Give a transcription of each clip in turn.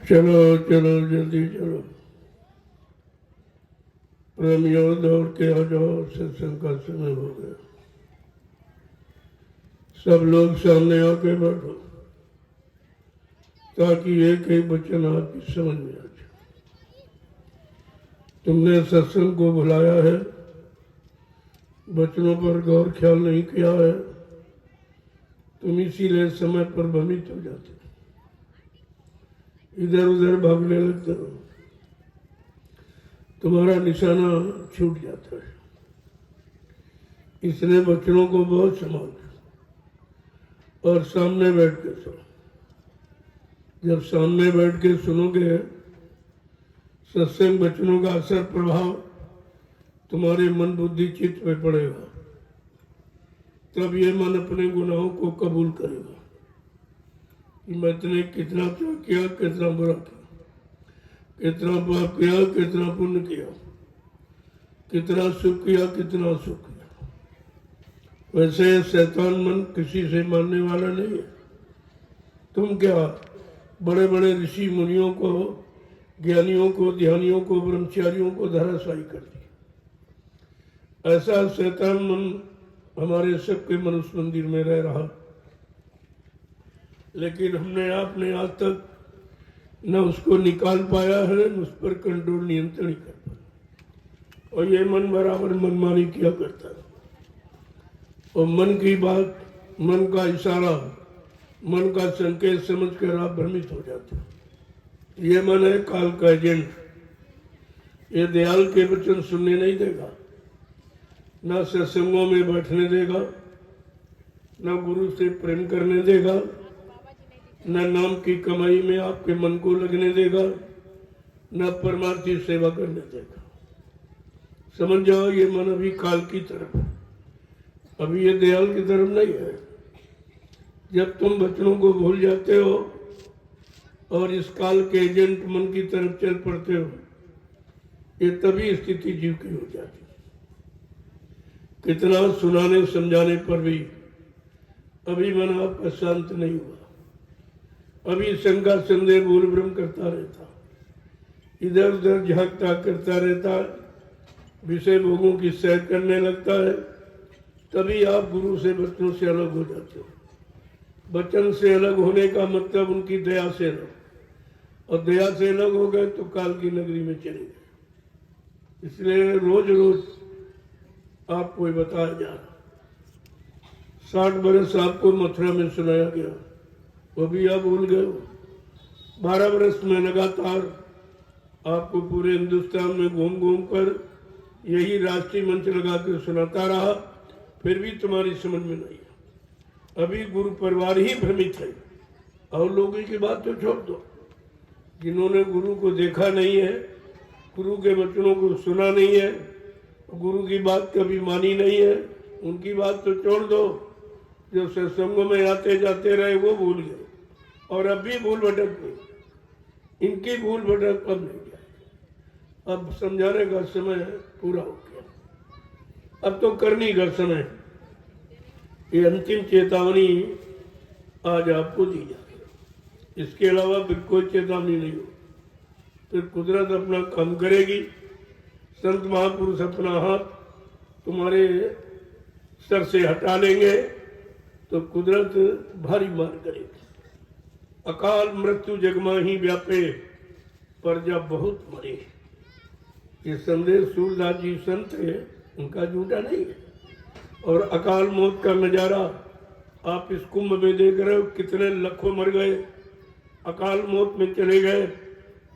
चलो चलो जल्दी चलो, प्रेमियों दौड़ के आ जाओ, सत्संग का समय हो गया। सब लोग सामने आके बैठो ताकि एक एक वचन आपकी समझ में आ जाए। तुमने सत्संग को बुलाया है, वचनों पर गौर ख्याल नहीं किया है, तुम इसीलिए समय पर भ्रमित हो जाते, इधर उधर भागने लगते हो, तुम्हारा निशाना छूट जाता है। इसलिए वचनों को बहुत संभाल और सामने बैठ के सुनो। जब सामने बैठ के सुनोगे, सत्संग वचनों का असर प्रभाव तुम्हारे मन बुद्धि चित्त पे पड़ेगा, तब ये मन अपने गुनाहों को कबूल करेगा कि मैंने कितना अच्छा किया, कितना बुरा किया, कितना पाप किया, कितना पुण्य किया, कितना सुख किया, कितना सुख किया। वैसे शैतान मन किसी से मानने वाला नहीं है। तुम क्या बड़े बड़े ऋषि मुनियों को, ज्ञानियों को, ध्यानियों को, ब्रह्मचारियों को धराशायी कर दिया। ऐसा शैतान मन हमारे सबके मनुष्य मंदिर में रह रहा, लेकिन हमने आपने आज तक न उसको निकाल पाया है, न उस पर कंट्रोल नियंत्रण ही कर पाया। और ये मन बराबर मनमानी किया करता है, और मन की बात, मन का इशारा, मन का संकेत समझ कर आप भ्रमित हो जाते हो। ये मन है काल का एजेंट। ये दयाल के वचन सुनने नहीं देगा, ना सत्संगों में बैठने देगा, ना गुरु से प्रेम करने देगा, न नाम की कमाई में आपके मन को लगने देगा, न परमार्थी सेवा करने देगा। समझ जाओ, ये मन अभी काल की तरफ है, अभी ये दयाल की तरफ नहीं है। जब तुम वचनों को भूल जाते हो और इस काल के एजेंट मन की तरफ चल पड़ते हो, ये तभी स्थिति जीव की हो जाती। कितना सुनाने समझाने पर भी अभी मन आपका शांत नहीं हुआ। अभी शंका संदेह भूल भ्रम करता रहता, इधर उधर झांकता करता रहता, विषय भोगों की सैर करने लगता है। तभी आप गुरु से वचनों से अलग हो जाते हो। वचन से अलग होने का मतलब उनकी दया से अलग, और दया से अलग हो गए तो काल की नगरी में चले गए। इसलिए रोज रोज आपको ये बताया जा रहा। 60 बरस आपको मथुरा में सुनाया गया, वो भी आप भूल गए हो। 12 बरस में लगातार आपको पूरे हिंदुस्तान में घूम घूम कर यही राष्ट्रीय मंच लगा कर सुनाता रहा, फिर भी तुम्हारी समझ में नहीं है। अभी गुरु परिवार ही भ्रमित है, और लोगों की बात तो छोड़ दो। जिन्होंने गुरु को देखा नहीं है, गुरु के वचनों को सुना नहीं है, गुरु की बात कभी मानी नहीं है, उनकी बात तो छोड़ दो। जो सत्संगों में आते जाते रहे वो भूल गए, और अब भी भूल भटक गई। इनकी भूल भटक अब नहीं जाए। अब समझाने का समय पूरा हो गया, अब तो करनी का समय। ये अंतिम चेतावनी आज आपको दी जा रही है, इसके अलावा फिर कोई चेतावनी नहीं हो। फिर कुदरत अपना काम करेगी, संत महापुरुष अपना हाथ तुम्हारे सर से हटा लेंगे तो कुदरत भारी मार करेगी। अकाल मृत्यु जगमाही व्यापे, प्रजा बहुत मरे। ये संदेश सूरदास जी संत है, उनका झूठा नहीं है। और अकाल मौत का नजारा आप इस कुंभ में देख रहे हो, कितने लाखों मर गए, अकाल मौत में चले गए,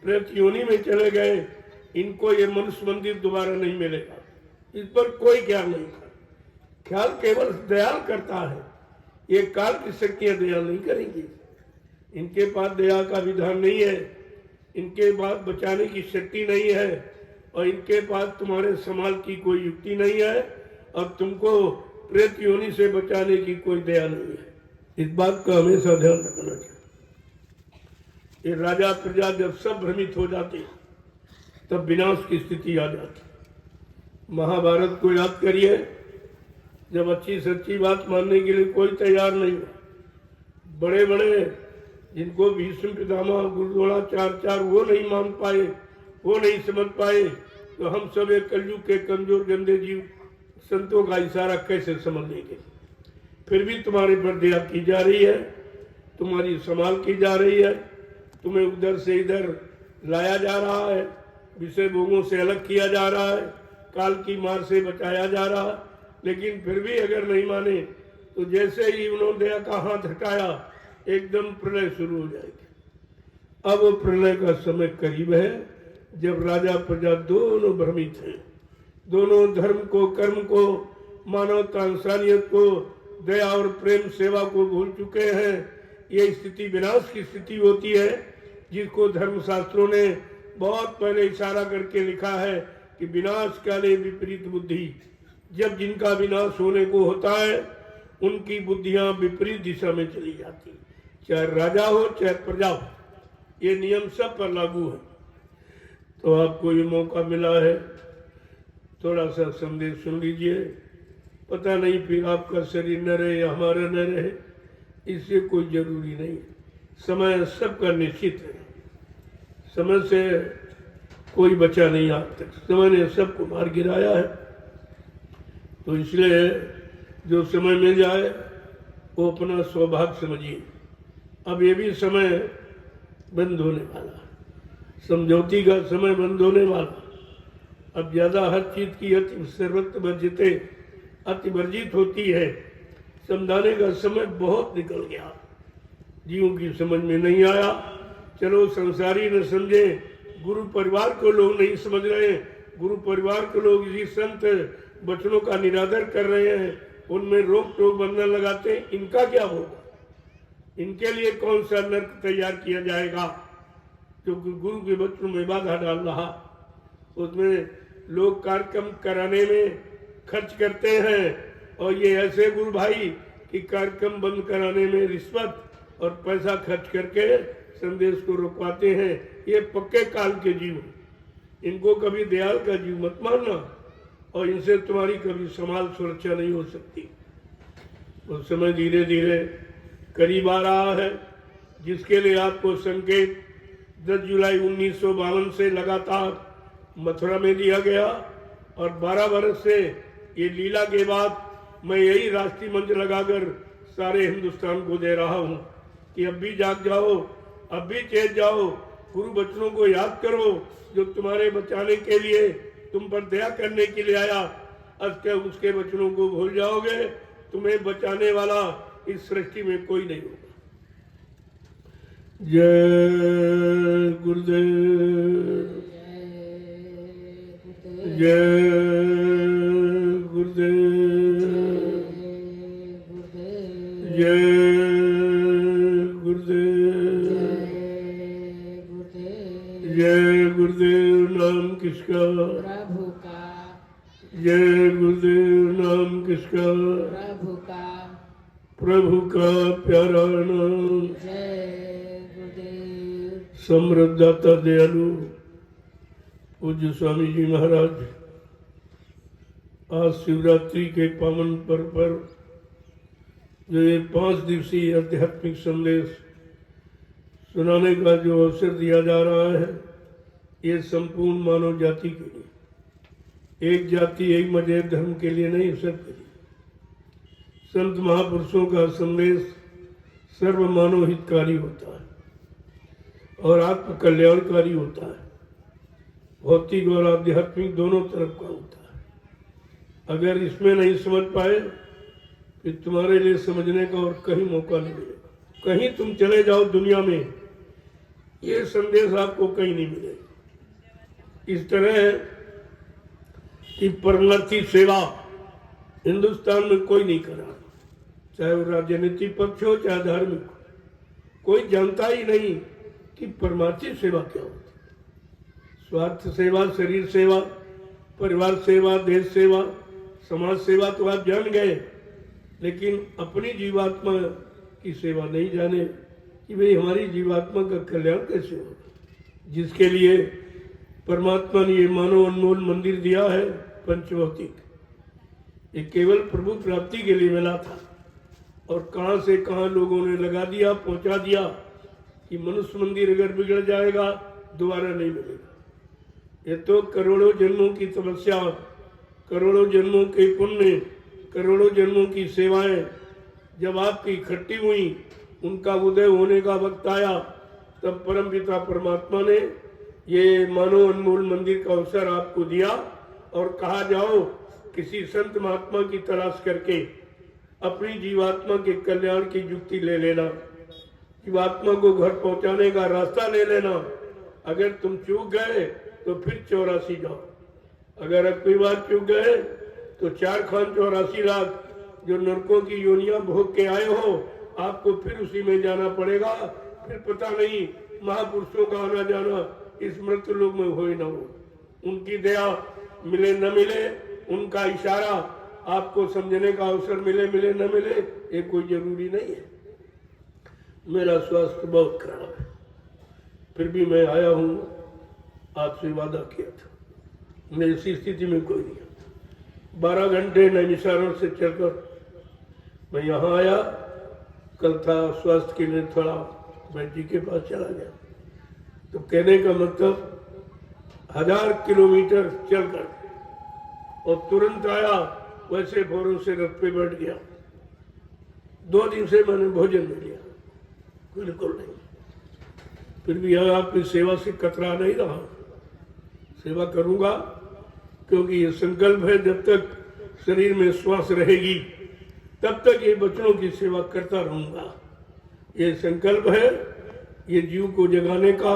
प्रेत योनि में चले गए। इनको ये मनुष्य मंदिर दोबारा नहीं मिलेगा, इस पर कोई ख्याल नहीं था। ख्याल केवल दयाल करता है, ये काल की शक्तियां दयाल नहीं करेंगी। इनके पास दया का विधान नहीं है, इनके पास बचाने की शक्ति नहीं है, और इनके पास तुम्हारे संभाल की कोई युक्ति नहीं है, और तुमको प्रेत योनि से बचाने की कोई दया नहीं है। इस बात का हमेशा ध्यान रखना चाहिए। ये राजा प्रजा जब सब भ्रमित हो जाते तब विनाश की स्थिति आ जाती। महाभारत को याद करिए, जब अच्छी सच्ची बात मानने के लिए कोई तैयार नहीं हुआ। बड़े बड़े जिनको भीष्म पितामह गुरुद्रोणाचार्य वो नहीं मान पाए, वो नहीं समझ पाए, तो हम सब एक कलयुग के कमजोर गंदे जीव संतों का इशारा कैसे समझ लेंगे। फिर भी तुम्हारे पर दया की जा रही है, तुम्हारी संभाल की जा रही है, तुम्हें उधर से इधर लाया जा रहा है, विषय भोगों से अलग किया जा रहा है, काल की मार से बचाया जा रहा है। लेकिन फिर भी अगर नहीं माने तो जैसे ही उन्होंने दया का हाथ हटाया, एकदम प्रलय शुरू हो जाएगी। अब वो प्रलय का समय करीब है, जब राजा प्रजा दोनों भ्रमित हैं, दोनों धर्म को, कर्म को, मानवता इंसानियत को, दया और प्रेम सेवा को भूल चुके हैं। ये स्थिति विनाश की स्थिति होती है, जिसको धर्मशास्त्रों ने बहुत पहले इशारा करके लिखा है कि विनाश काले विपरीत बुद्धि। जब जिनका विनाश होने को होता है, उनकी बुद्धियां विपरीत दिशा में चली जाती, चाहे राजा हो चाहे प्रजा हो। ये नियम सब पर लागू है। तो आपको ये मौका मिला है, थोड़ा सा संदेश सुन लीजिए। पता नहीं फिर आपका शरीर न रहे या हमारा न रहे, इससे कोई जरूरी नहीं। समय सबका निश्चित है, समय से कोई बचा नहीं आज तक, समय ने सबको मार गिराया है। तो इसलिए जो समय मिल जाए वो अपना सौभाग्य समझिए। अब ये भी समय बंद होने वाला है, समझौती का समय बंद होने वाला। अब ज्यादा हर चीज की अति सर्वत्र वर्जिते अति वर्जित होती है। समझाने का समय बहुत निकल गया, जीवों की समझ में नहीं आया। चलो संसारी न समझे, गुरु परिवार को लोग नहीं समझ रहे, गुरु परिवार को लोग इसी संत वचनों का निरादर कर रहे हैं, उनमें रोक टोक बंधन लगाते। इनका क्या होगा? इनके लिए कौन सा नर्क तैयार किया जाएगा जो गुरु के वचनों में बाधा डाल रहा? उसमें लोग कार्यक्रम कराने में खर्च करते हैं, और ये ऐसे गुरु भाई कि कार्यक्रम बंद कराने में रिश्वत और पैसा खर्च करके संदेश को रोकवाते हैं। ये पक्के काल के जीव, इनको कभी दयाल का जीव मत मानना, और इनसे तुम्हारी कभी समाज सुरक्षा नहीं हो सकती। उस समय धीरे धीरे करीब आ रहा है, जिसके लिए आपको संकेत 10 जुलाई 1952 से लगातार मथुरा में दिया गया, और 12 वर्ष से ये लीला के बाद मैं यही राष्ट्रीय मंच लगाकर सारे हिंदुस्तान को दे रहा हूँ कि अब भी जाग जाओ, अब भी चेत जाओ, गुरु बचनों को याद करो जो तुम्हारे बचाने के लिए, तुम पर दया करने के लिए आया। उसके वचनों को भूल जाओगे, तुम्हें बचाने वाला इस सृष्टि में कोई नहीं होगा। जय गुरुदेव, जय गुरुदेव, जय गुरुदेव, जय गुरुदेव। नाम किसका? प्रभु का। जय गुरुदेव। नाम किसका? प्रभु का। प्रभु का प्यारा नाम। जय गुरुदेव। समृद्धाता दयालु पूज्य स्वामी जी महाराज आज शिवरात्रि के पावन पर्व पर जो ये 5 दिवसीय आध्यात्मिक संदेश सुनाने का जो अवसर दिया जा रहा है, ये संपूर्ण मानव जाति के लिए, एक जाति एक मजहब धर्म के लिए नहीं, सबके लिए। संत महापुरुषों का संदेश सर्व मानव हितकारी होता है और आत्म कल्याणकारी होता है, भौतिक और आध्यात्मिक दोनों तरफ का होता है। अगर इसमें नहीं समझ पाए फिर तुम्हारे लिए समझने का और कहीं मौका नहीं मिलेगा। कहीं तुम चले जाओ दुनिया में, ये संदेश आपको कहीं नहीं मिलेगा। इस तरह है कि परमार्थी सेवा हिंदुस्तान में कोई नहीं कर रहा, चाहे वो राजनीतिक पक्ष हो चाहे धार्मिक हो। कोई जानता ही नहीं कि परमार्थी सेवा क्या होती है। स्वार्थ सेवा, शरीर सेवा, परिवार सेवा, देश सेवा, समाज सेवा तो आप जान गए, लेकिन अपनी जीवात्मा की सेवा नहीं जाने कि भाई हमारी जीवात्मा का कल्याण कैसे होगा, जिसके लिए परमात्मा ने ये मानव अनमोल मंदिर दिया है पंचभौतिक। ये केवल प्रभु प्राप्ति के लिए मिला था, और कहां से कहां लोगों ने लगा दिया, पहुंचा दिया कि मनुष्य मंदिर अगर बिगड़ जाएगा दोबारा नहीं मिलेगा। ये तो करोड़ों जन्मों की तपस्या, करोड़ों जन्मों के पुण्य, करोड़ों जन्मों की सेवाएं जब आपकी इकट्ठी हुई, उनका उदय होने का वक्त आया, तब परमपिता परमात्मा ने ये मानव अनमोल मंदिर का अवसर आपको दिया और कहा जाओ किसी संत महात्मा की तलाश करके अपनी जीवात्मा के कल्याण की युक्ति ले लेना, जीवात्मा को घर पहुंचाने का रास्ता ले लेना। अगर तुम चूक गए तो फिर 84 जाओ, अगर अब कोई बार चूक गए तो 4 खान 84 लाख जो नरकों की योनियां भोग के आए हो, आपको फिर उसी में जाना पड़ेगा। फिर पता नहीं महापुरुषों का आना जाना इस मृत्यु लोक में हो ही ना हो। उनकी दया मिले न मिले, उनका इशारा आपको समझने का अवसर मिले मिले न मिले, ये कोई जरूरी नहीं है। मेरा स्वास्थ्य बहुत खराब है, फिर भी मैं आया हूँ, आपसे वादा किया था। मैं इसी स्थिति में कोई नहीं आता। 12 घंटे नैमिषारण्य से चलकर मैं यहाँ आया। कल था स्वास्थ्य के लिए थोड़ा मैं जी के पास चला गया, तो कहने का मतलब 1000 किलोमीटर चलकर और तुरंत आया, वैसे फौरन से रथ पे बैठ गया। 2 दिन से मैंने भोजन नहीं लिया, बिल्कुल नहीं। फिर भी यह आपकी सेवा से कतरा नहीं रहा, सेवा करूंगा, क्योंकि ये संकल्प है जब तक शरीर में श्वास रहेगी तब तक ये बच्चों की सेवा करता रहूंगा। ये संकल्प है, ये जीव को जगाने का,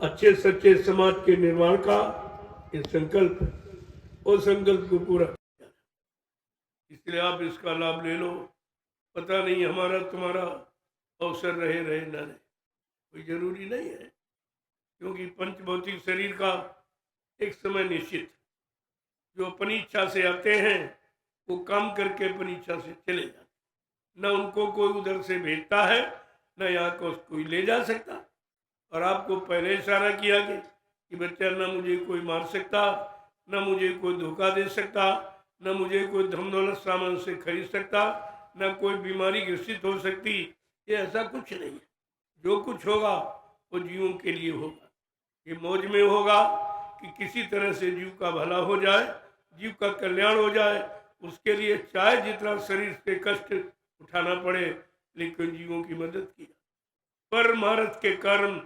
अच्छे सच्चे समाज के निर्माण का ये संकल्प है, और संकल्प को पूरा किया। इसलिए आप इसका लाभ ले लो। पता नहीं हमारा तुम्हारा अवसर रहे ना रहे, कोई जरूरी नहीं है, क्योंकि पंचभौतिक शरीर का एक समय निश्चित, जो अपनी इच्छा से आते हैं वो काम करके अपनी इच्छा से चले जाते, न उनको कोई उधर से भेजता है, न यहाँ को कोई ले जा सकता। और आपको पहले इशारा किया कि बच्चा न मुझे कोई मार सकता, न मुझे कोई धोखा दे सकता, न मुझे कोई धन दौलत सामान से खरीद सकता, न कोई बीमारी ग्रसित हो सकती। ये ऐसा कुछ नहीं है। जो कुछ होगा वो जीवों के लिए होगा। ये मौज में होगा कि किसी तरह से जीव का भला हो जाए, जीव का कल्याण हो जाए। उसके लिए चाहे जितना शरीर से कष्ट उठाना पड़े, लेकिन जीवों की मदद की। परमार्थ के कर्म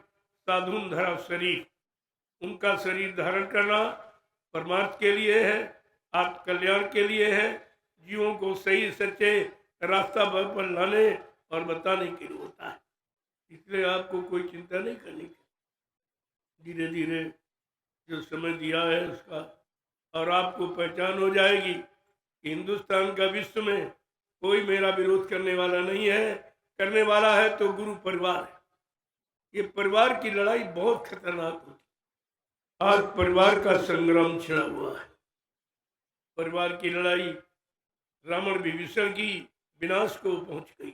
साधुन धरा शरीर, उनका शरीर धारण करना परमार्थ के लिए है, आत्म कल्याण के लिए है, जीवों को सही सच्चे रास्ता पर लाने और बताने के लिए होता है। इसलिए आपको कोई चिंता नहीं करनी चाहिए। धीरे धीरे जो समय दिया है उसका, और आपको पहचान हो जाएगी कि हिंदुस्तान का विश्व में कोई मेरा विरोध करने वाला नहीं है। करने वाला है तो गुरु परिवार है। ये परिवार की लड़ाई बहुत खतरनाक होती है। आज परिवार का संग्राम छिड़ा हुआ है। परिवार की लड़ाई रावण विभीषण की विनाश को पहुंच गई।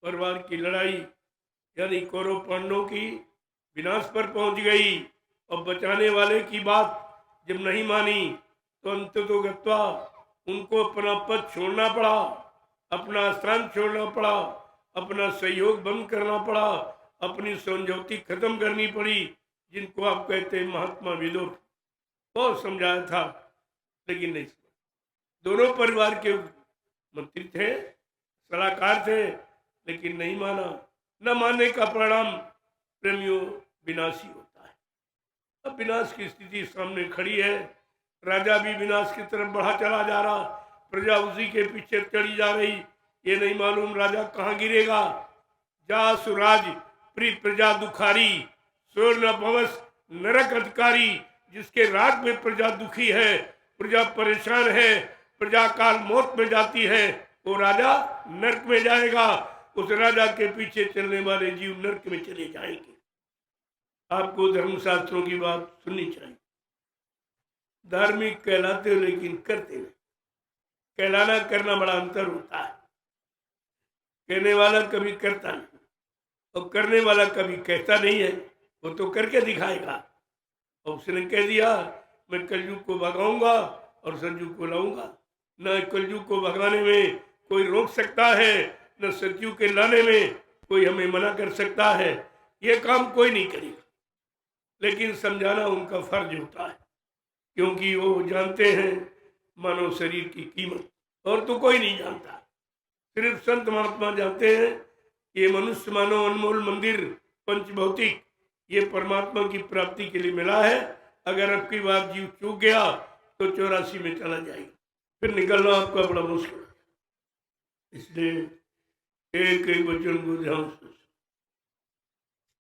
परिवार की लड़ाई यानी कौरव पांडवों की विनाश पर पहुंच गई। और बचाने वाले की बात जब नहीं मानी तो अंततोगत्वा उनको अपना पद छोड़ना पड़ा, अपना स्थान छोड़ना पड़ा, अपना सहयोग बंद करना पड़ा, अपनी समझौती खत्म करनी पड़ी। जिनको आप कहते हैं महात्मा विदुर, बहुत समझाया था लेकिन नहीं समझा। दोनों परिवार के मंत्री थे, सलाहकार थे, लेकिन नहीं माना। न मानने का परिणाम प्रेमियों विनाशी होता है। अब विनाश की स्थिति सामने खड़ी है। राजा भी विनाश की तरफ बढ़ा चला जा रहा, प्रजा उसी के पीछे चढ़ी जा रही। ये नहीं मालूम राजा कहाँ गिरेगा। जा सुराज प्री प्रजा दुखारी, स्वर्ण भवस नरक अधिकारी। जिसके राज में प्रजा दुखी है, प्रजा परेशान है, प्रजा काल मौत में जाती है, वो राजा नरक में जाएगा। उस राजा के पीछे चलने वाले जीव नरक में चले जाएंगे। आपको धर्मशास्त्रों की बात सुननी चाहिए। धार्मिक कहलाते हो लेकिन करते नहीं। कहलाना करना बड़ा अंतर होता है। कहने वाला कभी करता नहीं और करने वाला कभी कहता नहीं है। वो तो करके दिखाएगा। और उसने कह दिया मैं कलयुग को भगाऊंगा और सतयुग को लाऊंगा। न कलयुग को भगाने में कोई रोक सकता है, न सतयुग के लाने में कोई हमें मना कर सकता है। ये काम कोई नहीं करेगा, लेकिन समझाना उनका फर्ज होता है, क्योंकि वो जानते हैं मानव शरीर की कीमत। और तो कोई नहीं जानता, सिर्फ संत महात्मा जानते हैं। ये मनुष्य मानव अनमोल मंदिर पंचभौतिक ये परमात्मा की प्राप्ति के लिए मिला है। अगर अब की बार जीव चूक गया तो 84 में चला जाएगा, फिर निकलना आपका बड़ा मुश्किल है। इसलिए एक एक वचन को ध्यान से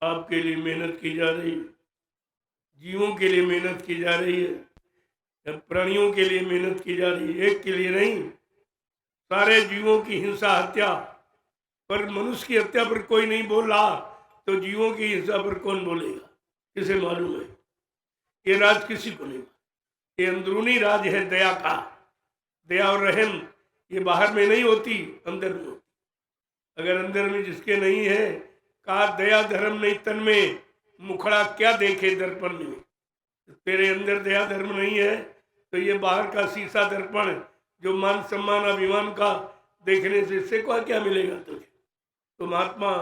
आपके लिए मेहनत की जा रही है, जीवों के लिए मेहनत की जा रही है, प्राणियों के लिए मेहनत की जा रही है। एक के लिए नहीं, सारे जीवों की हिंसा हत्या पर मनुष्य की हत्या पर कोई नहीं बोल रहा, तो जीवों की हिंसा पर कौन बोलेगा? किसे मालूम है? ये राज किसी को नहीं। ये अंदरूनी राज है दया का। दया और रहम ये बाहर में नहीं होती, अंदर में होती। अगर अंदर में जिसके नहीं है, कहा दया धर्म नहीं तन में, मुखड़ा क्या देखे दर्पण में। तेरे अंदर दया धर्म नहीं है तो ये बाहर का शीशा दर्पण जो मान सम्मान अभिमान का देखने से इससे को क्या मिलेगा तुझे? तो महात्मा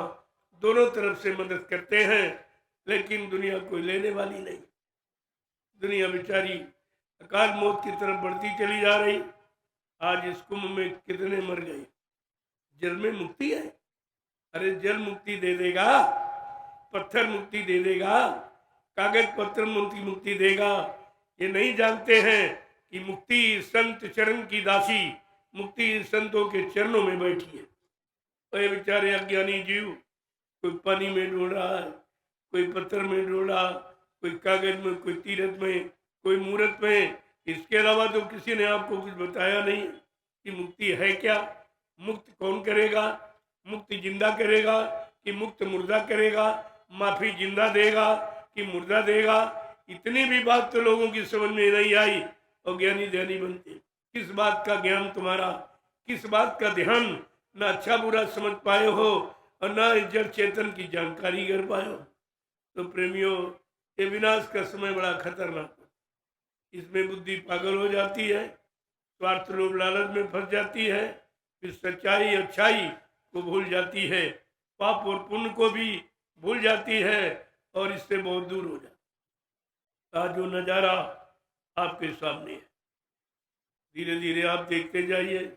दोनों तरफ से मदद करते हैं, लेकिन दुनिया कोई लेने वाली नहीं। दुनिया बेचारी अकाल मौत की तरफ बढ़ती चली जा रही। आज इस कुंभ में कितने मर गए। जल में मुक्ति है। अरे जल मुक्ति दे देगा, पत्थर मुक्ति दे देगा, कागज पत्र मुक्ति देगा। ये नहीं जानते हैं कि मुक्ति संत चरण की दासी, मुक्ति संतों के चरणों में बैठी है। और ये बेचारे अज्ञानी जीव कोई पानी में डूब रहा है, कोई पत्थर में डूब रहा, कोई कागज में, कोई तीरथ में, कोई मूर्त में। इसके अलावा तो किसी ने आपको कुछ बताया नहीं कि मुक्ति है क्या, मुक्त कौन करेगा, मुक्ति जिंदा करेगा कि मुक्त मुर्दा करेगा, माफी जिंदा देगा कि मुर्दा देगा। इतनी भी बात तो लोगों की समझ में नहीं आई और ज्ञानी ध्यानी बनते। किस बात का ज्ञान तुम्हारा, किस बात का ध्यान ना अच्छा बुरा समझ पाए हो और ना इस जड़ चेतन की जानकारी कर पाए हो। तो प्रेमियों, ये विनाश का समय बड़ा खतरनाक है। इसमें बुद्धि पागल हो जाती है, स्वार्थ लोभ लालच में फंस जाती है, फिर सच्चाई अच्छाई को भूल जाती है, पाप और पुण्य को भी भूल जाती है और इससे बहुत दूर हो जाती है। आज जो नजारा आपके सामने है, धीरे धीरे आप देखते जाइए।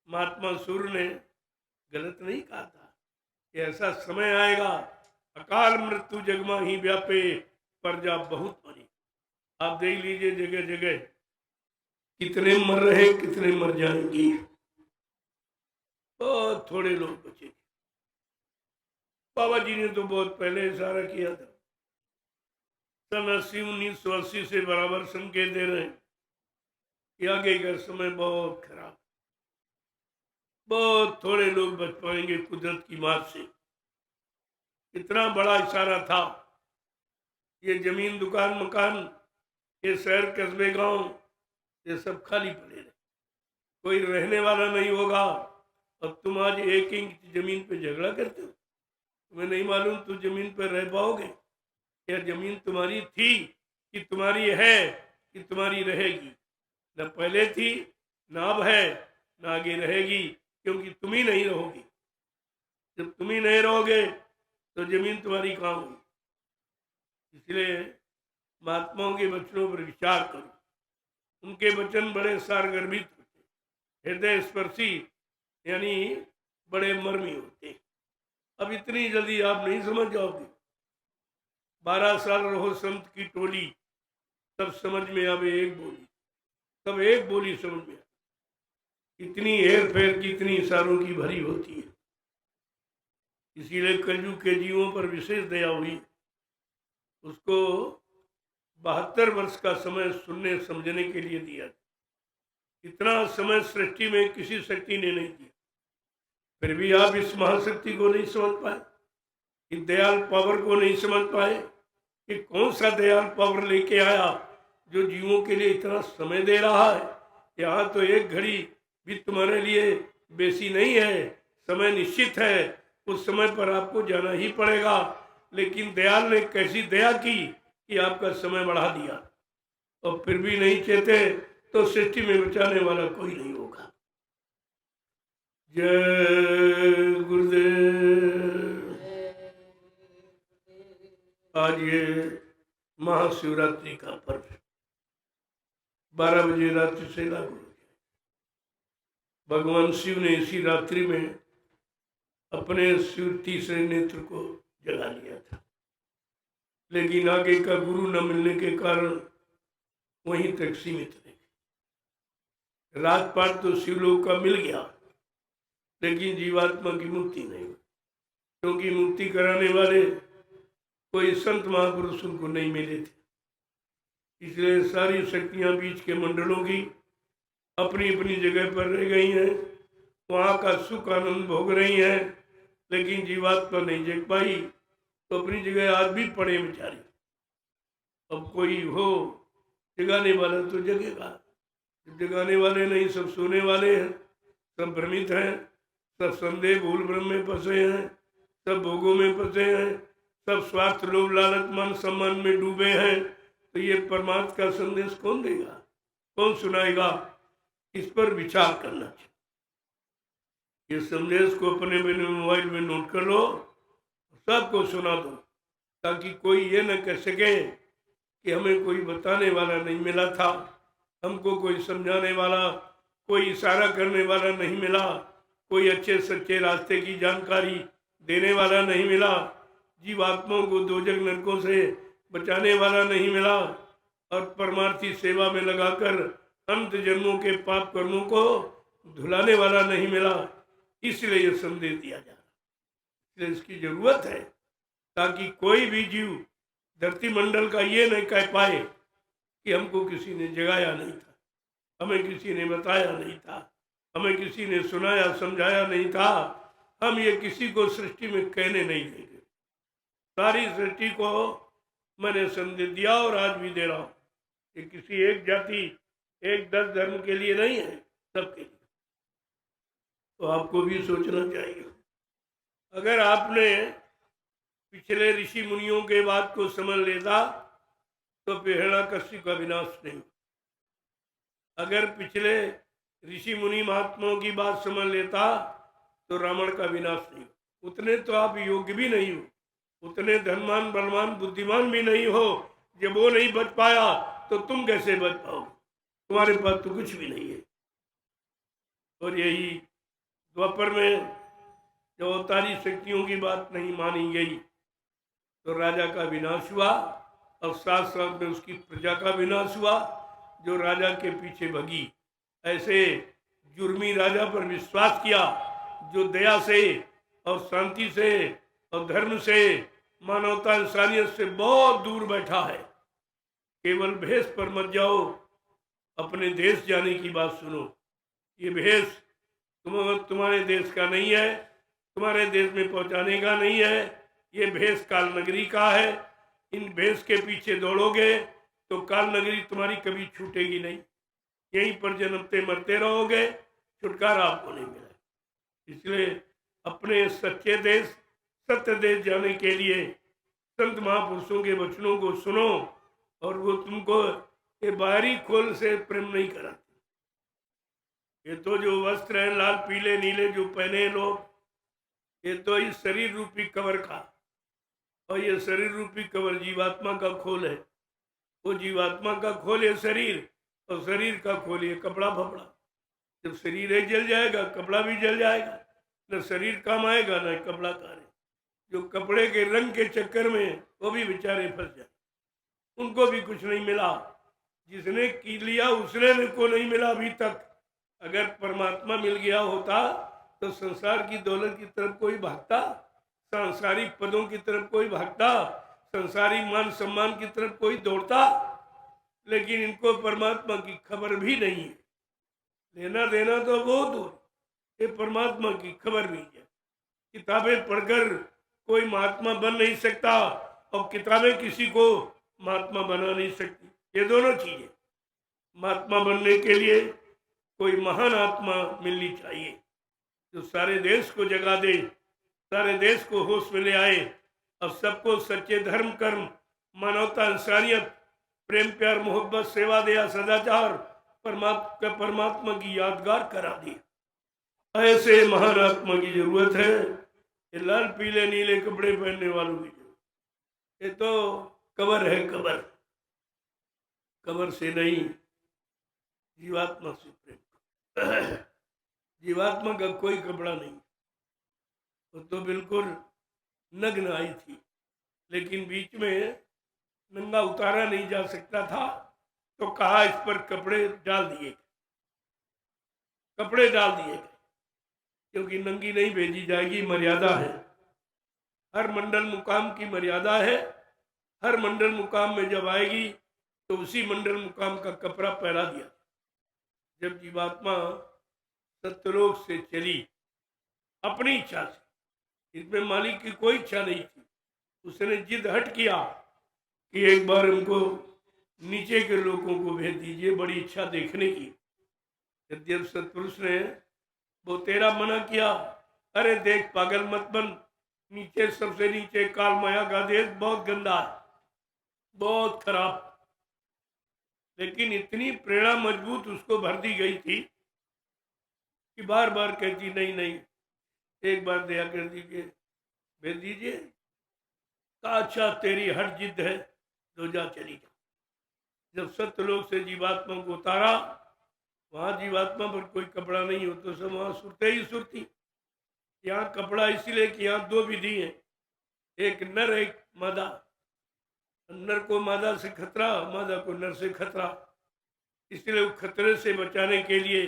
महात्मा सूर्य ने गलत नहीं कहा था कि ऐसा समय आएगा, अकाल मृत्यु जगमा ही व्यापे, प्रजा बहुत मरी। आप देख लीजिए जगह जगह कितने मर रहे, कितने मर जाएंगे, बहुत थोड़े लोग बचेंगे। बाबा जी ने तो बहुत पहले इशारा किया था, सन 1980 से बराबर संकेत दे रहे हैं कि आगे का समय बहुत खराब, बहुत थोड़े लोग बच पाएंगे कुदरत की मार से। इतना बड़ा इशारा था। ये जमीन, दुकान, मकान, ये शहर, कस्बे, गांव, ये सब खाली पड़े रहे, कोई रहने वाला नहीं होगा। अब तुम आज 1 इंच जमीन पे झगड़ा करते हो, तुम्हें नहीं मालूम तुम जमीन पर रह पाओगे? यह जमीन तुम्हारी थी कि तुम्हारी है कि तुम्हारी रहेगी? न पहले थी, न अब है, न आगे रहेगी, क्योंकि तुम ही नहीं रहोगी। जब तुम ही नहीं रहोगे तो जमीन तुम्हारी कहाँ होगी? इसलिए महात्माओं के वचनों पर विचार करो। उनके वचन बड़े सारगर्भित होते, हृदय स्पर्शी, यानी बड़े मर्मी होते। अब इतनी जल्दी आप नहीं समझ जाओगे। 12 साल रहो संत की टोली, तब समझ में आवे एक बोली, तब एक बोली समझ में आवे। इतनी हेर फेर की, इतनी इशारों की भरी होती है। इसीलिए कलयुग के जीवों पर विशेष दया हुई। उसको 72 वर्ष का समय सुनने समझने के लिए दिया। इतना समय सृष्टि में किसी शक्ति ने नहीं दिया, फिर भी आप इस महाशक्ति को नहीं समझ पाए, इस दयाल पावर को नहीं समझ पाए कि कौन सा दयाल पावर लेके आया जो जीवों के लिए इतना समय दे रहा है। यहाँ तो एक घड़ी भी तुम्हारे लिए बेसी नहीं है, समय निश्चित है, उस समय पर आपको जाना ही पड़ेगा। लेकिन दयाल ने कैसी दया की कि आपका समय बढ़ा दिया, और फिर भी नहीं चेते तो सृष्टि में बचाने वाला कोई नहीं होगा। जय गुरुदेव। आज ये महाशिवरात्रि का पर्व 12 बजे रात्रि से लागू हो गया। भगवान शिव ने इसी रात्रि में अपने शिव तीसरे नेत्र को जगा लिया था, लेकिन आगे का गुरु न मिलने के कारण वहीं तक सीमित रहे। राजपाट तो शिवलोक का मिल गया, लेकिन जीवात्मा की मुक्ति नहीं हुई, क्योंकि मुक्ति कराने वाले कोई संत महापुरुष उनको नहीं मिले थे। इसलिए सारी शक्तियां बीच के मंडलों की अपनी अपनी जगह पर रह गई हैं, वहाँ का सुख आनंद भोग रही हैं, लेकिन जीवात्मा नहीं जग पाई, तो अपनी जगह आज भी पड़े बेचारे। अब कोई हो जगाने वाला तो जगेगा, जगाने वाले नहीं, सब सोने वाले हैं, सब भ्रमित हैं, सब संदेह भूल भ्रम में फंसे हैं, सब भोगों में फंसे हैं, सब स्वार्थ लोभ लालच मान सम्मान में डूबे हैं। तो ये परमात्मा का संदेश कौन देगा, कौन सुनाएगा? इस पर विचार करना चाहिए। ये संदेश को अपने मोबाइल में नोट कर लो, सबको सुना दो, ताकि कोई ये न कह सके कि हमें कोई बताने वाला नहीं मिला था, हमको कोई समझाने वाला, कोई इशारा करने वाला नहीं मिला, कोई अच्छे सच्चे रास्ते की जानकारी देने वाला नहीं मिला, जीवात्माओं को दोजख नरकों से बचाने वाला नहीं मिला, और परमार्थी सेवा में लगाकर अंत जन्मों के पाप कर्मों को धुलाने वाला नहीं मिला। इसलिए यह संदेश दिया जा रहा, इसलिए इसकी जरूरत है, ताकि कोई भी जीव धरती मंडल का ये नहीं कह पाए कि हमको किसी ने जगाया नहीं था, हमें किसी ने बताया नहीं था, हमें किसी ने सुनाया समझाया नहीं था। हम ये किसी को सृष्टि में कहने नहीं देंगे। सारी सृष्टि को मैंने संदेश दिया और आज भी दे रहा हूँ। ये किसी एक जाति, एक 10 धर्म के लिए नहीं है, सबके लिए। तो आपको भी सोचना चाहिए। अगर आपने पिछले ऋषि मुनियों के बात को समझ लेता तो हिरण्यकश्यप का विनाश नहीं। अगर पिछले ऋषि मुनि महात्माओं की बात समझ लेता तो रावण का विनाश नहीं। उतने तो आप योग्य भी नहीं हो, उतने धनवान बलवान बुद्धिमान भी नहीं हो। जब वो नहीं बच पाया तो तुम कैसे बच पाओगे? तुम्हारे पास तो कुछ भी नहीं है। और यही द्वापर में जब अवतारी शक्तियों की बात नहीं मानी गई तो राजा का विनाश हुआ, और साथ साथ में उसकी प्रजा का विनाश हुआ जो राजा के पीछे भगी। ऐसे जुर्मी राजा पर विश्वास किया जो दया से और शांति से और धर्म से, मानवता इंसानियत से बहुत दूर बैठा है। केवल भेष पर मत जाओ, अपने देश जाने की बात सुनो। ये भेष तुम्हारे देश का नहीं है, तुम्हारे देश में पहुंचाने का नहीं है। ये भेष काल नगरी का है। इन भेष के पीछे दौड़ोगे तो काल नगरी तुम्हारी कभी छूटेगी नहीं। यहीं पर जन्मते मरते रहोगे, छुटकारा आपको नहीं मिला। इसलिए अपने सच्चे देश, सत्य देश जाने के लिए संत महापुरुषों के वचनों को सुनो, और वो तुमको ये बाहरी खोल से प्रेम नहीं कराते। ये तो जो वस्त्र है लाल पीले नीले जो पहने लोग, ये तो इस शरीर रूपी कवर का, और ये शरीर रूपी कवर जीवात्मा का खोल है। वो जीवात्मा का खोल है शरीर, और शरीर का खोल है कपड़ा फपड़ा। जब शरीर ही जल जाएगा कपड़ा भी जल जाएगा, न शरीर काम आएगा न कपड़ा काम। जो कपड़े के रंग के चक्कर में वो भी बेचारे फंस जाए, उनको भी कुछ नहीं मिला। जिसने की लिया उसने को नहीं मिला अभी तक। अगर परमात्मा मिल गया होता तो संसार की दौलत की तरफ कोई भागता, सांसारिक पदों की तरफ कोई भागता, संसारी मान सम्मान की तरफ कोई दौड़ता। लेकिन इनको परमात्मा की खबर भी नहीं है। लेना देना तो बहुत दूर, ये परमात्मा की खबर भी है। किताबें पढ़कर कोई महात्मा बन नहीं सकता, और किताबें किसी को महात्मा बना नहीं सकती। ये दोनों चीजें, महात्मा बनने के लिए कोई महान आत्मा मिलनी चाहिए जो सारे देश को जगा दे, सारे देश को होश में ले आए, और सबको सच्चे धर्म कर्म मानवता इंसानियत प्रेम प्यार मोहब्बत सेवा दया सदाचार परमात्मा की यादगार करा दी। ऐसे महान आत्मा की जरूरत है। ये लाल पीले नीले कपड़े पहनने वालों की जरूरत, ये तो कबर है कबर, कबर से नहीं जीवात्मा से प्रेम। जीवात्मा का कोई कपड़ा नहीं, वो तो बिल्कुल नग्न आई थी, लेकिन बीच में नंगा उतारा नहीं जा सकता था, तो कहा इस पर कपड़े डाल दिए, कपड़े डाल दिए गए, क्योंकि नंगी नहीं भेजी जाएगी, मर्यादा है। हर मंडल मुकाम की मर्यादा है। हर मंडल मुकाम में जब आएगी तो उसी मंडल मुकाम का कपड़ा पहना दिया। जब जीवात्मा सत्यलोक से चली अपनी इच्छा से, इसमें मालिक की कोई इच्छा नहीं थी, उसने जिद हट किया कि एक बार हमको नीचे के लोगों को भेज दीजिए, बड़ी इच्छा देखने की। जब सतपुरुष ने वो तेरा मना किया, अरे देख पागल मत बन, नीचे सबसे नीचे काल माया का देश बहुत गंदा है, बहुत खराब। लेकिन इतनी प्रेरणा मजबूत उसको भर दी गई थी कि बार बार कहती नहीं नहीं, एक बार दया कर दीजिए, भेज दीजिए। कहा अच्छा तेरी हर जिद है तो जा चली जा। जब सत्यलोक से जीवात्मा को उतारा, वहां जीवात्मा पर कोई कपड़ा नहीं हो तो सब वहां सुरते ही सुरती। यहाँ कपड़ा इसलिए कि यहाँ दो विधि है, एक नर एक मादा। नर को मादा से खतरा, मादा को नर से खतरा, इसलिए खतरे से बचाने के लिए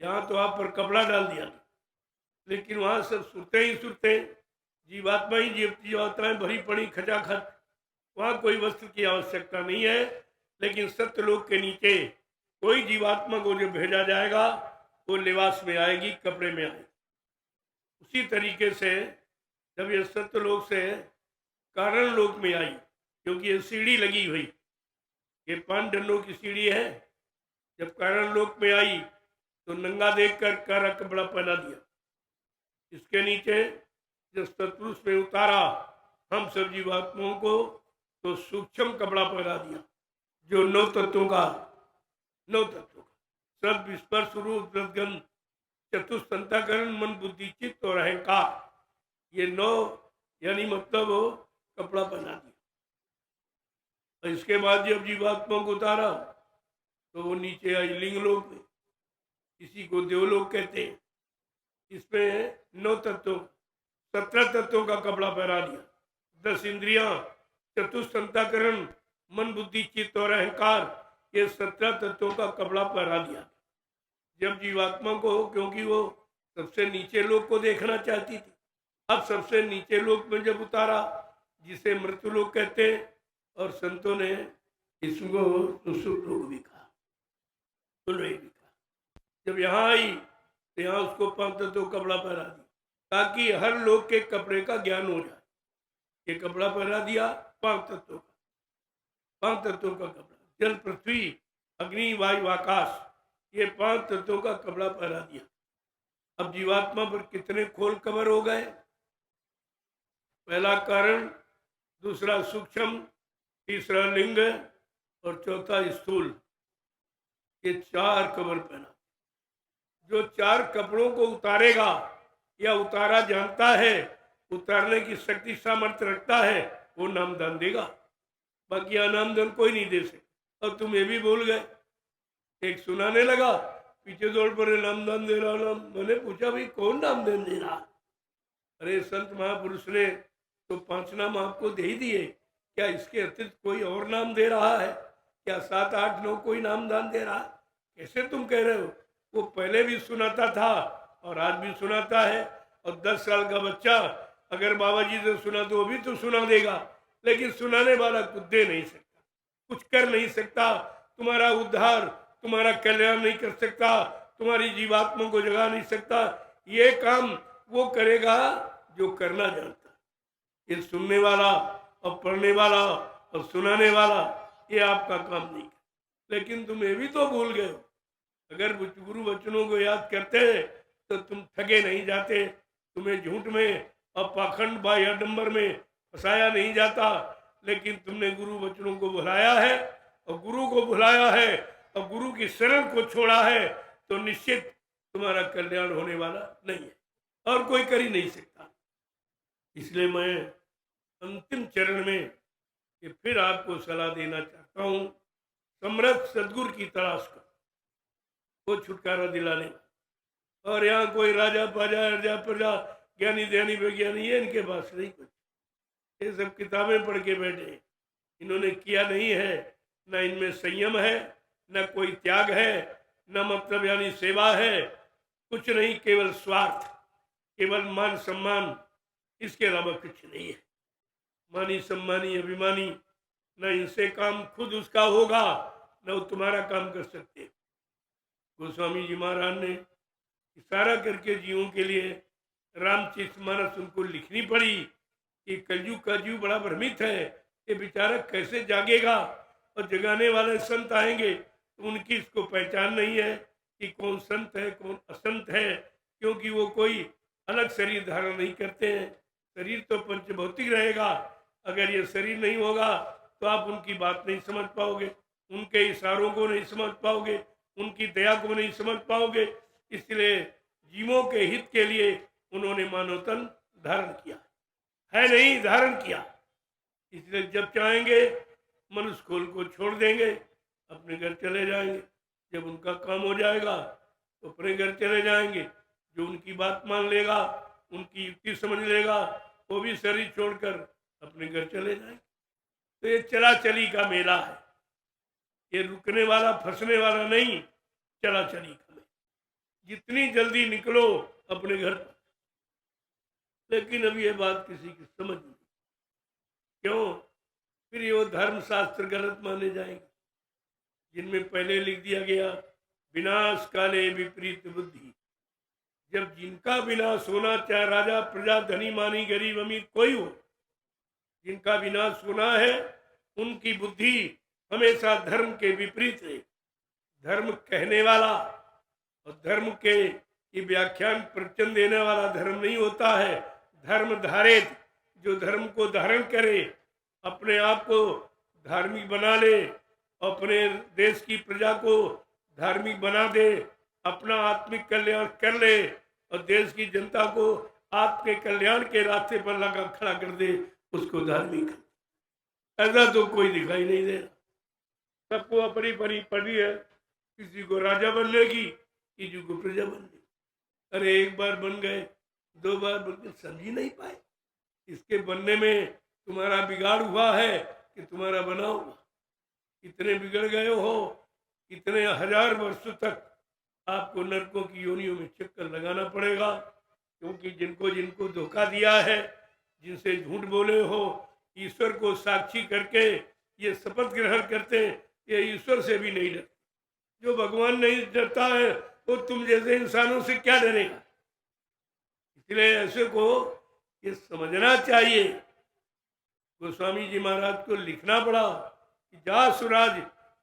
यहाँ तो आप पर कपड़ा डाल दिया, लेकिन वहां सब सुरते ही सुरते। जीवात्मा ही जीवात्माएं भरी पड़ी खचाखच, वहां कोई वस्त्र की आवश्यकता नहीं है। लेकिन सत्यलोक के नीचे कोई जीवात्मा को जो भेजा जाएगा वो लिबास में आएगी, कपड़े में आएगी। उसी तरीके से जब ये सत्यलोक से कारण लोक में आई, क्योंकि ये सीढ़ी लगी हुई, ये 5 डंडों की सीढ़ी है। जब कारण लोक में आई तो नंगा देखकर काला कपड़ा पहना दिया, इसके नीचे जब सतपुरुष में उतारा हम सब जीवात्माओं को, तो सूक्ष्म कपड़ा पहना दिया जो 9 तत्वों का, 9 तत्वों का सब स्पर्श रूप रसगंध चतुष्संताकरण मन बुद्धि चित्त और अहंकार, ये 9 यानी मतलब वो कपड़ा पहना दिया। और इसके बाद जब जीवात्मा को उतारा तो वो नीचे आई लिंगलोक में, इसी को देवलोक कहते हैं। इसमें 9 तत्वों 17 तत्वों का कपड़ा पहना दिया, 10 इंद्रियां, चतुष्संताकरण मन बुद्धि चित्त और अहंकार, ये 17 तत्वों का कपड़ा पहना दिया। जब जीवात्मा को, क्योंकि वो सबसे नीचे लोक को देखना चाहती थी, अब सबसे नीचे लोक में जब उतारा जिसे मृत्यु लोक कहते हैं, और संतों ने इसको सुसुप्त लोक भी कहा, भी कहा। जब यहाँ आई तो यहाँ उसको 5 तत्वों का कपड़ा पहना दिया ताकि हर लोक के कपड़े का ज्ञान हो जाए। ये कपड़ा पहना दिया 5 तत्वों का, 5 तत्वों का कपड़ा, जल पृथ्वी अग्नि वायु आकाश, ये 5 तत्वों का कपड़ा पहना दिया। अब जीवात्मा पर कितने खोल कवर हो गए? पहला कारण, दूसरा सूक्ष्म, तीसरा लिंग और चौथा स्थूल, ये 4 कवर पहना। जो 4 कपड़ों को उतारेगा या उतारा जानता है, उतारने की शक्ति सामर्थ्य रखता है, वो नामदान देगा, बाकी नामदान कोई नहीं दे सकता। और तुम ये भी भूल गए, एक सुनाने लगा, पीछे दौड़ पर नामदान दे रहा नाम। मैंने पूछा भाई कौन नामदान दे रहा? अरे संत महापुरुष ने तो 5 नाम आपको दे ही दिए, क्या इसके अतिरिक्त कोई और नाम दे रहा है? क्या 7 8 9 कोई नामदान दे रहा? कैसे तुम कह रहे हो? वो पहले भी सुनाता था और आज भी सुनाता है। और 10 साल का बच्चा अगर बाबा जी से सुना तो वो भी तो सुना देगा, लेकिन सुनाने वाला कुछ दे नहीं सकता, कुछ कर नहीं सकता, तुम्हारा उद्धार, तुम्हारा कल्याण नहीं कर सकता, तुम्हारी जीवात्मा को जगा नहीं सकता। ये काम वो करेगा जो करना जानता। ये सुनने वाला और पढ़ने वाला और सुनाने वाला, ये आपका काम नहीं है। लेकिन तुम ये भी तो भूल गए हो, अगर गुरु वचनों को याद करते तो तुम ठगे नहीं जाते, तुम्हें झूठ में और पाखंड बाह्य आडंबर में फंसाया नहीं जाता। लेकिन तुमने गुरु वचनों को भुलाया है, और गुरु को भुलाया है और गुरु की शरण को छोड़ा है, तो निश्चित तुम्हारा कल्याण होने वाला नहीं है और कोई कर ही नहीं सकता। इसलिए मैं अंतिम चरण में ये फिर आपको सलाह देना चाहता हूँ, समर्थ सदगुरु की तलाश करो, वो छुटकारा दिलाने। और यहाँ कोई राजा पाजा अर्जा प्रजा ज्ञानी ध्यानी वैज्ञानी है, इनके पास नहीं कुछ, ये सब किताबें पढ़ के बैठे, इन्होंने किया नहीं है, ना इनमें संयम है, ना कोई त्याग है, ना मतलब यानी सेवा है, कुछ नहीं, केवल स्वार्थ, केवल मान सम्मान, इसके अलावा कुछ नहीं है। मानी सम्मानी अभिमानी, न इनसे काम खुद उसका होगा, न वो तुम्हारा काम कर सकते। गोस्वामी जी महाराज ने इशारा करके जीवों के लिए रामचरितमानस उनको लिखनी पड़ी कि कलयुग का जीव बड़ा भ्रमित है, ये बेचारा कैसे जागेगा, और जगाने वाले संत आएंगे तो उनकी इसको पहचान नहीं है कि कौन संत है कौन असंत है, क्योंकि वो कोई अलग शरीर धारण नहीं करते हैं। शरीर तो पंचभौतिक रहेगा, अगर ये शरीर नहीं होगा तो आप उनकी बात नहीं समझ पाओगे, उनके इशारों को नहीं समझ पाओगे, उनकी दया को नहीं समझ पाओगे। इसलिए जीवों के हित के लिए उन्होंने मानव तन धारण किया है, नहीं धारण किया। इसलिए जब चाहेंगे मनुष्य खोल को छोड़ देंगे, अपने घर चले जाएंगे, जब उनका काम हो जाएगा तो अपने घर चले जाएंगे। जो उनकी बात मान लेगा, उनकी युक्ति समझ लेगा, वो भी शरीर छोड़कर अपने घर चले जाएंगे। तो ये चला चली का मेला है, ये रुकने वाला फंसने वाला नहीं, चला चली का मेला। जितनी जल्दी निकलो अपने घर पर। लेकिन अब ये बात किसी की समझ नहीं, क्यों? फिर ये वो धर्मशास्त्र गलत माने जाएंगे जिनमें पहले लिख दिया गया विनाश काले विपरीत बुद्धि। जब जिनका विनाश होना, चाहे राजा प्रजा धनी मानी गरीब अमीर कोई हो, जिनका विनाश होना है उनकी बुद्धि हमेशा धर्म के विपरीत है। धर्म कहने वाला और धर्म के ये व्याख्यान प्रवचन देने वाला धर्म नहीं होता है। धर्म धारित, जो धर्म को धारण करे, अपने आप को धार्मिक बना ले, अपने देश की प्रजा को धार्मिक बना दे, अपना आत्मिक कल्याण कर ले और देश की जनता को आपके कल्याण के रास्ते पर लगा खड़ा कर दे, उसको धार्मिक। ऐसा तो कोई दिखाई नहीं दे रहा। सबको अपनी परी पड़ी है, किसी को राजा बनने की, किसी को प्रजा बनने की। अरे एक बार बन गए, दो बार बन गए, समझ नहीं पाए। इसके बनने में तुम्हारा बिगाड़ हुआ है कि तुम्हारा बना हुआ। इतने बिगड़ गए हो, इतने हजार वर्षों तक आपको नरकों की योनियों में चक्कर लगाना पड़ेगा, क्योंकि जिनको जिनको धोखा दिया है, जिनसे झूठ बोले हो, ईश्वर को साक्षी करके ये शपथ ग्रहण करते हैं, ये ईश्वर से भी नहीं डरते। जो भगवान नहीं डरता है वो तुम जैसे इंसानों से क्या डरेगा। इसलिए ऐसे को ये समझना चाहिए। गोस्वामी जी महाराज को लिखना पड़ा कि जा सुराज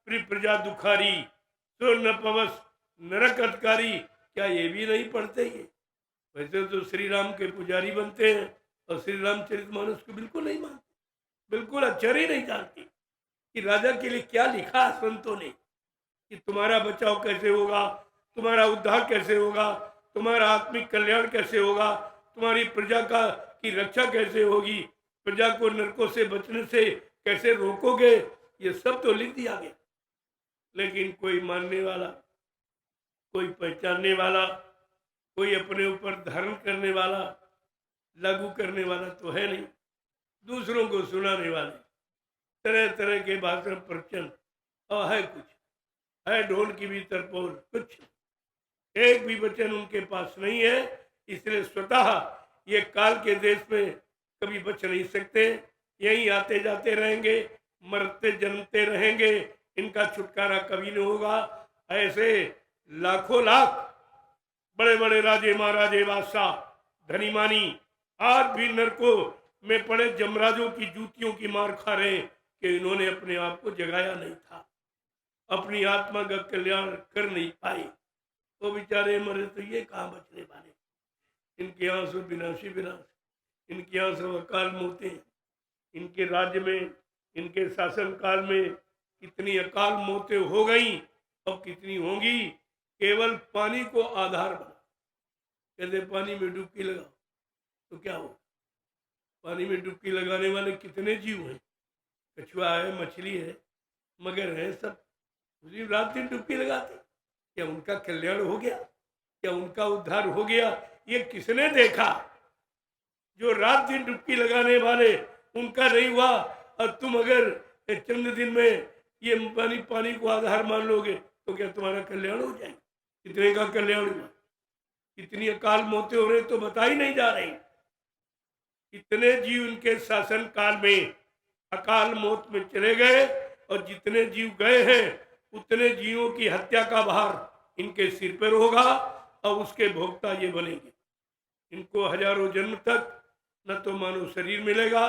प्रिय प्रजा दुखारी, सो न पवस नरक अधिकारी। क्या ये भी नहीं पढ़ते ये? वैसे तो श्री राम के पुजारी बनते हैं और श्री रामचरितमानस को बिल्कुल नहीं मानते, बिल्कुल अक्षर ही नहीं जानती कि राजा के लिए क्या लिखा संतों ने, कि तुम्हारा बचाव कैसे होगा, तुम्हारा उद्धार कैसे होगा, तुम्हारा आत्मिक कल्याण कैसे होगा, तुम्हारी प्रजा का की रक्षा कैसे होगी, प्रजा को नरकों से बचने से कैसे रोकोगे, ये सब तो लिख दिया गया। लेकिन कोई मानने वाला, कोई पहचानने वाला, कोई अपने ऊपर धारण करने वाला, लागू करने वाला तो है नहीं। दूसरों को सुनाने वाले तरह तरह के भाषण प्रवचन, और है कुछ, है ढोल की भी तरपोल, कुछ एक भी वचन उनके पास नहीं है। इसलिए स्वतः ये काल के देश में कभी बच नहीं सकते, यहीं आते जाते रहेंगे, मरते जन्मते रहेंगे, इनका छुटकारा कभी नहीं होगा। ऐसे लाखों लाख बड़े बड़े राजे महाराजे बादशाह धनी मानी आज भी नरकों में पड़े जमराजों की जूतियों की मार खा रहे कि इन्होंने अपने आप को जगाया नहीं था, अपनी आत्मा का कल्याण कर नहीं पाए। वो बेचारे मरे तो ये कहाँ बचने वाले। इनके यहाँ से विनाशी विनाश, इनके यहाँ से अकाल मौतें। इनके राज्य में, इनके शासन काल में कितनी अकाल मौतें हो गई और कितनी होंगी, केवल पानी को आधार बना। कहते पानी में डुबकी लगाओ तो क्या हो, पानी में डुबकी लगाने वाले कितने जीव हैं, कछुआ है, मछली है, मगर है, सब उसी रात दिन डुबकी लगाते। क्या उनका कल्याण हो गया? क्या उनका उद्धार हो गया? ये किसने देखा? जो रात दिन डुबकी लगाने वाले, उनका नहीं हुआ, और तुम अगर चंद दिन में ये पानी को आधार मान लोगे तो क्या तुम्हारा कल्याण हो जाएगा? कितने का कल्याण हुआ? कितनी अकाल मौतें हो रही तो बता ही नहीं जा रही। इतने जीव इनके शासन काल में अकाल मौत में चले गए, और जितने जीव गए हैं उतने जीवों की हत्या का भार इनके सिर पर होगा, और उसके भोक्ता ये बनेंगे। इनको हजारों जन्म तक न तो मानव शरीर मिलेगा,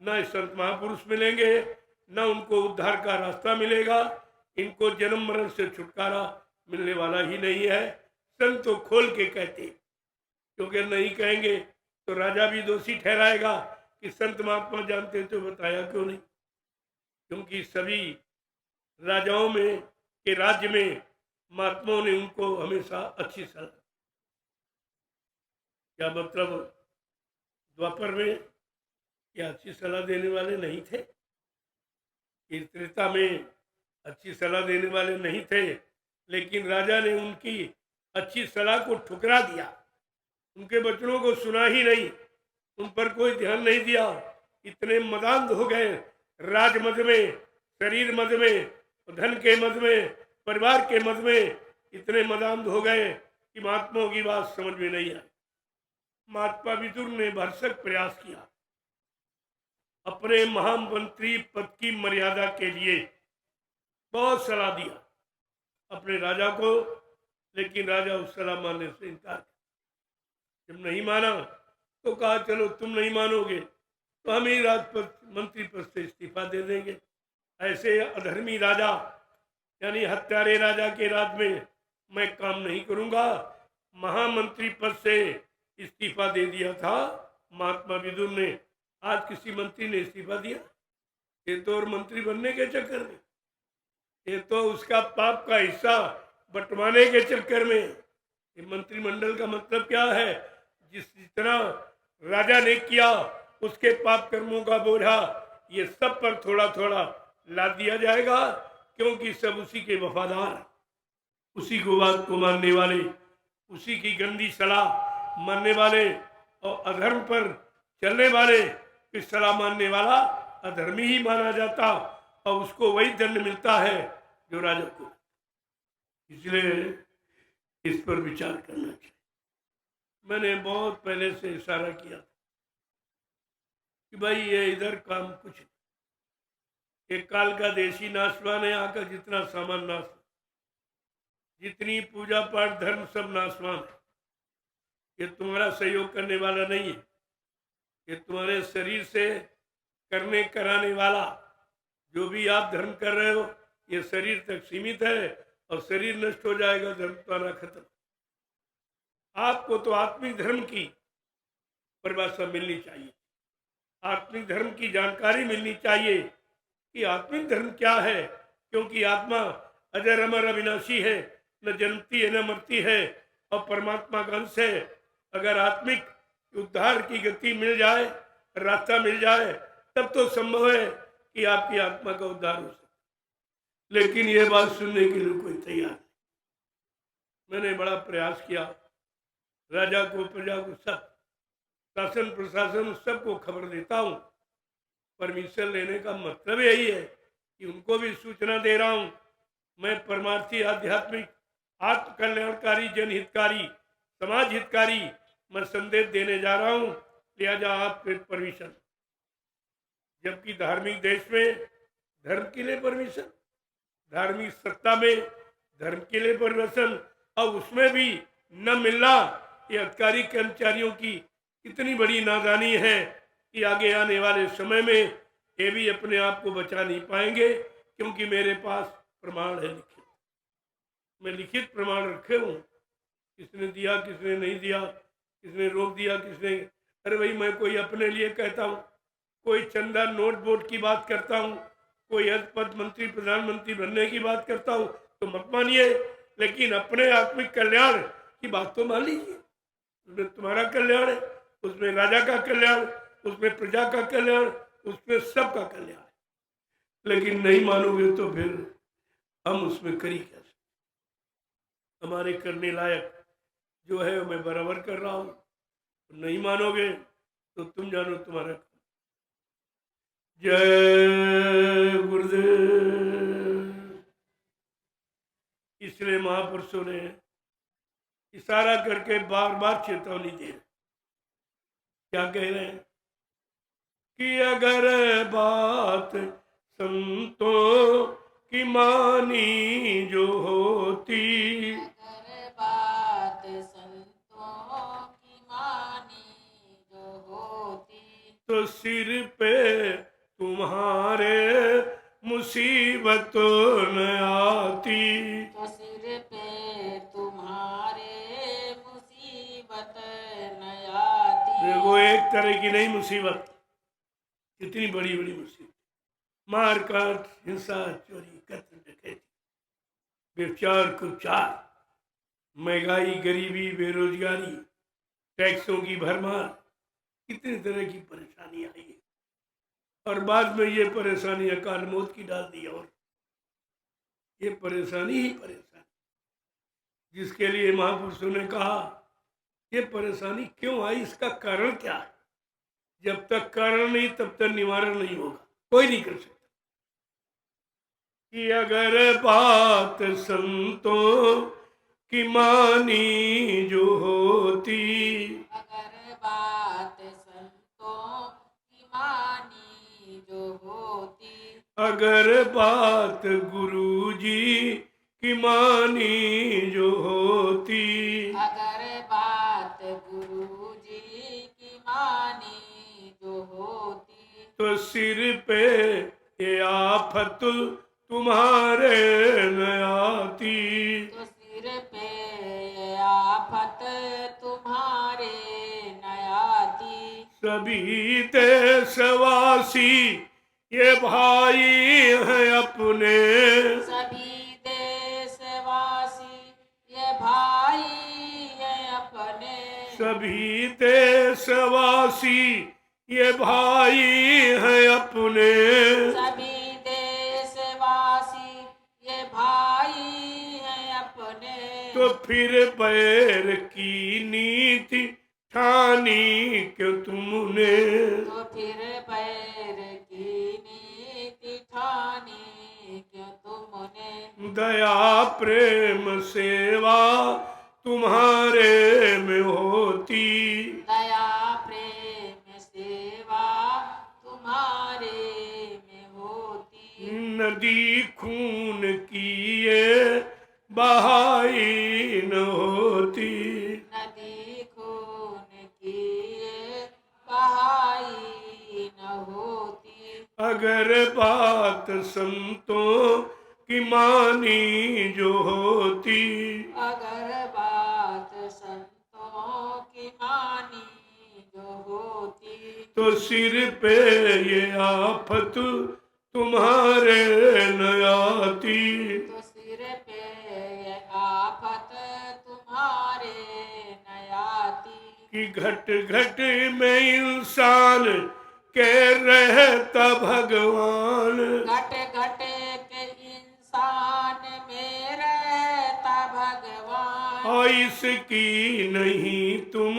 न संत महापुरुष मिलेंगे, न उनको उद्धार का रास्ता मिलेगा। इनको जन्म मरण से छुटकारा मिलने वाला ही नहीं है। संत तो खोल के कहते, क्योंकि नहीं कहेंगे तो राजा भी दोषी ठहराएगा कि संत महात्मा जानते तो बताया क्यों नहीं। क्योंकि सभी राजाओं में के राज्य में महात्माओं ने उनको हमेशा अच्छी सलाह। क्या मतलब द्वापर में क्या अच्छी सलाह देने वाले नहीं थे? त्रेता में अच्छी सलाह देने वाले नहीं थे, लेकिन राजा ने उनकी अच्छी सलाह को ठुकरा दिया, उनके वचनों को सुना ही नहीं, उन पर कोई ध्यान नहीं दिया। इतने मदांध हो गए, राज मद में, शरीर मद में, धन के मद में, परिवार के मद में इतने मदांध हो गए कि महात्माओं की बात समझ में नहीं आई। महात्मा विदुर ने भरसक प्रयास किया अपने महामंत्री पद की मर्यादा के लिए, बहुत सलाह दिया अपने राजा को, लेकिन राजा उस सलाह मानने से इनकार किया। जब नहीं माना तो कहा चलो तुम नहीं मानोगे तो हम ही राजपद मंत्री पद से इस्तीफा दे देंगे। ऐसे अधर्मी राजा यानी हत्यारे राजा के राज में मैं काम नहीं करूंगा। महामंत्री पद से इस्तीफा दे दिया था महात्मा विदुर ने। आज किसी मंत्री ने इस्तीफा दिया? ये तो और मंत्री बनने के चक्कर में, ये तो उसका पाप का हिस्सा बंटवाने के चक्कर में। ये मंत्रिमंडल का मतलब क्या है? जितना राजा ने किया उसके पाप कर्मों का बोझा ये सब पर थोड़ा थोड़ा लाद दिया जाएगा, क्योंकि सब उसी के वफादार, उसी को बात को मानने वाले, उसी की गंदी सलाह मानने वाले और अधर्म पर चलने वाले। की सलाह मानने वाला अधर्मी ही माना जाता और उसको वही दंड मिलता है जो राजा को। इसलिए इस पर विचार करना चाहिए। मैंने बहुत पहले से इशारा किया कि भाई ये इधर काम कुछ नहीं। एक काल का देशी नाशवान है, आकर जितना सामान नाश, जितनी पूजा पाठ धर्म सब नाशवान है। ये तुम्हारा सहयोग करने वाला नहीं है, ये तुम्हारे शरीर से करने कराने वाला। जो भी आप धर्म कर रहे हो ये शरीर तक सीमित है और शरीर नष्ट हो जाएगा, धर्म तुम्हारा खत्म। आपको तो आत्मिक धर्म की परिभाषा मिलनी चाहिए, आत्मिक धर्म की जानकारी मिलनी चाहिए कि आत्मिक धर्म क्या है। क्योंकि आत्मा अजर अमर अविनाशी है, न जन्मती है न मरती है और परमात्मा का अंश है। अगर आत्मिक उद्धार की गति मिल जाए, रास्ता मिल जाए, तब तो संभव है कि आपकी आत्मा का उद्धार हो सके। लेकिन यह बात सुनने के लिए कोई तैयार नहीं। मैंने बड़ा प्रयास किया, राजा को, प्रजा को, सब शासन प्रशासन सबको खबर देता हूँ। परमिशन लेने का मतलब यही है कि उनको भी सूचना दे रहा हूँ। मैं परमार्थी, आध्यात्मिक, आत्म कल्याणकारी, जनहितकारी, समाज हितकारी मैं संदेश देने जा रहा हूँ। लिहाजा आप परमिशन, जबकि धार्मिक देश में धर्म के लिए परमिशन, धार्मिक सत्ता में धर्म के लिए परमिशन, और उसमें भी न मिलना, ये अधिकारी कर्मचारियों की इतनी बड़ी नादानी है कि आगे आने वाले समय में ये भी अपने आप को बचा नहीं पाएंगे। क्योंकि मेरे पास प्रमाण है लिखित, मैं लिखित प्रमाण रखे हूँ। किसने दिया, किसने नहीं दिया, किसने रोक दिया, किसने। अरे भाई, मैं कोई अपने लिए कहता हूँ, कोई चंदा नोट बोर्ड की बात करता हूँ, कोई पद मंत्री प्रधानमंत्री बनने की बात करता हूँ तो मत मानिए, लेकिन अपने आत्मिक कल्याण की बात तो मान लीजिए। उसमें तुम्हारा कल्याण है, उसमें राजा का कल्याण, उसमें प्रजा का कल्याण, उसमें सबका कल्याण है। लेकिन नहीं मानोगे तो फिर हम उसमें करी क्या सकते। हमारे करने लायक जो है वो मैं बराबर कर रहा हूँ। नहीं मानोगे तो तुम जानो तुम्हारा। जय गुरुदेव। इसलिए महापुरुषों ने इशारा करके बार बार चेतावनी दी। क्या कह रहे हैं कि अगर बात संतों की मानी जो होती, अगर बात संतों की मानी जो होती, तो सिर पे तुम्हारे मुसीबत न आती। तो सिर पे तुम्हारे मुसीबत न आती। देखो, एक तरह की नहीं मुसीबत, कितनी बड़ी बड़ी मुसीबत। मार काट, हिंसा, चोरी, कत्ल, डकैती, व्यभिचार, कुचार, महंगाई, गरीबी, बेरोजगारी, टैक्सों की भरमार, कितनी तरह की परेशानी आई है। और बाद में ये परेशानी अकाल मौत की डाल दी। और ये परेशानी ही परेशानी, जिसके लिए महापुरुषों ने कहा ये परेशानी क्यों आई, इसका कारण क्या है। जब तक कारण नहीं तब तक निवारण नहीं होगा, कोई नहीं कर सकता। कि अगर बात संतों की मानी जो होती, अगर बात संतों की मानी जो होती, अगर बात गुरु जी की मानी जो होती, अगर बात गुरु जी की मानी जो होती, तो सिर पे ये आफत तुम्हारे न आती। तो सिर पे आफत सभी देशवासी ये भाई हैं अपने, सभी देशवासी ये भाई हैं अपने, सभी देशवासी ये भाई हैं अपने, सभी देशवासी ये भाई हैं अपने। तो फिर बैर की नीति ठानी क्यों तुमने, तो फिर बैर की नीति ठानी क्यों तुमने, दया प्रेम सेवा तुम्हारे में होती, दया प्रेम सेवा तुम्हारे में होती, नदी खून की ये बहाई न होती, नदी खून की ये बहाई न होती, अगर बात संतों की मानी जो होती, अगर बात संतों की मानी जो होती, तो सिर पे ये आफत तुम्हारे न आती, तो सिर पे ये आफत तुम्हारे न आती, कि घट घट में इंसान के रहता भगवान, घट घट के इंसान में रहता भगवान, और इसकी नहीं तुम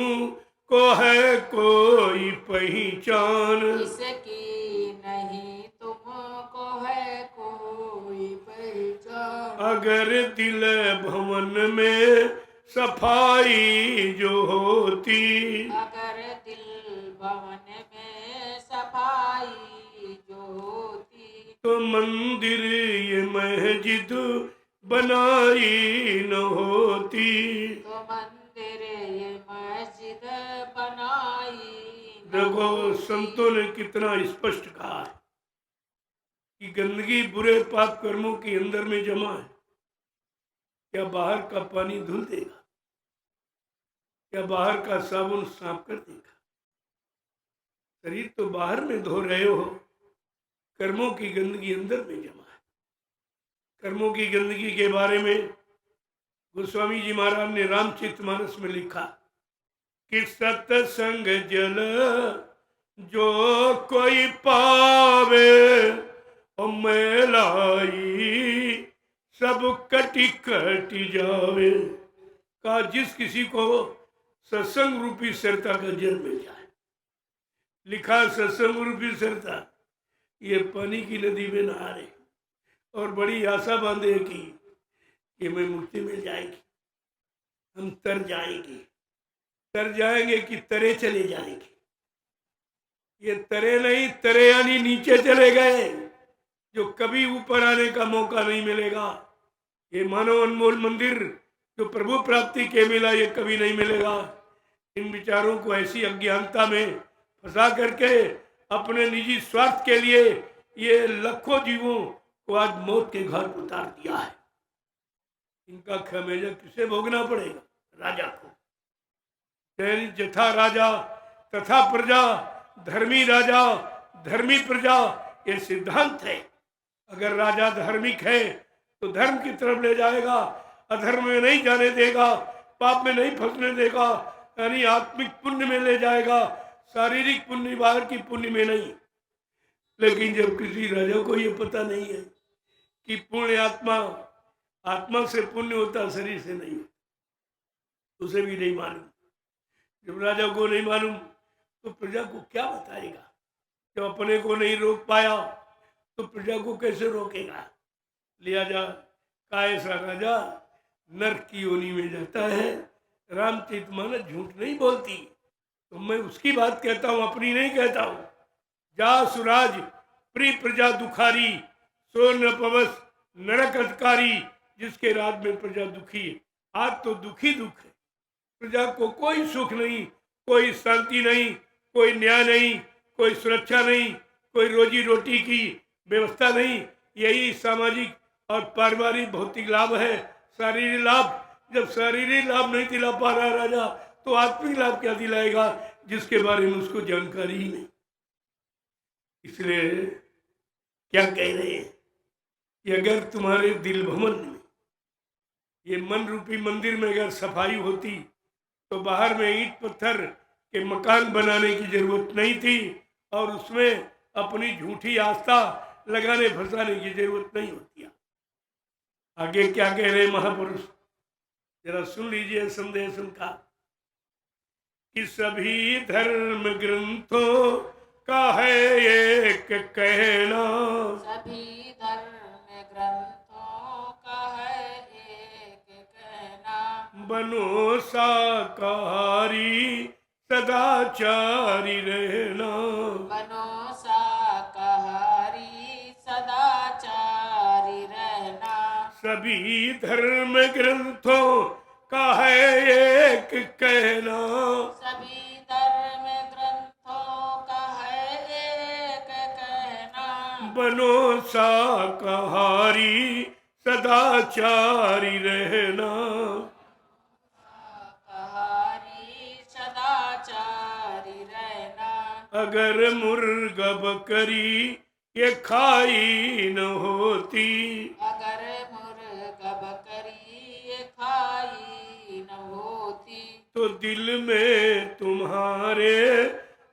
को है कोई पहचान, इसकी नहीं तुमको है कोई पहचान, अगर दिल भवन में सफाई जो होती, अगर दिल भवन में सफाई जो होती, तो मंदिर ये मस्जिद बनाई न होती, तो मंदिर ये मस्जिद बनाई न देखो होती। संतों ने कितना स्पष्ट कहा है कि गंदगी बुरे पाप कर्मों के अंदर में जमा है, क्या बाहर का पानी धुल देगा, क्या बाहर का साबुन साफ कर देगा, शरीर तो बाहर में धो रहे हो, कर्मों की गंदगी अंदर में जमा है। कर्मों की गंदगी के बारे में गोस्वामी जी महाराज ने रामचरितमानस में लिखा कि सत्संग जल जो कोई पावे और मैलाई सब कटी कटी जावे, का जिस किसी को सत्संग रूपी सरता का जल मिल जाए, लिखा सत्संग रूपी सरता ये पानी की नदी में नहा रहे और बड़ी आशा बांधे कि हमें मुक्ति मिल जाएगी, हम तर जाएंगे, तर जाएंगे कि तरे चले जाएंगे। ये तरे नहीं, तरे यानी नीचे चले गए, जो कभी ऊपर आने का मौका नहीं मिलेगा। ये मानव अनमोल मंदिर जो प्रभु प्राप्ति के मिला, ये कभी नहीं मिलेगा। इन विचारों को ऐसी अज्ञानता में फंसा करके अपने निजी स्वार्थ के लिए ये लाखों जीवों को आज मौत के घाट उतार दिया है। इनका खमेजा किसे भोगना पड़ेगा? राजा को। जथा राजा तथा प्रजा, धर्मी राजा धर्मी प्रजा, ये सिद्धांत है। अगर राजा धार्मिक है तो धर्म की तरफ ले जाएगा, अधर्म में नहीं जाने देगा, पाप में नहीं फंसने देगा, यानी आत्मिक पुण्य में ले जाएगा, शारीरिक पुण्य बाहर की पुण्य में नहीं। लेकिन जब किसी राजा को ये पता नहीं है कि पुण्य आत्मा से पुण्य होता, शरीर से नहीं, उसे भी नहीं मालूम। जब राजा को नहीं मालूम तो प्रजा को क्या बताएगा? जब अपने को नहीं रोक पाया तो प्रजा को कैसे रोकेगा? लिहाजा का ऐसा राजा नरक की योनि में जाता है। रामचरितमानस झूठ नहीं बोलती, तो मैं उसकी बात कहता हूँ, अपनी नहीं कहता हूँ। जा सुराज प्रिय प्रजा दुखारी, सो न पवस नरक अधिकारी, जिसके राज में प्रजा दुखी है। आज तो दुखी दुख है, प्रजा को कोई सुख नहीं, कोई शांति नहीं, कोई न्याय नहीं, कोई सुरक्षा नहीं, कोई रोजी रोटी की व्यवस्था नहीं। यही सामाजिक और पारिवारिक भौतिक लाभ है, शारीरिक लाभ। जब शारीरिक लाभ नहीं दिला पा रहा राजा, तो आत्मिक लाभ क्या दिलाएगा? जिसके बारे में उसको जानकारी ही नहीं। इसलिए क्या कह रहे हैं कि अगर तुम्हारे दिल भवन में, ये मन रूपी मंदिर में अगर सफाई होती तो बाहर में ईंट पत्थर के मकान बनाने की जरूरत नहीं थी और उसमें अपनी झूठी आस्था लगाने फंसाने की जरूरत नहीं होती। आगे क्या कह रहे महापुरुष, जरा सुन लीजिए संदेश उनका कि सभी धर्म ग्रंथों का है एक कहना, सभी धर्म ग्रंथों का है एक कहना, बनो शाकाहारी सदाचारी रहना, बनो शाकाहारी सदाचारी रहना, सभी धर्म ग्रंथों का है एक कहना, सभी धर्म ग्रंथों का है एक कहना, बनो शाकाहारी सदाचारी रहना, शाकाहारी सदाचारी रहना, अगर मुर्गा बकरी ये खाई न होती, अगर मुर्गा बकरी ये खाई न होती, तो दिल में तुम्हारे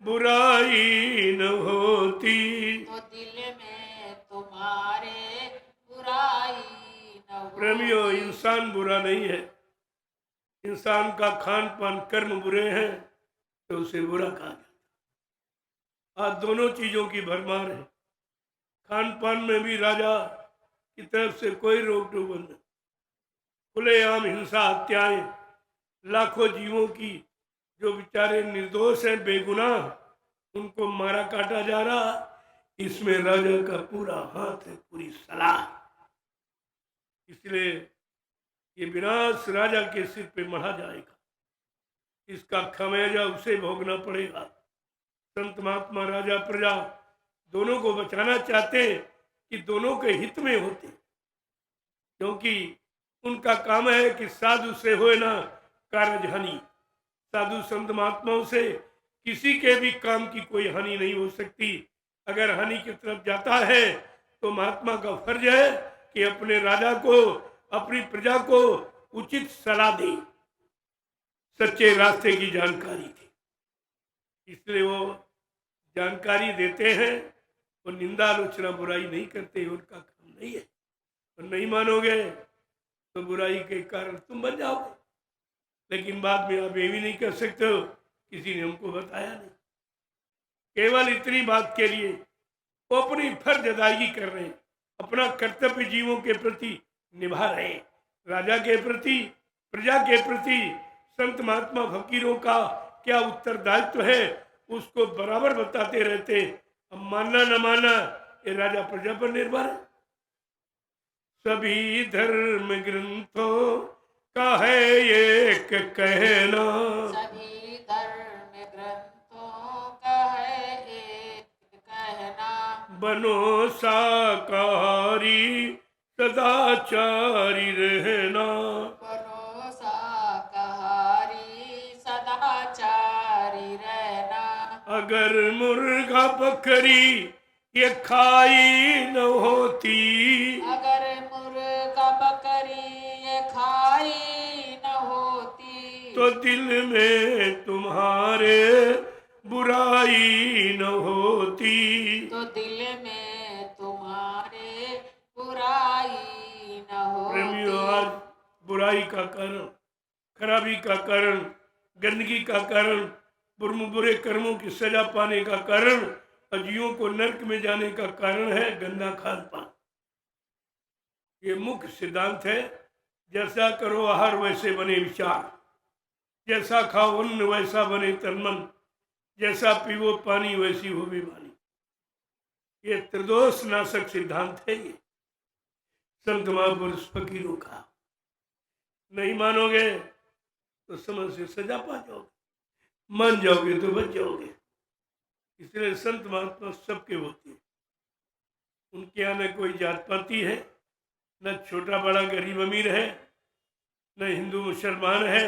बुराई न होती, तो दिल में तुम्हारे बुराई न होती। प्रेमियों, इंसान बुरा नहीं है, इंसान का खान पान कर्म बुरे हैं तो उसे बुरा कहा जाता। आज दोनों चीजों की भरमार है। खान पान में भी राजा की तरफ से कोई रोक टोक नहीं, खुलेआम हिंसा, हत्याएं, लाखों जीवों की जो बेचारे निर्दोष हैं, बेगुनाह, उनको मारा काटा जा रहा। इसमें राजा का पूरा हाथ है, पूरी सलाह। इसलिए ये विनाश राजा के सिर पे मढ़ा जाएगा, इसका खमेजा उसे भोगना पड़ेगा। संत महात्मा राजा प्रजा दोनों को बचाना चाहते हैं कि दोनों के हित में होते, क्योंकि उनका काम है कि साधु से होए ना कारज हानि। साधु संत महात्माओं से किसी के भी काम की कोई हानि नहीं हो सकती। अगर हानि की तरफ जाता है तो महात्मा का फर्ज है कि अपने राजा को, अपनी प्रजा को उचित सलाह दे, सच्चे रास्ते की जानकारी दे। इसलिए वो जानकारी देते हैं, वो निंदा आलोचना बुराई नहीं करते, उनका काम नहीं है। और नहीं मानोगे तो बुराई के कारण तुम बन जाओगे, लेकिन बाद में आप ये भी नहीं कर सकते हो किसी ने हमको बताया नहीं। केवल इतनी बात के लिए वो अपनी फर्ज अदायगी कर रहे हैं, अपना कर्तव्य जीवों के प्रति निभा रहे हैं। राजा के प्रति, प्रजा के प्रति संत महात्मा फकीरों का क्या उत्तरदायित्व है उसको बराबर बताते रहते। अब मानना न मानना ये राजा प्रजा पर निर्भर है। सभी धर्म ग्रंथों का है एक कहना, सभी धर्म ग्रंथों का है एक कहना, बनो शाकाहारी सदाचारी रहना, बनो शाकाहारी सदाचारी रहना, अगर मुर्गा बकरी ये खाई न होती, अगर मुर्गा बकरी ये खाई न होती, तो दिल में तुम्हारे बुराई न होती, तो दिल में तुम्हारे बुराई न प्रेमियों, होती। आज बुराई का कारण, खराबी का कारण, गंदगी का कारण, बुरे कर्मों की सजा पाने का कारण, अजीवों को नरक में जाने का कारण है गंदा खान पान। ये मुख्य सिद्धांत है। जैसा करो आहार वैसे बने विचार, जैसा खाओ अन्न वैसा बने तन मन, जैसा पीवो पानी वैसी हो बीमारी। ये त्रिदोष नाशक सिद्धांत है ये संत महापुरुष फकीरों का। नहीं मानोगे तो समझ से सजा पा जाओगे, मान जाओगे तो बच जाओगे। इसलिए संत महात्मा सबके होते हैं, उनके यहाँ न कोई जात पाती है, न छोटा बड़ा गरीब अमीर है, न हिंदू मुसलमान है,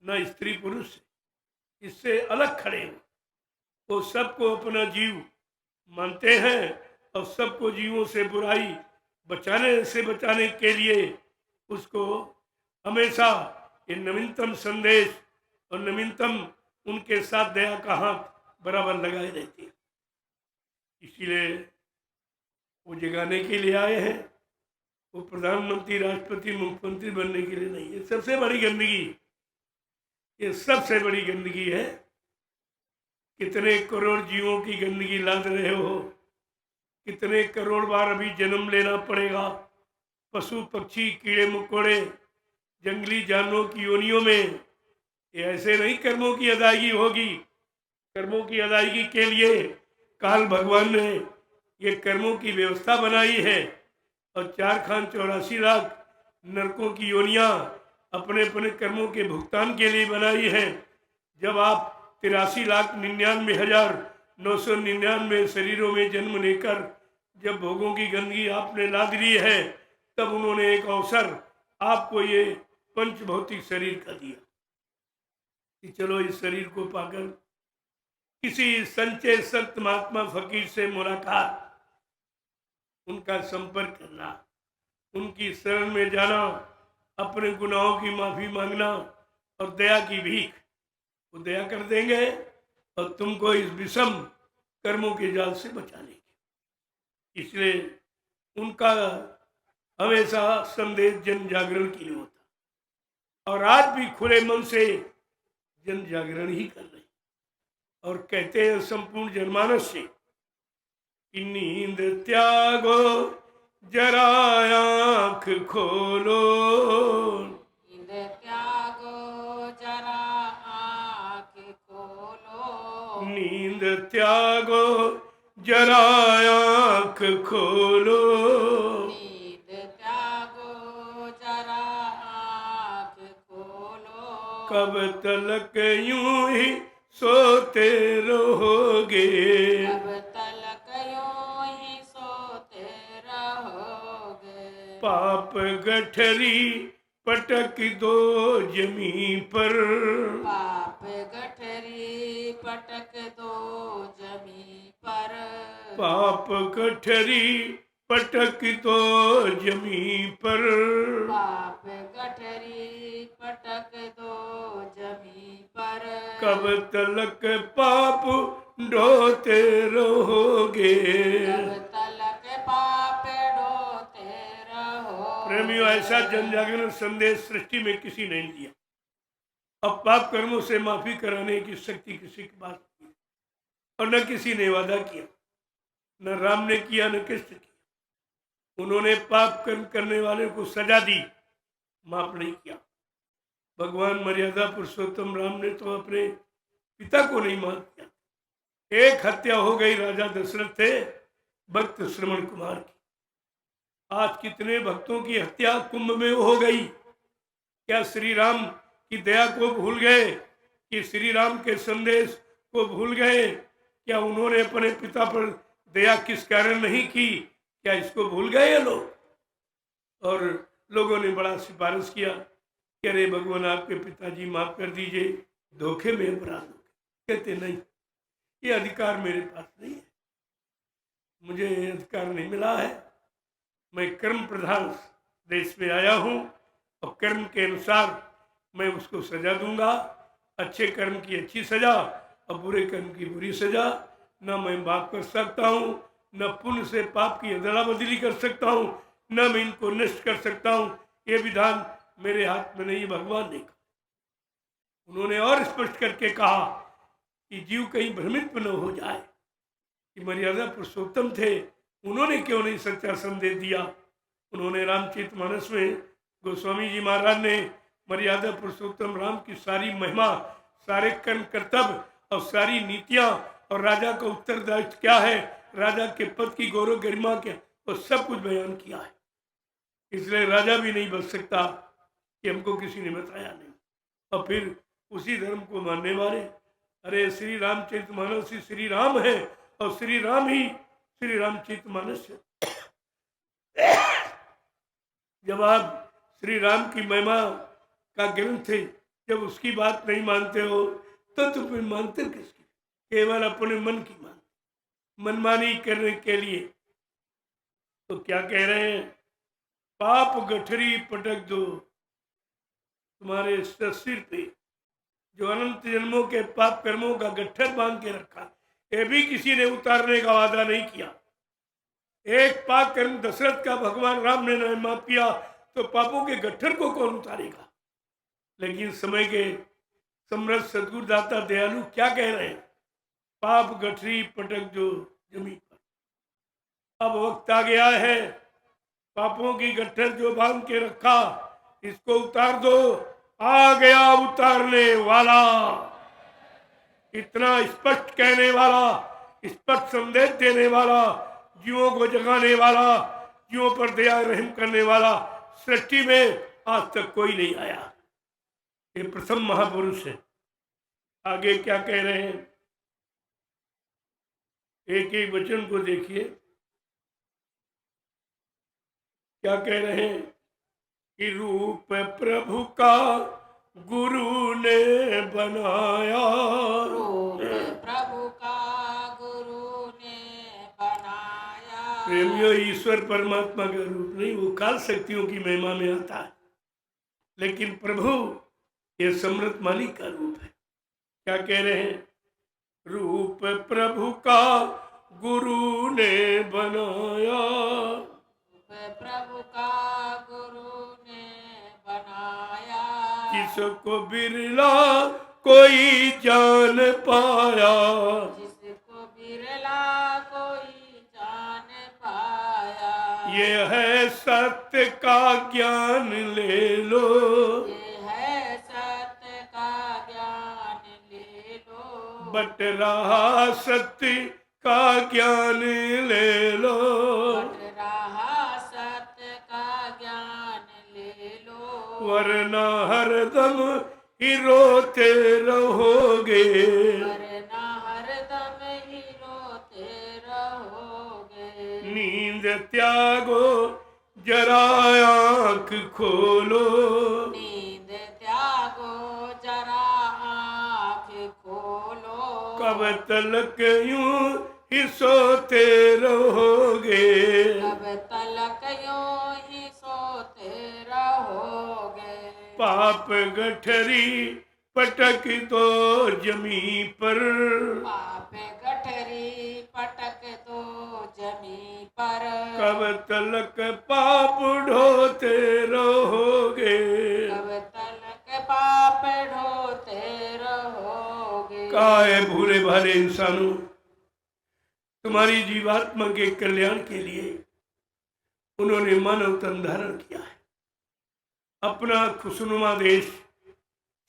न स्त्री पुरुष है। इससे अलग खड़े हो। वो सबको अपना जीव मानते हैं और सबको जीवों से बुराई बचाने के लिए उसको हमेशा ये नवीनतम संदेश और नवीनतम उनके साथ दया का हाथ बराबर लगाए रहती है। इसीलिए वो जगाने के लिए आए हैं। वो प्रधानमंत्री, राष्ट्रपति, मुख्यमंत्री बनने के लिए नहीं है। सबसे बड़ी गंदगी, ये सबसे बड़ी गंदगी है। कितने करोड़ जीवों की गंदगी लाद रहे हो, कितने करोड़ बार अभी जन्म लेना पड़ेगा। पशु पक्षी, कीड़े मकोड़े, जंगली जानवरों की योनियों में। ये ऐसे नहीं कर्मों की अदायगी होगी। कर्मों की अदायगी के लिए काल भगवान ने ये कर्मों की व्यवस्था बनाई है और 4,84,00,000 नरकों की योनियां अपने अपने कर्मों के भुगतान के लिए बनाई है। जब आप 83,99,999 शरीरों में जन्म लेकर जब भोगों की गंदगी आपने लाद ली है, तब उन्होंने एक अवसर आपको ये पंच भौतिक शरीर का दिया कि चलो इस शरीर को पाकर किसी सच्चे संत महात्मा फकीर से मुलाकात, उनका संपर्क करना, उनकी शरण में जाना, अपने गुनाहों की माफी मांगना और दया की भीख। वो दया कर देंगे और तुमको इस विषम कर्मों के जाल से बचा लेंगे। इसलिए उनका हमेशा संदेश जन जागरण के लिए होता और आज भी खुले मन से जन जागरण ही कर रहे और कहते हैं संपूर्ण जनमानस से कि नींद त्यागो जरा आँख खोलो, नींद त्यागो जरा आँख खोलो, नींद त्यागो जरा आँख खोलो, नींद त्यागो जरा आँख खोलो, कब तलक यूं ही सोते रहोगे, कब तलक यूं ही सोते रहोगे, पाप गठरी पटक दो जमी पर, पाप गठरी पटक दो जमी पर, पाप गठरी पटक दो जमी पर, पाप गठरी पटक दो जमी पर, कब तलक पाप ढोते रहोगे। कब तलक पाप ढोते रहो। प्रेमियों, ऐसा जन जागरण संदेश सृष्टि में किसी ने नहीं दिया। अब पाप कर्मों से माफी कराने की शक्ति किसी के पास नहीं है और न किसी ने वादा किया, न राम ने किया न कृष्ण किया। उन्होंने पाप कर्म करने वाले को सजा दी, माफ नहीं किया। भगवान मर्यादा पुरुषोत्तम राम ने तो अपने पिता को नहीं माफ किया। एक हत्या हो गई, राजा दशरथ थे, भक्त श्रवण कुमार की। आज कितने भक्तों की हत्या कुंभ में हो गई। क्या श्री राम की दया को भूल गए? कि श्री राम के संदेश को भूल गए? क्या उन्होंने अपने पिता पर दया किस कारण नहीं की? क्या इसको भूल गए ये लोग? और लोगों ने बड़ा सिफारिश किया कि अरे भगवान आपके पिताजी माफ कर दीजिए, धोखे में अपराध हो गए। कहते नहीं, ये अधिकार मेरे पास नहीं है, मुझे अधिकार नहीं मिला है। मैं कर्म प्रधान देश में आया हूँ और कर्म के अनुसार मैं उसको सजा दूंगा। अच्छे कर्म की अच्छी सजा और बुरे कर्म की बुरी सजा। न मैं माफ कर सकता हूँ, न पुण्य से पाप की अदला बदली कर सकता हूँ, न मैं इनको नष्ट कर सकता हूँ। ये विधान मेरे हाथ में नहीं, भगवान ने कहा। उन्होंने और स्पष्ट करके कहा कि जीव कहीं भ्रमित न हो जाए कि मर्यादा पुरुषोत्तम थे, उन्होंने क्यों नहीं सच्चा संदेश दिया। उन्होंने रामचरितमानस में गोस्वामी जी महाराज ने मर्यादा पुरुषोत्तम राम की सारी महिमा, सारे कर्म कर्तव्य और सारी नीतियां और राजा का उत्तरदायित्व क्या है, राजा के पद की गौरव गरिमा क्या, वो सब कुछ बयान किया है। इसलिए राजा भी नहीं बच सकता कि हमको किसी ने बताया नहीं। और फिर उसी धर्म को मानने वाले, अरे श्री रामचरितमानस ही श्री राम है और श्री राम ही श्री रामचरितमानस है। जब आप श्री राम की महिमा का ग्रंथ है, जब उसकी बात नहीं मानते हो तो तुम्हें मानते किसकी? केवल अपने मन की मनमानी करने के लिए। तो क्या कह रहे हैं? पाप गठरी पटक दो, तुम्हारे सिर पे जो अनंत जन्मों के पाप कर्मों का गट्ठर बांध के रखा, ये भी किसी ने उतारने का वादा नहीं किया। एक पाप कर्म दशरथ का भगवान राम ने नहीं माफ किया, तो पापों के गट्ठर को कौन उतारेगा? लेकिन समय के समृद्ध सदगुरु दाता दयालु क्या कह रहे हैं? पाप गठरी पटक दो जमीन पर। अब वक्त आ गया है, पापों की गट्ठर जो बांध के रखा, इसको उतार दो। आ गया उतारने वाला, इतना स्पष्ट कहने वाला, स्पष्ट संदेश देने वाला, जीवों को जगाने वाला, जीवों पर दया रहम करने वाला सृष्टि में आज तक कोई नहीं आया। ये प्रथम महापुरुष है। आगे क्या कह रहे हैं? एक एक वचन को देखिए, क्या कह रहे हैं कि रूप प्रभु का गुरु ने बनाया। रूप प्रभु का गुरु ने बनाया। प्रेमियों, ईश्वर परमात्मा का रूप नहीं, वो काल शक्तियों की महिमा में आता है, लेकिन प्रभु ये समृद्ध मालिक का रूप है। क्या कह रहे हैं? रूप प्रभु का गुरु ने बनाया। प्रभु का गुरु ने बनाया। जिसको बिरला कोई जान पाया, जिसको बिरला कोई जान पाया। ये है सत्य का ज्ञान ले लो। ये है सत्य का ज्ञान ले लो। बट रहा सत्य का ज्ञान ले लो। बट रहा सत्य का ज्ञान ले लो। वरना हरदम ही रोते रहोगे। वरना हरदम ही रोते रहोगे। नींद त्यागो जरा आंख खोलो। नींद त्यागो जरा आँख खोलो। कब तलक यूं ही सोते रहोगे। कब तलक यूं ही सोते रहोगे। पाप गठरी पटक दो जमी पर। पाप गठरी पटक दो जमी पर। कब तलक पाप ढोते रहोगे। कब तलक पाप ढोते रहोगे। काहे भूले भाले इंसानों, तुम्हारी जीवात्मा के कल्याण के लिए उन्होंने मानव तन धारण किया है। अपना खुशनुमा देश,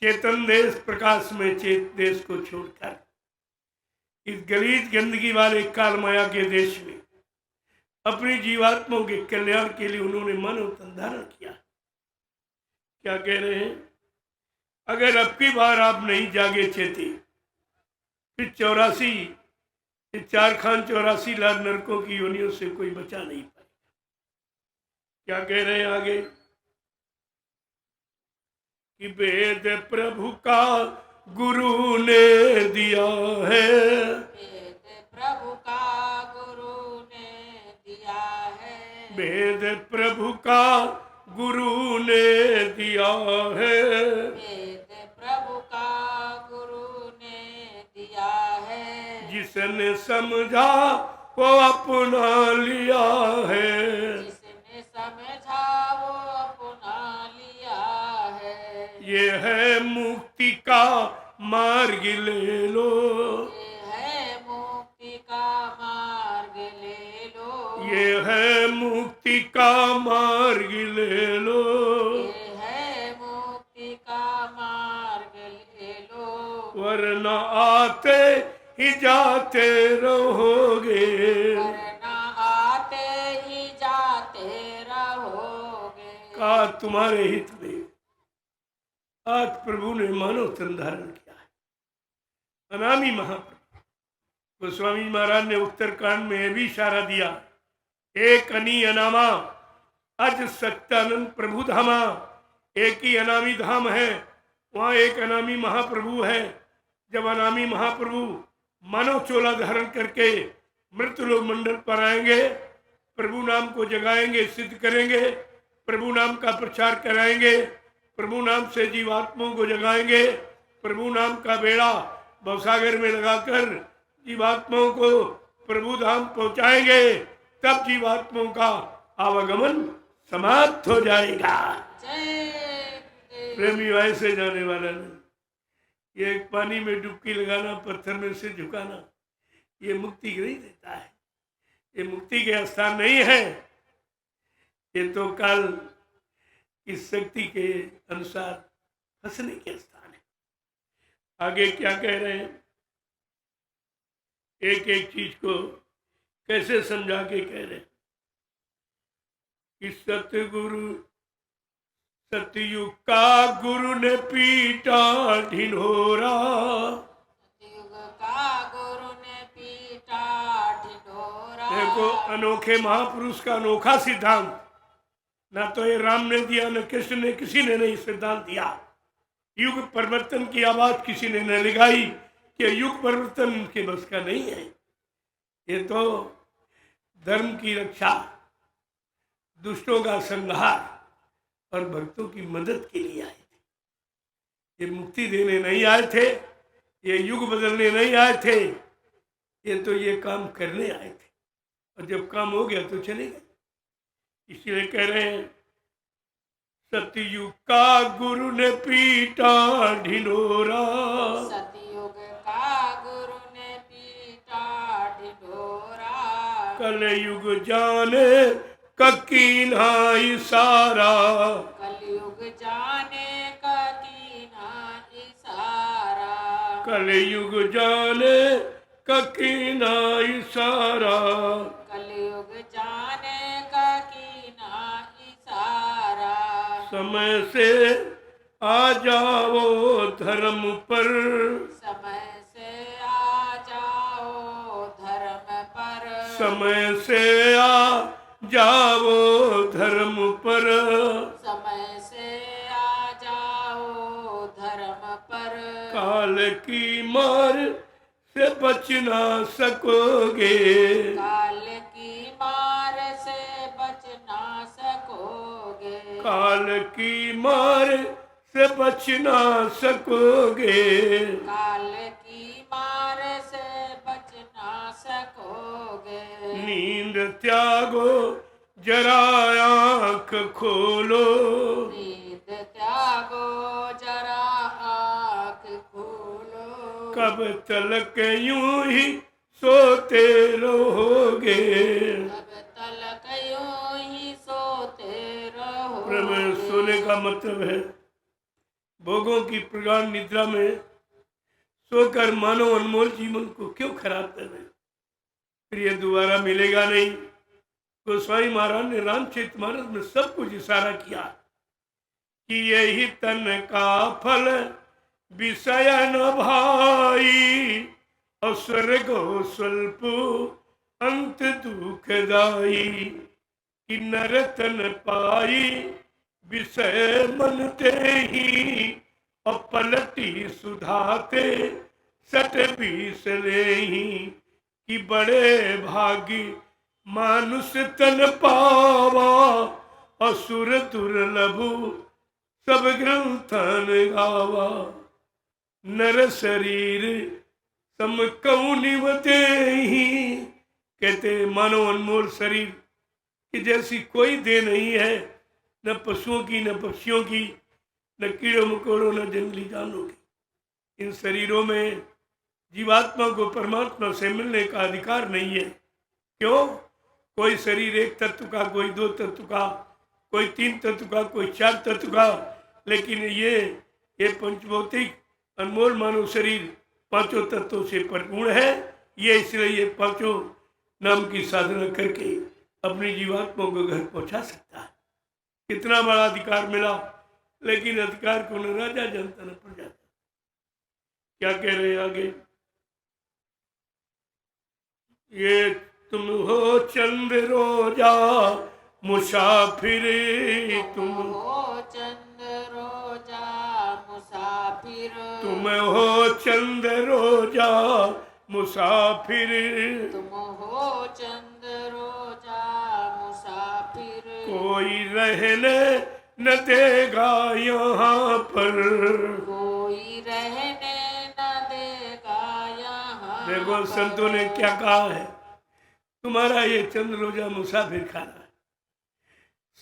चेतन देश, प्रकाश में चेत देश को छोड़कर इस गलीज गंदगी वाले काल माया के देश में अपनी जीवात्माओं के कल्याण के लिए उन्होंने मानव तन धारण किया। क्या कह रहे हैं? अगर अब की बार आप नहीं जागे चेते, फिर 84 लाख नरकों की योनियों से कोई बचा नहीं पाएगा। क्या कह रहे हैं आगे? कि वेद प्रभु का गुरु ने दिया है। वेद प्रभु का गुरु ने दिया है। वेद प्रभु का गुरु ने दिया है। वेद प्रभु का गुरु ने दिया है। जिसने समझा वो अपना लिया है। जिसने समझा वो अपना लिया है। ये है मुक्ति का मार्ग ले लो। ये है मुक्ति का मार्ग ले लो। ये है मुक्ति का मार्ग ले लो। ये है मुक्ति का मार्ग ले लो। वरना आते ही जाते रहोगे। वरना आते ही जाते रहोगे। का तुम्हारे हित में आज प्रभु ने मानव तन धारण किया है। अनामी महाप्रभु गोस्वामी महाराज ने उत्तरकांड में यह भी इशारा दिया, एक अनी अनामा अज सत्यानंद प्रभु धामा। एक ही अनामी धाम है, वहाँ एक अनामी महाप्रभु है जब अनामी महाप्रभु मानव चोला धारण करके मृत्यु लोक मंडल पर आएंगे, प्रभु नाम को जगाएंगे, सिद्ध करेंगे, प्रभु नाम का प्रचार कराएंगे, प्रभु नाम से जीवात्माओं को जगाएंगे, प्रभु नाम का बेड़ा भवसागर में लगाकर जीवात्माओं को प्रभु धाम पहुंचाएंगे, तब जीवात्माओं का आवागमन समाप्त हो जाएगा। प्रेमी ऐसे जाने वाला नहीं। ये पानी में डुबकी लगाना, पत्थर में सिर झुकाना, ये मुक्ति नहीं देता है। ये मुक्ति के स्थान नहीं है। ये तो काल की शक्ति के अनुसार फंसने के स्थान है। आगे क्या कह रहे हैं, एक एक चीज को कैसे समझा के कह रहे हैं कि सतगुरु सतयुग का गुरु ने पीटा ढिंढोरा, सतयुग का गुरु ने पीटा ढिंढोरा। देखो अनोखे महापुरुष का अनोखा सिद्धांत, ना तो ये राम ने दिया, न कृष्ण ने, किसी ने नहीं सिद्धांत दिया। युग परिवर्तन की आवाज किसी ने न लगाई कि युग परिवर्तन के बस का नहीं है। ये तो धर्म की रक्षा, दुष्टों का संहार और भक्तों की मदद के लिए आए थे। ये मुक्ति देने नहीं आए थे, ये युग बदलने नहीं आए थे, ये तो ये काम करने आए थे। और जब काम हो गया तो चले गए। इसलिए कह रहे हैं सतयुग का गुरु ने पीटा ढिंढोरा, सतयुग का गुरु ने पीटा ढिंढोरा। कलयुग जाने ककीना इशारा, कलयुग जाने का कीना इशारा। कलयुग जाने ककीना इशारा, कलयुग जाने का कीना इशारा। समय से आ जाओ धर्म पर, समय से आ जाओ धर्म पर। समय से आ जाओ धर्म पर, समय से आ जाओ धर्म पर। काल की मार से बच ना सकोगे, काल की मार से बच ना सकोगे। काल की मार से बच ना सकोगे, काल की मार से बच ना सकोगे। नींद त्यागो जरा आँख खोलो, नींद त्यागो जरा आँख खोलो। कब तलक यूं ही सोते रहोगे, कब तलक यूं ही सोते रहोगे। प्रभु सोने का मतलब है भोगों की प्रगाढ़ निद्रा में सोकर मानो अनमोल जीवन को क्यों खराब कर रहे, फिर ये दोबारा मिलेगा नहीं। गोस्वामी महाराज ने रामचरितमानस में सब कुछ इशारा किया कि यही तन का फल विषय न भाई, और स्वर्ग स्वल्प अंत दुखदाई, कि नरतन पाई विषय मनते ही, और पलटी सुधाते सट बीस ले ही, कि बड़े भागी मानुष तन पावा, असुर दुर्लभु सब ग्रंथन गावा, नर शरीर सम कौनिवते ही। कहते मानो अनमोल शरीर कि जैसी कोई देह नहीं है, न पशुओं की, न पक्षियों की, न कीड़ों मकोड़ों, न जंगली जानवरों की। इन शरीरों में जीवात्मा को परमात्मा से मिलने का अधिकार नहीं है। क्यों? कोई शरीर एक तत्व का, कोई दो तत्व का, कोई तीन तत्व का, कोई चार तत्व का, लेकिन ये पंचभौतिक अनमोल मानव शरीर पांचों तत्वों से परिपूर्ण है। ये इसलिए ये पांचों नाम की साधना करके अपनी जीवात्मा को घर पहुंचा सकता है। कितना बड़ा अधिकार मिला, लेकिन अधिकार को न राजा जनता न प्रजा। क्या कह रहे हैं आगे, ये तुम हो चंद रोजा मुसाफिर, तुम हो चंद रोजा मुसाफिर। मुसाफिर तुम हो चंद रोजा मुसाफिर, तुम हो चंद रोजा मुसाफिर कोई रहने न देगा यहाँ पर। कोई रहने न देगा यहाँ देखो पर। संतों ने क्या कहा है, तुम्हारा ये चंद रोजा मुसाफिर खाना है।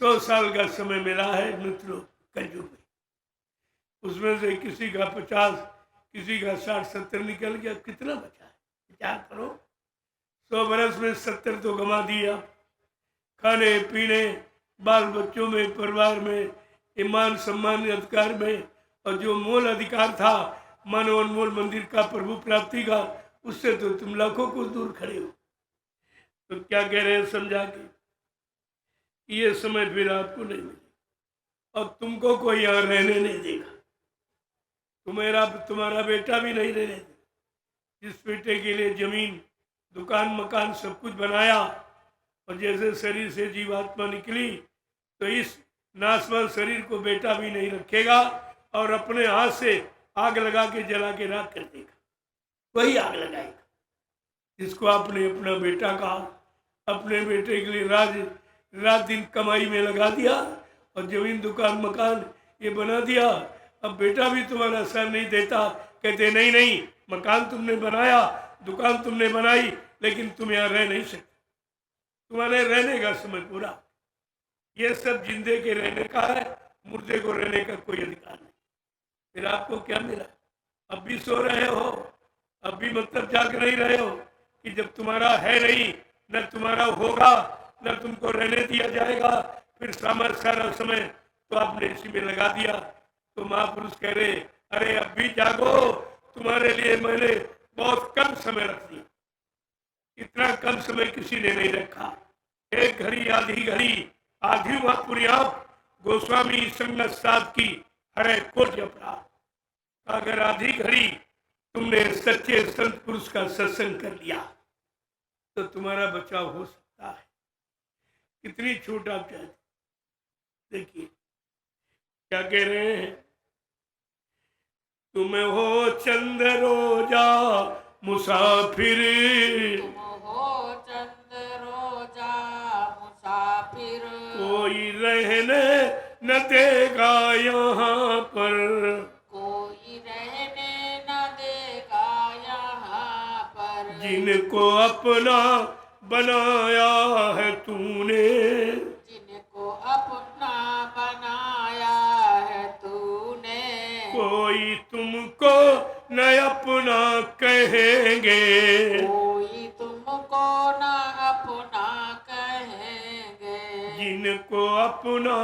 100 साल का समय मिला है मित्रों कलयुग में, उसमें से किसी का 50, किसी का 60, 70 निकल गया, कितना बचा है विचार करो। 100 बरस में 70 तो गंवा दिया, खाने पीने, बाल बच्चों में, परिवार में, ईमान सम्मान अधिकार में, और जो मूल अधिकार था मानव अनमोल मंदिर का, प्रभु प्राप्ति का, उससे तो तुम लाखों को दूर खड़े हो। तो क्या कह रहे हैं समझा के, ये समय फिर आपको नहीं मिलेगा और तुमको कोई यहाँ रहने नहीं देगा। तुम्हारा बेटा भी नहीं रहने देगा। जिस बेटे के लिए जमीन, दुकान, मकान सब कुछ बनाया, और जैसे शरीर से जीवात्मा निकली तो इस नासवान शरीर को बेटा भी नहीं रखेगा और अपने हाथ से आग लगा के जला के राख कर देगा। वही आग लगाएगा जिसको आपने अपना बेटा कहा। अपने बेटे के लिए रात दिन कमाई में लगा दिया और जमीन, दुकान, मकान ये बना दिया। अब बेटा भी तुम्हारा साथ नहीं देता, कहते नहीं नहीं, मकान तुमने बनाया, दुकान तुमने बनाई, लेकिन तुम यहाँ रह नहीं सकते, तुम्हारे रहने का समय पूरा। ये सब जिंदे के रहने का है, मुर्दे को रहने का कोई अधिकार नहीं। फिर आपको क्या मिला? अब भी सो रहे हो, अब भी मतलब जाग नहीं रहे हो कि जब तुम्हारा है नहीं, न तुम्हारा होगा, न तुमको रहने दिया जाएगा, फिर सारा समय तो आपने इसी में लगा दिया। तो महापुरुष कह रहे, अरे अब भी जागो, तुम्हारे लिए मैंने बहुत कम समय रख दिया। इतना कम समय किसी ने नहीं रखा। एक घड़ी आधी घड़ी, आधी पूरी आप गोस्वामी संगत साध की हरे कोट अपराध। अगर आधी घड़ी तुमने सच्चे संत पुरुष का सत्संग कर लिया तो तुम्हारा बचाव हो सकता है। कितनी छूट आप चाहते। देखिए क्या कह रहे हैं, तुम हो चंद रोजा मुसाफिर, तुम हो चंद रोजा मुसाफिर कोई रहने न देगा यहाँ पर। कोई रहने न देगा यहाँ पर। जिनको अपना बनाया है तूने, जिनको अपना बनाया है तूने, कोई तुमको न अपना कहेंगे। कोई तुमको न अपना कहेंगे। जिनको अपना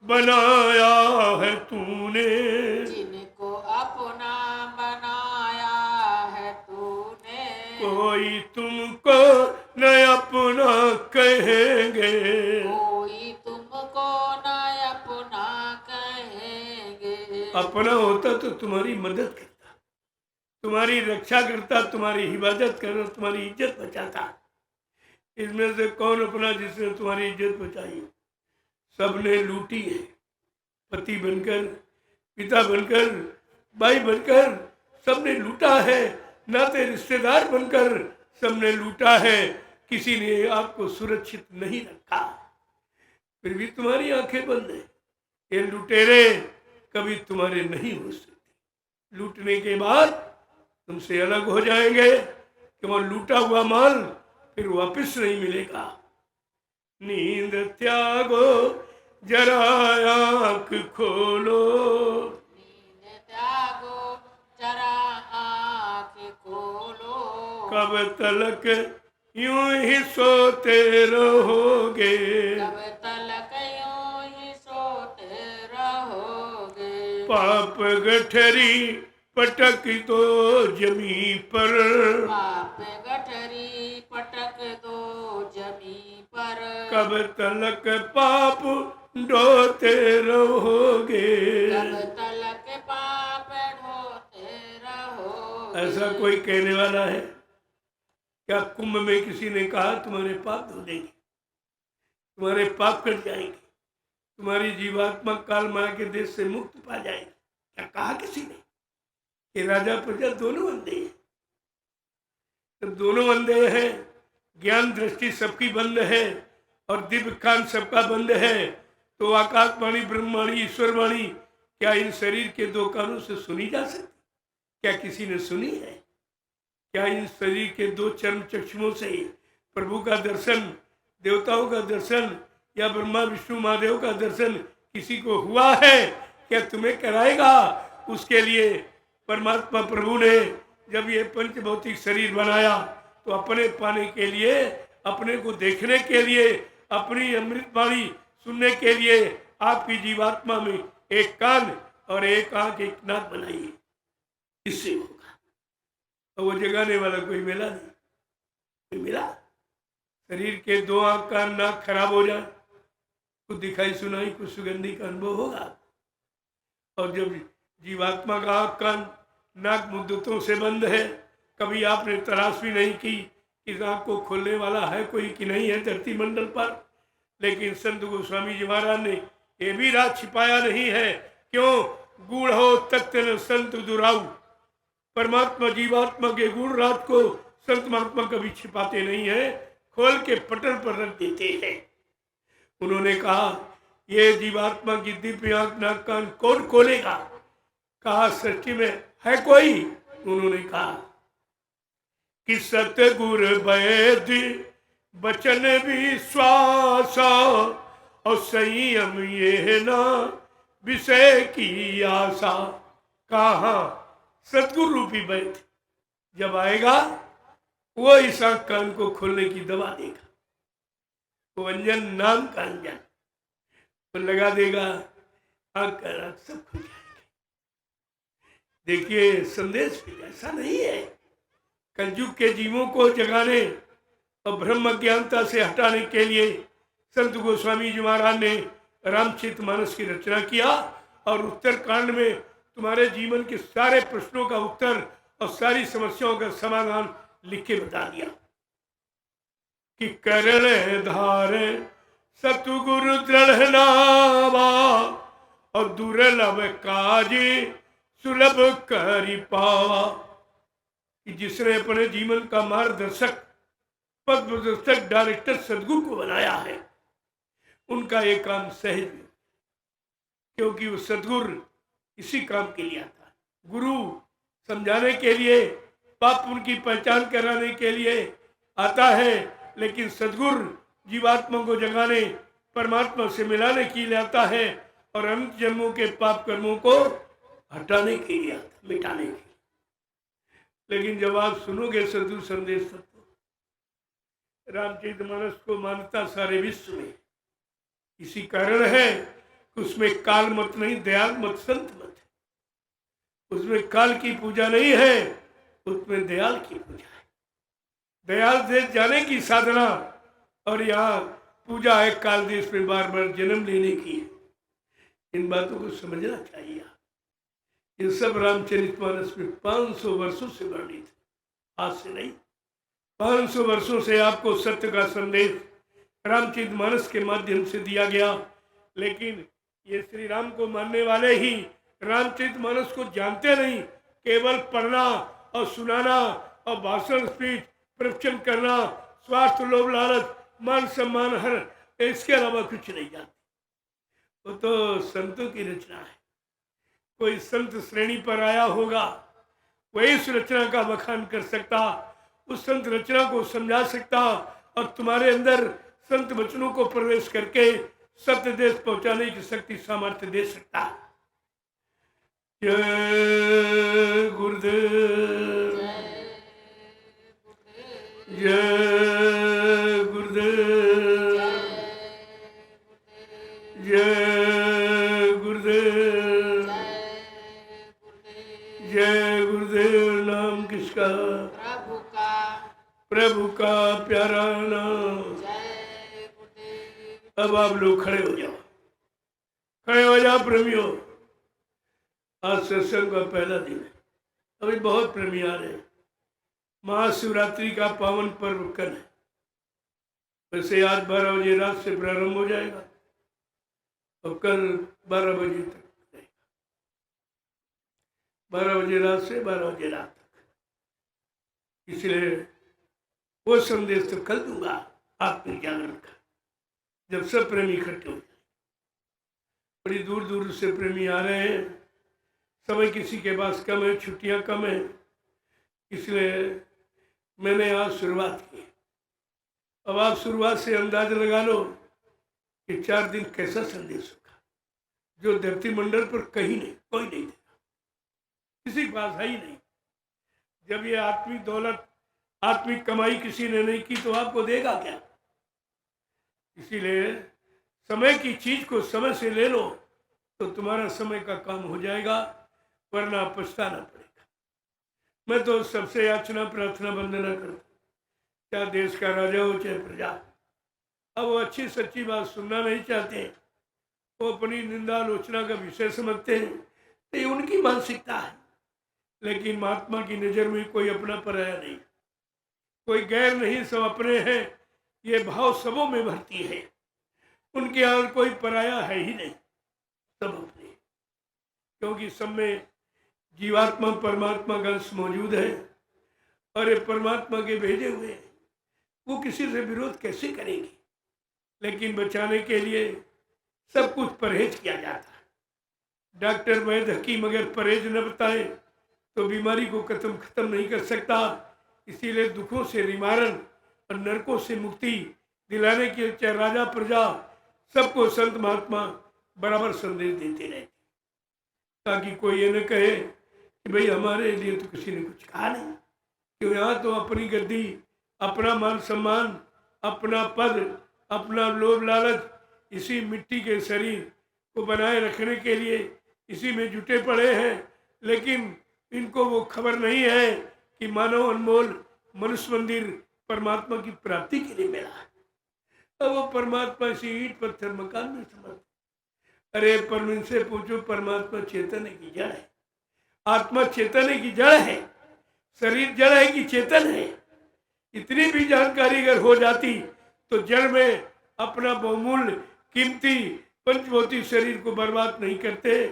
बनाया है तूने, जिनको अपना बनाया है तूने, कोई तुमको न अपना कहेंगे। कोई तुमको न अपना कहेंगे। अपना होता तो तुम्हारी मदद करता, तुम्हारी रक्षा करता, तुम्हारी हिफाजत करता, तुम्हारी इज्जत बचाता। इसमें से कौन अपना जिसने तुम्हारी इज्जत बचाई? सबने लूटी है। पति बनकर, पिता बनकर, भाई बनकर सबने लूटा है। नाते रिश्तेदार बनकर सबने लूटा है। किसी ने आपको सुरक्षित नहीं रखा, फिर भी तुम्हारी आंखें बंद है। ये लुटेरे कभी तुम्हारे नहीं हो सकते। लूटने के बाद तुमसे अलग हो जाएंगे कि वो लूटा हुआ माल फिर वापस नहीं मिलेगा। नींद त्यागो जरा आंख खोलो, नींद त्यागो जरा आँख खोलो। कब तलक यूं ही सोते रहोगे। कब तलक यूं ही सोते रहोगे। पाप गठरी पटक दो जमी पर, पाप गठरी पटक दो जमी पर। कब तलक पाप ढोते रहोगे। कब तलक पाप ढोते रहोगे। ऐसा कोई कहने वाला है क्या? कुंभ में किसी ने कहा तुम्हारे पाप धो देंगे, तुम्हारे पाप कट जाएंगे, तुम्हारी जीवात्मा काल माया के देश से मुक्त पा जाएगी? क्या कहा किसी ने? कि राजा प्रजा दोनों अंधे हैं। जब दोनों अंधे हैं, ज्ञान दृष्टि सबकी बंद है और दिव्य कान सबका बंद है, तो आकाशवाणी, ब्रह्मवाणी, ईश्वरवाणी क्या इन शरीर के दो कानों से सुनी जा सकती? क्या किसी ने सुनी है? क्या इन शरीर के दो चर्म चक्षुओं से प्रभु का दर्शन, देवताओं का दर्शन या ब्रह्मा विष्णु महादेव का दर्शन किसी को हुआ है? क्या तुम्हें कराएगा? उसके लिए परमात्मा प्रभु ने जब ये पंच भौतिक शरीर बनाया तो अपने पाने के लिए, अपने को देखने के लिए, अपनी अमृत वाणी सुनने के लिए आपकी जीवात्मा में एक कान और एक आंख, एक नाक बनाई। इससे होगा। और वो जगाने वाला कोई मिला नहीं, कोई मिला? शरीर के दो आंख, कान, नाक खराब हो जाए, कुछ दिखाई सुनाई, कुछ सुगंधी का अनुभव होगा। और जब जीवात्मा का आंख, कान, नाक मुद्दतों से बंद है, कभी आपने तलाश भी नहीं की इस आंख को खोलने वाला है कोई कि नहीं है धरती मंडल पर। लेकिन संत गोस्वामी जी महाराज ने ये भी राज छिपाया नहीं है। क्यों? गूढ़ हो तत्व संत दुराऊ। परमात्मा जीवात्मा के गूढ़ राज को संत महात्मा कभी छिपाते नहीं है, खोल के पटल पर रख देते हैं। उन्होंने कहा ये जीवात्मा की दिव्य आंख, नाक, कान कौन खोलेगा? कहा सृष्टि में है कोई? उन्होंने कहा कि सतगुर वैद बचन विश्वास और संयम ये ना विषय की आशा। कहा सतगुरु रूपी वैद जब आएगा वो इस आंख कान को खोलने की दवा देगा। वो अंजन नाम का अंजन वो लगा देगा, आंख का रात सब खुल जाएगा। देखिए संदेश भी ऐसा नहीं है। कलयुग के जीवों को जगाने और ब्रह्म ज्ञानता से हटाने के लिए संत गोस्वामी जी महाराज ने रामचरितमानस की रचना किया और उत्तर कांड में तुम्हारे जीवन के सारे प्रश्नों का उत्तर और सारी समस्याओं का समाधान लिख के बता दिया कि करण धार सतगुरु दृढ़ नावा और दुर्लभ काज सुलभ करी पावा। कि जिसने अपने जीवन का मार्गदर्शक, पथ प्रदर्शक, डायरेक्टर सदगुरु को बनाया है, उनका ये काम सहज है, क्योंकि वो सदगुरु इसी काम के लिए आता है। गुरु समझाने के लिए, पाप उनकी पहचान कराने के लिए आता है, लेकिन सदगुरु जीवात्मा को जगाने, परमात्मा से मिलाने के लिए आता है और अनंत जन्मों के पाप कर्मों को हटाने के लिए आता, मिटाने के लिए। लेकिन जब आप सुनोगे सदगुरु संदेश तो रामचरितमानस को मानता सारे विश्व में इसी कारण है कि उसमें काल मत नहीं, दयाल मत, संत मत है। उसमें काल की पूजा नहीं है, उसमें दयाल की पूजा है। दयाल देश जाने की साधना और यहाँ पूजा है काल देश में बार बार जन्म लेने की। इन बातों को समझना चाहिए। ये सब रामचरितमानस में 500 वर्षों से वर्णित, आज से नहीं, 500 वर्षों से आपको सत्य का संदेश रामचरितमानस के माध्यम से दिया गया। लेकिन ये श्री राम को मानने वाले ही रामचरितमानस को जानते नहीं, केवल पढ़ना और सुनाना और भाषण, स्पीच, प्रवचन करना, स्वार्थ, लोभ, लालच, मान सम्मान, हर, इसके अलावा कुछ नहीं जानते। वो तो संतों की रचना है। कोई संत श्रेणी पर आया होगा, वही इस रचना का बखान कर सकता, उस संत रचना को समझा सकता और तुम्हारे अंदर संत वचनों को प्रवेश करके सत्य देश पहुंचाने की शक्ति, सामर्थ्य दे सकता। जय गुरुदेव, जय गुरुदेव, जय गुरुदेव, जय गुरुदेव। नाम किसका? प्रभु का, प्रभु का प्यारा नाम। जय गुरुदेव। अब आप लोग खड़े हो जाओ, खड़े हो जाओ प्रेमियों। आज सत्संग का पहला दिन है, अभी बहुत प्रेमी आ रहे हैं। महाशिवरात्रि का पावन पर्व कल है। वैसे आज 12 बजे रात से प्रारंभ हो जाएगा और कल 12 बजे तक रहेगा। 12 बजे रात से 12 बजे रात तक। इसलिए वो संदेश तो कल दूंगा आत्मिक जागरण का, जब सब प्रेमी इकट्ठे हो जाए। बड़ी दूर दूर से प्रेमी आ रहे हैं, समय किसी के पास कम है, छुट्टियां कम है, इसलिए मैंने आज शुरुआत की। अब आप शुरुआत से अंदाज लगा लो कि 4 दिन कैसा संदेश होगा, जो धरती मंडल पर कहीं नहीं, कोई नहीं देगा, किसी के पास है ही नहीं। जब ये आत्मिक दौलत, आत्मिक कमाई किसी ने नहीं की तो आपको देगा क्या? इसीलिए समय की चीज को समय से ले लो तो तुम्हारा समय का काम हो जाएगा, वरना पछताना पड़ेगा। मैं तो सबसे याचना प्रार्थना वंदना करता, क्या देश का राजा हो चाहे प्रजा, अब वो अच्छी सच्ची बात सुनना नहीं चाहते, वो अपनी निंदा आलोचना का विषय समझते हैं, तो ये उनकी मानसिकता है। लेकिन महात्मा की नजर में कोई अपना पराया नहीं, कोई गैर नहीं, सब अपने हैं, ये भाव सबों में भरती है। उनके यहाँ कोई पराया है ही नहीं, सब अपने, क्योंकि सब में जीवात्मा परमात्मा का अंश मौजूद है और ये परमात्मा के भेजे हुए हैं, वो किसी से विरोध कैसे करेंगे? लेकिन बचाने के लिए सब कुछ परहेज किया जाता है। डॉक्टर वैद्य हकीम अगर परहेज न बताए तो बीमारी को खत्म नहीं कर सकता। इसीलिए दुखों से निवारण और नरकों से मुक्ति दिलाने के लिए चाहे राजा प्रजा सबको संत महात्मा बराबर संदेश देते रहते, ताकि कोई ये न कहे कि भाई हमारे लिए तो किसी ने कुछ कहा नहीं, क्यों यहाँ तो अपनी गद्दी, अपना मान सम्मान, अपना पद, अपना लोभ लालच, इसी मिट्टी के शरीर को बनाए रखने के लिए इसी में जुटे पड़े हैं। लेकिन इनको वो खबर नहीं है कि मानव अनमोल मनुष्य मंदिर परमात्मा की प्राप्ति के लिए मिला है। अब वो परमात्मा इसी ईंट पत्थर मकान में समझ, अरे परमिन से पूछो, परमात्मा चेतन की जड़ है, आत्मा चेतन की जड़ है, शरीर जड़ है कि चेतन है? इतनी भी जानकारी अगर हो जाती तो जड़ में अपना बहुमूल्य कीमती पंचभौतिक शरीर को बर्बाद नहीं करते,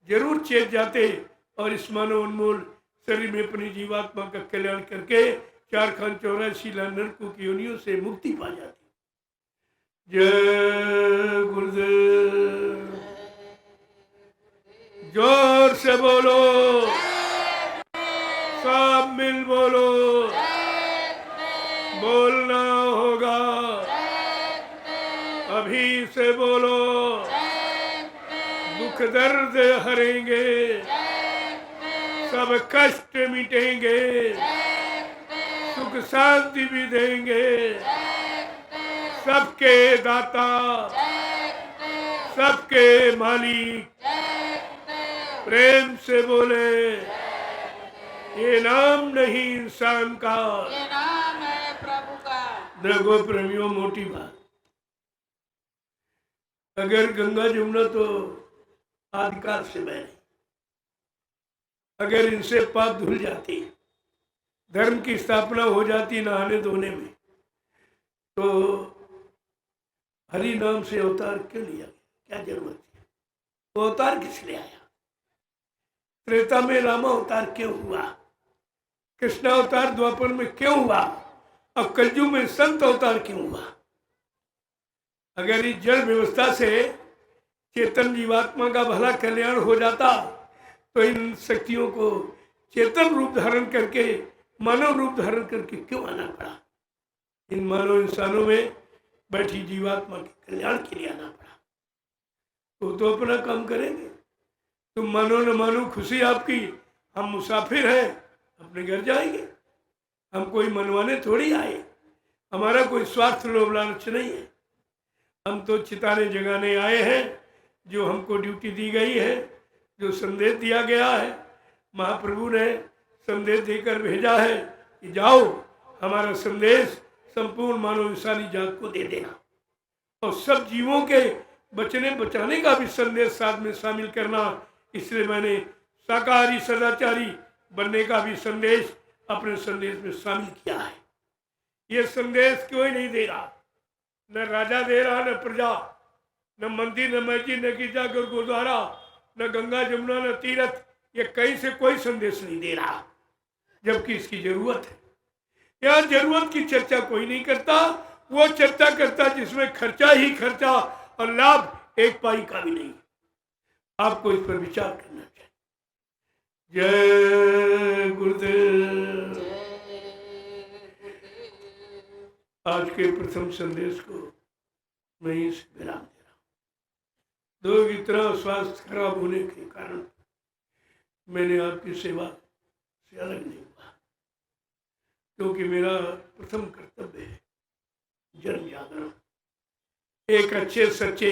जरूर चेत जाते और इस मानव अनमोल शरीर में अपनी जीवात्मा का कल्याण करके 4 खान 84 नरकों की योनियों से मुक्ति पा जाती। जय गुरुदेव, जोर से बोलो, सब मिल बोलो, बोलना होगा, अभी से बोलो, दुख दर्द हरेंगे, सब कष्ट मिटेंगे, सुख शांति भी देंगे, सबके दाता, सबके मालिक, प्रेम से बोले, ये नाम नहीं इंसान का, ये नाम है प्रभु का। देखो प्रेमियों, मोटी बात, अगर गंगा जमुना तो आदिकाल से बह रही, अगर इनसे पाप धुल जाती, धर्म की स्थापना हो जाती नहाने धोने में, तो हरि नाम से अवतार क्यों लिया? क्या जरूरत थी? वो अवतार किस लिए आया? त्रेता में रामा अवतार क्यों हुआ? कृष्ण अवतार द्वापर में क्यों हुआ? अब कलयुग में संत अवतार क्यों हुआ? अगर इस जड़ व्यवस्था से चेतन जीवात्मा का भला कल्याण हो जाता तो इन शक्तियों को चेतन रूप धारण करके, मानव रूप धारण करके क्यों आना पड़ा? इन मानव इंसानों में बैठी जीवात्मा के कल्याण के लिए आना पड़ा। तो अपना काम करेंगे, तुम मानो न मानो, खुशी आपकी, हम मुसाफिर हैं, अपने घर जाएंगे। हम कोई मनवाने थोड़ी आए, हमारा कोई स्वार्थ लोभ लालच नहीं है। हम तो चिताने जगाने आए हैं, जो हमको ड्यूटी दी गई है, जो संदेश दिया गया है, महाप्रभु ने संदेश देकर भेजा है कि जाओ हमारा संदेश संपूर्ण मानव इंसानी जात को दे देना, और सब जीवों के बचने बचाने का भी संदेश साथ में शामिल करना। इसलिए मैंने शाकाहारी सदाचारी बनने का भी संदेश अपने संदेश में शामिल किया है। ये संदेश कोई नहीं दे रहा, न राजा दे रहा, न प्रजा, न मंदिर, न मस्जिद, न गिरजाघर गुरुद्वारा, न गंगा जमुना, न तीर्थ, ये कहीं से कोई संदेश नहीं दे रहा, जबकि इसकी जरूरत है। यहाँ जरूरत की चर्चा कोई नहीं करता, वो चर्चा करता जिसमें खर्चा ही खर्चा और लाभ एक पाई का भी नहीं। आपको इस पर विचार करना चाहिए। जय गुरुदेव। आज के प्रथम संदेश को मैं इस विराम दे रहा हूँ। लोग इतना स्वास्थ्य खराब होने के कारण मैंने आपकी सेवा से अलग नहीं हुआ, क्योंकि मेरा प्रथम कर्तव्य है जन जागरण, एक अच्छे सच्चे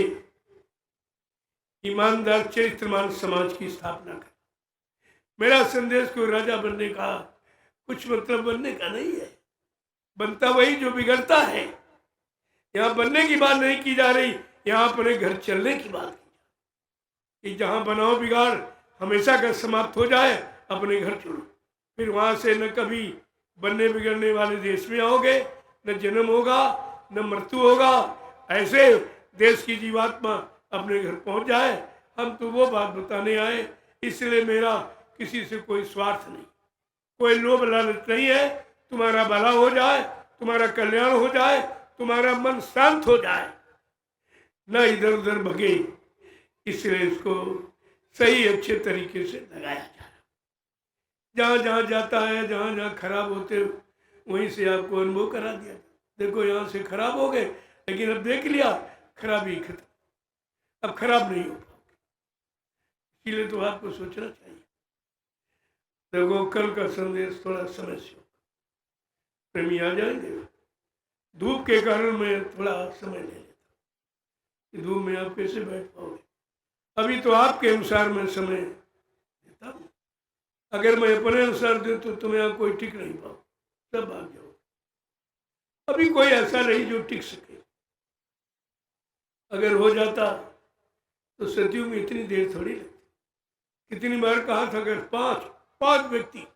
ईमानदार चरित्रमान समाज की स्थापना कर। मेरा संदेश कोई राजा बनने का, कुछ मतलब बनने का नहीं है। बनता वही जो बिगड़ता है। यहाँ बनने की बात नहीं की जा रही, यहाँ अपने घर चलने की बात की जा रही। जहाँ बनाओ बिगाड़ हमेशा का समाप्त हो जाए, अपने घर चलो, फिर वहां से न कभी बनने बिगड़ने वाले देश में आओगे, न जन्म होगा न मृत्यु होगा। ऐसे देश की जीवात्मा अपने घर पहुंच जाए। हम तो वो बात बताने आए, इसलिए मेरा किसी से कोई स्वार्थ नहीं, कोई लोभ लालच नहीं है। तुम्हारा भला हो जाए, तुम्हारा कल्याण हो जाए, तुम्हारा मन शांत हो जाए, न इधर उधर भगे। इसलिए इसको सही अच्छे तरीके से लगाया जा रहा। जहाँ जहाँ जाता है, जहाँ जहाँ खराब होते वहीं से आपको अनुभव करा दिया। देखो यहाँ से खराब हो गए, लेकिन अब देख लिया खराबी खत्म, अब खराब नहीं हो पाओगे। इसलिए तो आपको सोचना चाहिए। देखो कल का संदेश थोड़ा समय से प्रेमी आ जाएंगे। धूप के कारण मैं थोड़ा समय ले लेता हूँ। धूप में आप कैसे बैठ पाओगे? अभी तो आपके अनुसार मैं समय देता हूँ। अगर मैं अपने अनुसार दूं तो तुम्हें आप कोई टिक नहीं पाओ, सब भाग जाओ। अभी कोई ऐसा नहीं जो टिक सके। अगर हो जाता तो सदियों में इतनी देर थोड़ी लगती। कितनी बार कहा था, अगर पांच व्यक्ति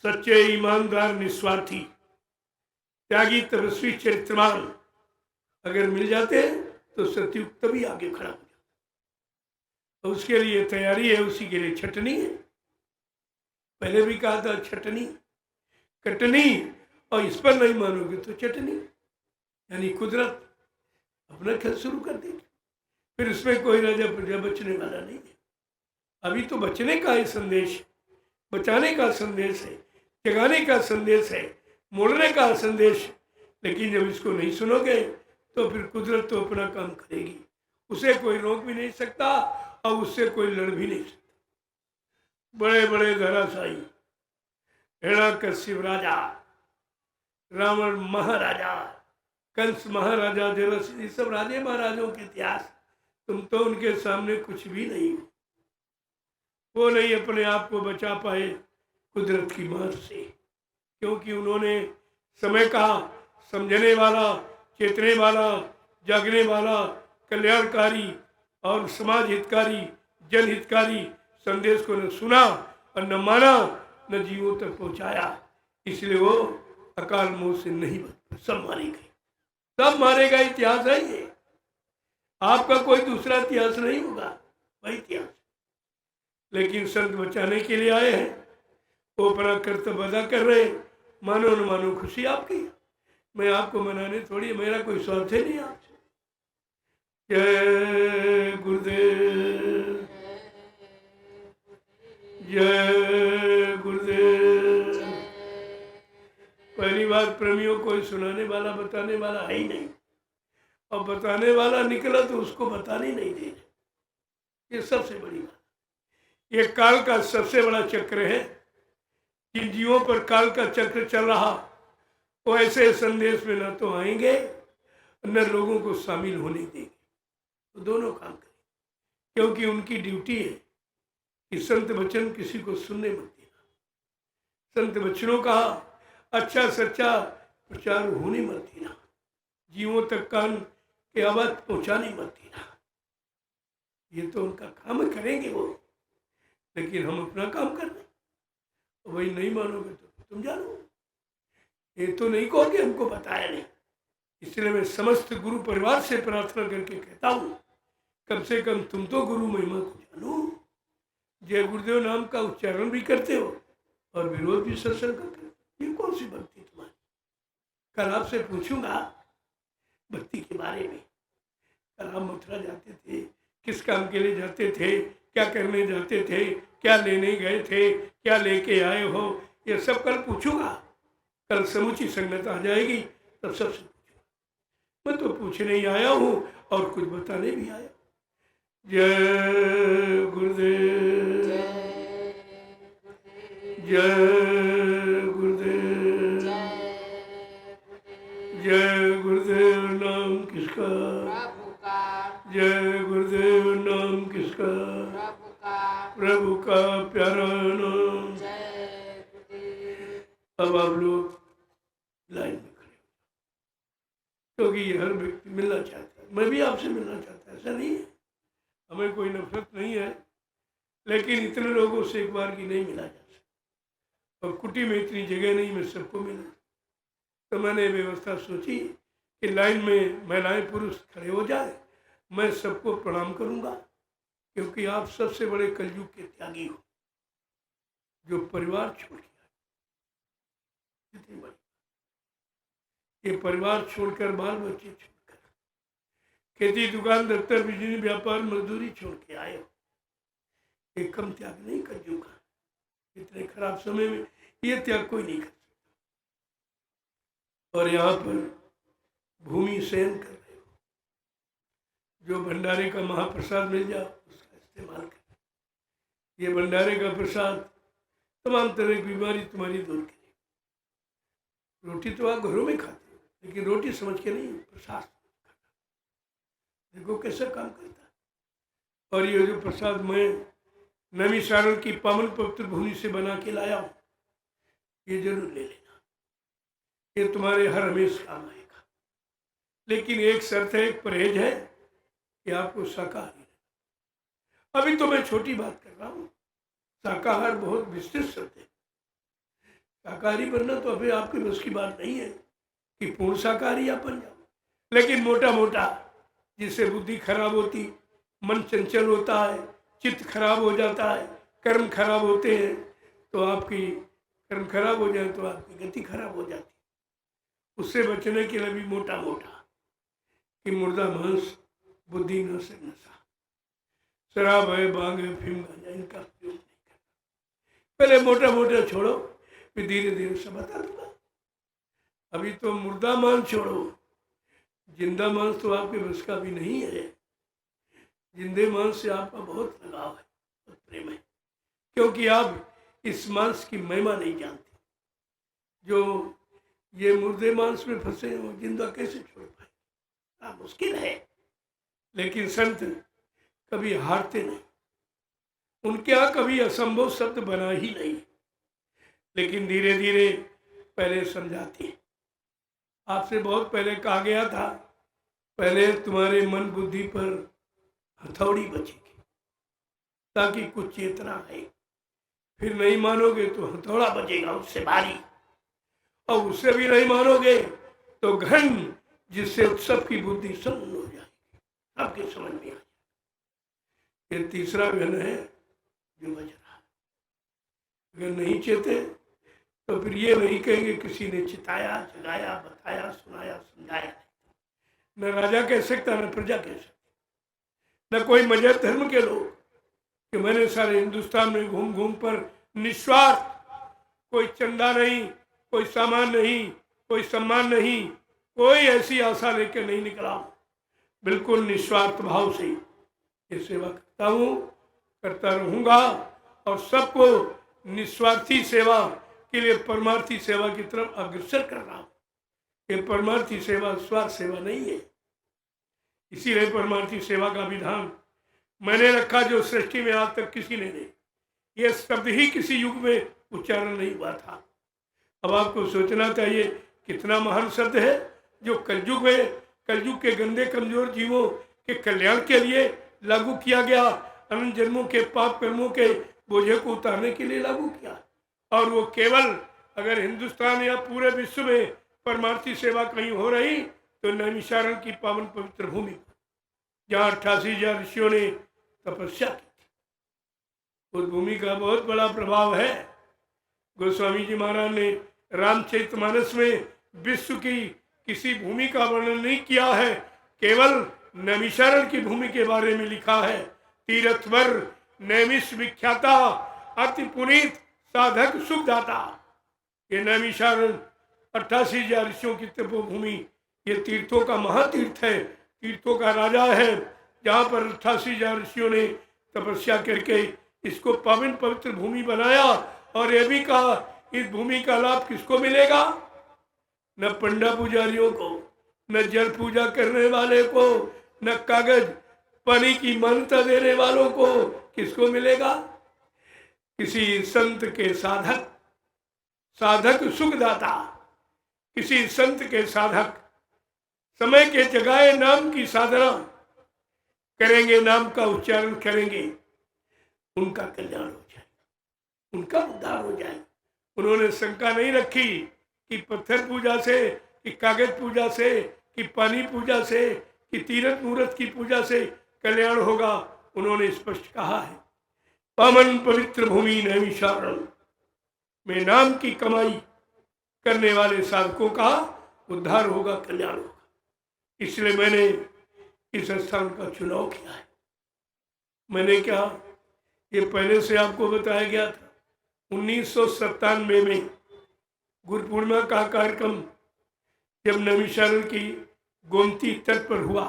सच्चे ईमानदार निस्वार्थी त्यागी तपस्वी चरित्रवान अगर मिल जाते तो सत्ययुग तभी आगे खड़ा हो जाता। तो उसके लिए तैयारी है, उसी के लिए छटनी है। पहले भी कहा था छटनी कटनी, और इस पर नहीं मानोगे तो चटनी, यानी कुदरत अपना खेल शुरू कर देगी। फिर उसमें कोई राजा प्रजा बचने वाला नहीं है। अभी तो बचने का ही संदेश, बचाने का संदेश है, जगाने का संदेश है, मोड़ने का संदेश। लेकिन जब इसको नहीं सुनोगे तो फिर कुदरत तो अपना काम करेगी, उसे कोई रोक भी नहीं सकता और उससे कोई लड़ भी नहीं सकता। बड़े बड़े धराशायी हिरण्यकश्यप राजा, रावण महाराजा, कंस महाराजा, देवश्री, ये सब राजे महाराजों के इतिहास, तुम तो उनके सामने कुछ भी नहीं हो। वो नहीं अपने आप को बचा पाए कुदरत की मार से, क्योंकि उन्होंने समय का समझने वाला, चेतने वाला, जागने वाला, कल्याणकारी और समाज हितकारी, जनहितकारी संदेश को न सुना और न माना, न जीवों तक पहुंचाया। इसलिए वो अकाल मौत से नहीं बच, सब मारे गए। सब मारे गए। इतिहास है ये, आपका कोई दूसरा इतिहास नहीं होगा, वही इतिहास। लेकिन संत बचाने के लिए आए हैं, वो अपना कर्तव्य अदा कर रहे हैं। मानो न मानो खुशी आपकी। मैं आपको मनाने थोड़ी, मेरा कोई स्वार्थ ही नहीं आपसे। जय गुरुदेव, जय गुरुदेव। पहली बात, प्रेमियों को सुनाने वाला बताने वाला है ही नहीं, और बताने वाला निकला तो उसको बताने नहीं दे। ये सबसे बड़ी बात। ये काल का सबसे बड़ा चक्र है। जिन जीवों पर काल का चक्र चल रहा, वो ऐसे संदेश में न तो आएंगे न लोगों को शामिल होने देंगे। तो दोनों काम करें, क्योंकि उनकी ड्यूटी है कि संत वचन किसी को सुनने मत देना। संत वचनों का अच्छा सच्चा प्रचार होने मत देना। जीवों तक कान के आवाज पहुंचाने मत देना। ये तो उनका काम करेंगे वो, लेकिन हम अपना काम कर रहे। वही नहीं मानोगे तो तुम जानो। ये तो नहीं कहोगे हमको बताया नहीं। इसलिए मैं समस्त गुरु परिवार से प्रार्थना करके कहता हूँ, कम से कम तुम तो गुरु महिमा को जानो। जय गुरुदेव नाम का उच्चारण भी करते हो और विरोध भी सत्संग करते हो। ये कौन सी भक्ति तुम्हारी? कल आपसे पूछूंगा भक्ति के बारे में। कल आप मथुरा जाते थे, किस काम के लिए जाते थे, क्या करने जाते थे, क्या लेने गए थे, क्या लेके आए हो, ये सब कल पूछूंगा। कल समूची संगत आ जाएगी, तब सबसे पूछूंगा। मैं तो पूछने ही आया हूँ और कुछ बताने भी आया। जय गुरुदेव, जय गुरुदेव, जय गुरुदेव नाम किसका, प्रभु का, जय गुरुदेव नाम किसका, प्रभु का, प्रभु का प्यारा नाम। जय गुरुदेव। अब आप लोग लाइन में खड़े हो, क्योंकि हर व्यक्ति मिलना चाहता है। मैं भी आपसे मिलना चाहता है, ऐसा नहीं है, हमें कोई नफरत नहीं है, लेकिन इतने लोगों से एक बार की नहीं मिला जा सकता और कुटी में इतनी जगह नहीं मैं सबको मिला। तो मैंने व्यवस्था सोची कि लाइन में महिलाएं पुरुष खड़े हो जाए, मैं सबको प्रणाम करूंगा, क्योंकि आप सबसे बड़े कलयुग के त्यागी हो, जो परिवार छोड़ के आए। कितनी बड़ी, ये परिवार छोड़कर, बाल बच्चे छोड़कर, खेती दुकान दफ्तर बिजली व्यापार मजदूरी छोड़ के आए हो। एक कम त्याग नहीं कलयुग का। इतने खराब समय में ये त्याग कोई नहीं कर सकता। और यहाँ पर भूमि शयन कर रहे हो, जो भंडारे का महाप्रसाद मिल जाओ उसका इस्तेमाल करें। ये भंडारे का प्रसाद तमाम तरह की बीमारी तुम्हारी दूर करेगी। रोटी तो आप घरों में खाते हो, लेकिन रोटी समझ के नहीं, प्रसाद देखो कैसा काम करता है। और ये जो प्रसाद मैं नैमिषारण्य की पावन पवित्र भूमि से बना के लाया हूँ, ये जरूर ले लेना, ये तुम्हारे हर हमेश काम आएगा। लेकिन एक शर्त है, एक परहेज है कि आपको शाकाहारी रहना। अभी तो मैं छोटी बात कर रहा हूँ, शाकाहार बहुत विस्तृत शब्द है। शाकाहारी बनना तो अभी आपके बस की बात नहीं है कि पूर्ण शाकाहारी आप बन जाओ, लेकिन मोटा मोटा, जिससे बुद्धि खराब होती, मन चंचल होता है, चित्त खराब हो जाता है, कर्म खराब होते हैं, तो आपकी कर्म खराब हो जाए तो आपकी गति खराब हो जाती। उससे बचने के लिए भी मोटा मोटा कि मुर्दा मांस, बुद्धि न से नशा, शराब है, भांग है, अफीम गांजा, इनका प्रयोग नहीं करना। पहले मोटा मोटा छोड़ो, फिर धीरे धीरे सब बता दूंगा। अभी तो मुर्दा मांस छोड़ो, जिंदा मांस तो आपके बस का भी नहीं है। जिंदे मांस से आपका बहुत लगाव है, बहुत प्रेम है, क्योंकि आप इस मांस की महिमा नहीं जानते। जो ये मुर्दे मांस में फंसे हो, जिंदा कैसे छोड़ पाए, मुश्किल है। लेकिन संत कभी हारते नहीं, उनके यहाँ कभी असंभव शब्द बना ही नहीं, लेकिन धीरे धीरे पहले समझाते हैं। आपसे बहुत पहले कहा गया था, पहले तुम्हारे मन बुद्धि पर हथौड़ी बचेगी ताकि कुछ चेतना है, फिर नहीं मानोगे तो हथौड़ा बचेगा उससे भारी, और उससे भी नहीं मानोगे तो घन, जिससे उत्सव की बुद्धि सन्न हो जाएगी, आपके समझ में आ जाएगी। ये तीसरा घन है जो बच रहा है। अगर नहीं चेते तो फिर ये नहीं कहेंगे किसी ने चिताया, जगाया, बताया, सुनाया, समझाया। न राजा कह सकता, न प्रजा कह सकती, न कोई मजहब धर्म के लोग, कि मैंने सारे हिंदुस्तान में घूम घूम पर निस्वार्थ, कोई चंदा नहीं, कोई सामान नहीं, कोई सम्मान नहीं, कोई ऐसी आशा लेकर नहीं निकला, बिल्कुल निस्वार्थ भाव से ये सेवा करता हूँ, करता रहूँगा, और सबको निस्वार्थी सेवा के लिए परमार्थी सेवा की तरफ अग्रसर कर रहा हूँ। ये परमार्थी सेवा स्वार्थ सेवा नहीं है। इसीलिए परमार्थी सेवा का विधान मैंने रखा, जो सृष्टि में आज तक किसी ने नहीं, ये शब्द ही किसी युग में उच्चारण नहीं हुआ था। अब आपको सोचना चाहिए कितना महान शब्द है, जो कलयुग में, कलयुग के गंदे कमजोर जीवों के कल्याण के लिए लागू किया गया, अनंत जन्मों के पाप कर्मों के बोझे को उतारने के लिए लागू किया। और वो केवल अगर हिंदुस्तान या पूरे विश्व में परमार्थी सेवा कहीं हो रही तो नैमिषारण्य की पावन पवित्र भूमि, जहाँ 88,000 ऋषियों ने तपस्या की थी, उस भूमि का बहुत बड़ा प्रभाव है। गोस्वामी जी महाराज ने रामचरितमानस में विश्व की किसी भूमि का वर्णन नहीं किया है, केवल नैमिषारण्य की भूमि के बारे में लिखा है। तीर्थवर नैमिष विख्याता अति पुनीत साधक सुखदाता। ये नैमिषारण्य 88,000 ऋषियों की तपोभूमि, ये तीर्थों का महातीर्थ है, तीर्थों का राजा है, जहाँ पर 88,000 ऋषियों ने तपस्या करके इसको पावन पवित्र भूमि बनाया। और ये भी कहा इस भूमि का लाभ किसको मिलेगा? न पंडा पुजारियों को, न जल पूजा करने वाले को, न कागज पानी की मान्यता देने वालों को। किसको मिलेगा? किसी संत के साधक, साधक सुखदाता, किसी संत के साधक समय के जगाए नाम की साधना करेंगे, नाम का उच्चारण करेंगे, उनका कल्याण हो जाए, उनका उद्धार हो जाए। उन्होंने शंका नहीं रखी कि पत्थर पूजा से, कि कागज पूजा से, कि पानी पूजा से, कि तीर्थ मूर्त की पूजा से कल्याण होगा। उन्होंने स्पष्ट कहा है, पावन पवित्र भूमि नैमिषारण्य में नाम की कमाई करने वाले साधकों का उद्धार होगा, कल्याण होगा। इसलिए मैंने इस स्थान का चुनाव किया है। मैंने क्या, ये पहले से आपको बताया गया था। 1997 में गुरु पूर्णिमा का कार्यक्रम जब नैमिषारण्य की गोमती तट पर हुआ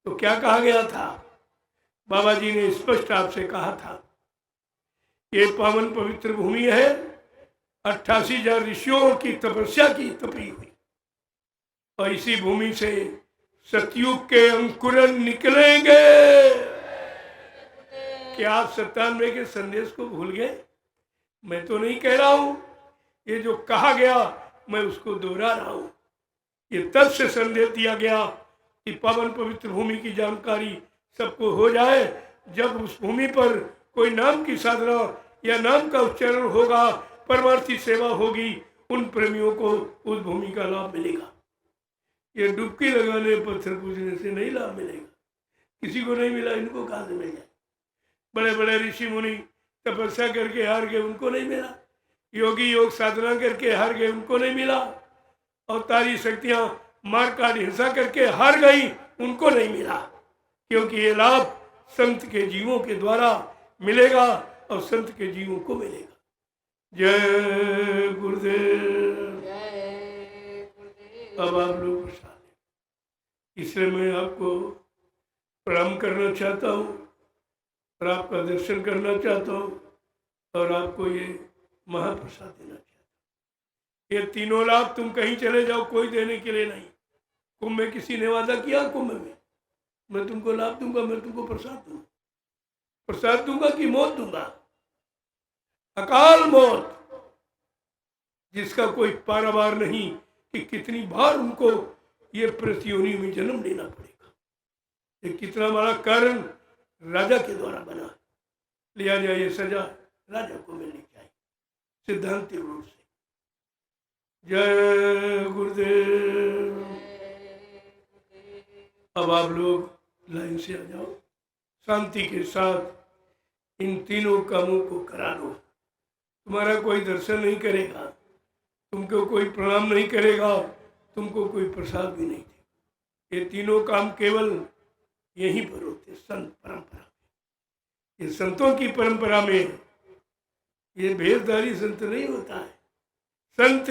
तो क्या कहा गया था? बाबा जी ने स्पष्ट आपसे कहा था, ये पावन पवित्र भूमि है, 88,000 ऋषियों की तपस्या की तपी हुई, और इसी भूमि से सतयुग के अंकुरन निकलेंगे। क्या आप 97 के संदेश को भूल गए? मैं तो नहीं कह रहा हूं, ये जो कहा गया मैं उसको दोहरा रहा हूं। ये तब से संदेश दिया गया कि पावन पवित्र भूमि की जानकारी सबको हो जाए, जब उस भूमि पर कोई नाम की साधना या नाम का उच्चारण होगा, परमार्थी सेवा होगी, उन प्रेमियों को उस भूमि का लाभ मिलेगा। ये डुबकी लगाने, पत्थर पूजने से नहीं लाभ मिलेगा। किसी को नहीं मिला, इनको कहाँ से मिल जाए? बड़े बड़े ऋषि मुनि तपस्या करके हार गए, उनको नहीं मिला। योगी योग साधना करके हार गए, उनको नहीं मिला। अवतारी शक्तियां मार काट हिंसा करके हार गई, उनको नहीं मिला। क्योंकि ये लाभ संत के जीवों के द्वारा मिलेगा और संत के जीवों को मिलेगा। जय गुरुदेव। अब आप लोग प्रसाद लें। इसलिए मैं आपको प्रणाम करना चाहता हूँ और आपका दर्शन करना चाहता हूँ और आपको ये महाप्रसाद देना चाहता हूँ। ये तीनों लाभ तुम कहीं चले जाओ, कोई देने के लिए नहीं। कुंभ में किसी ने वादा किया, कुंभ में मैं तुमको लाभ दूंगा, मैं तुमको प्रसाद दूंगा। प्रसाद दूंगा कि मौत दूंगा? अकाल मौत, जिसका कोई पारावार नहीं कि कितनी बार उनको ये प्रतियोनि में जन्म लेना पड़ेगा। ये कितना बड़ा कारण राजा के द्वारा बना, लिया जाए ये सजा राजा को मिलनी चाहिए सिद्धांत रूप से। जय गुरुदेव। अब आप लोग लाइन से आ जाओ, शांति के साथ इन तीनों कामों को करा दो। तुम्हारा कोई दर्शन नहीं करेगा, तुमको कोई प्रणाम नहीं करेगा, तुमको कोई प्रसाद भी नहीं देगा। ये तीनों काम केवल यहीं पर होते, संत परंपरा में। ये संतों की परंपरा में ये भेदधारी संत नहीं होता है। संत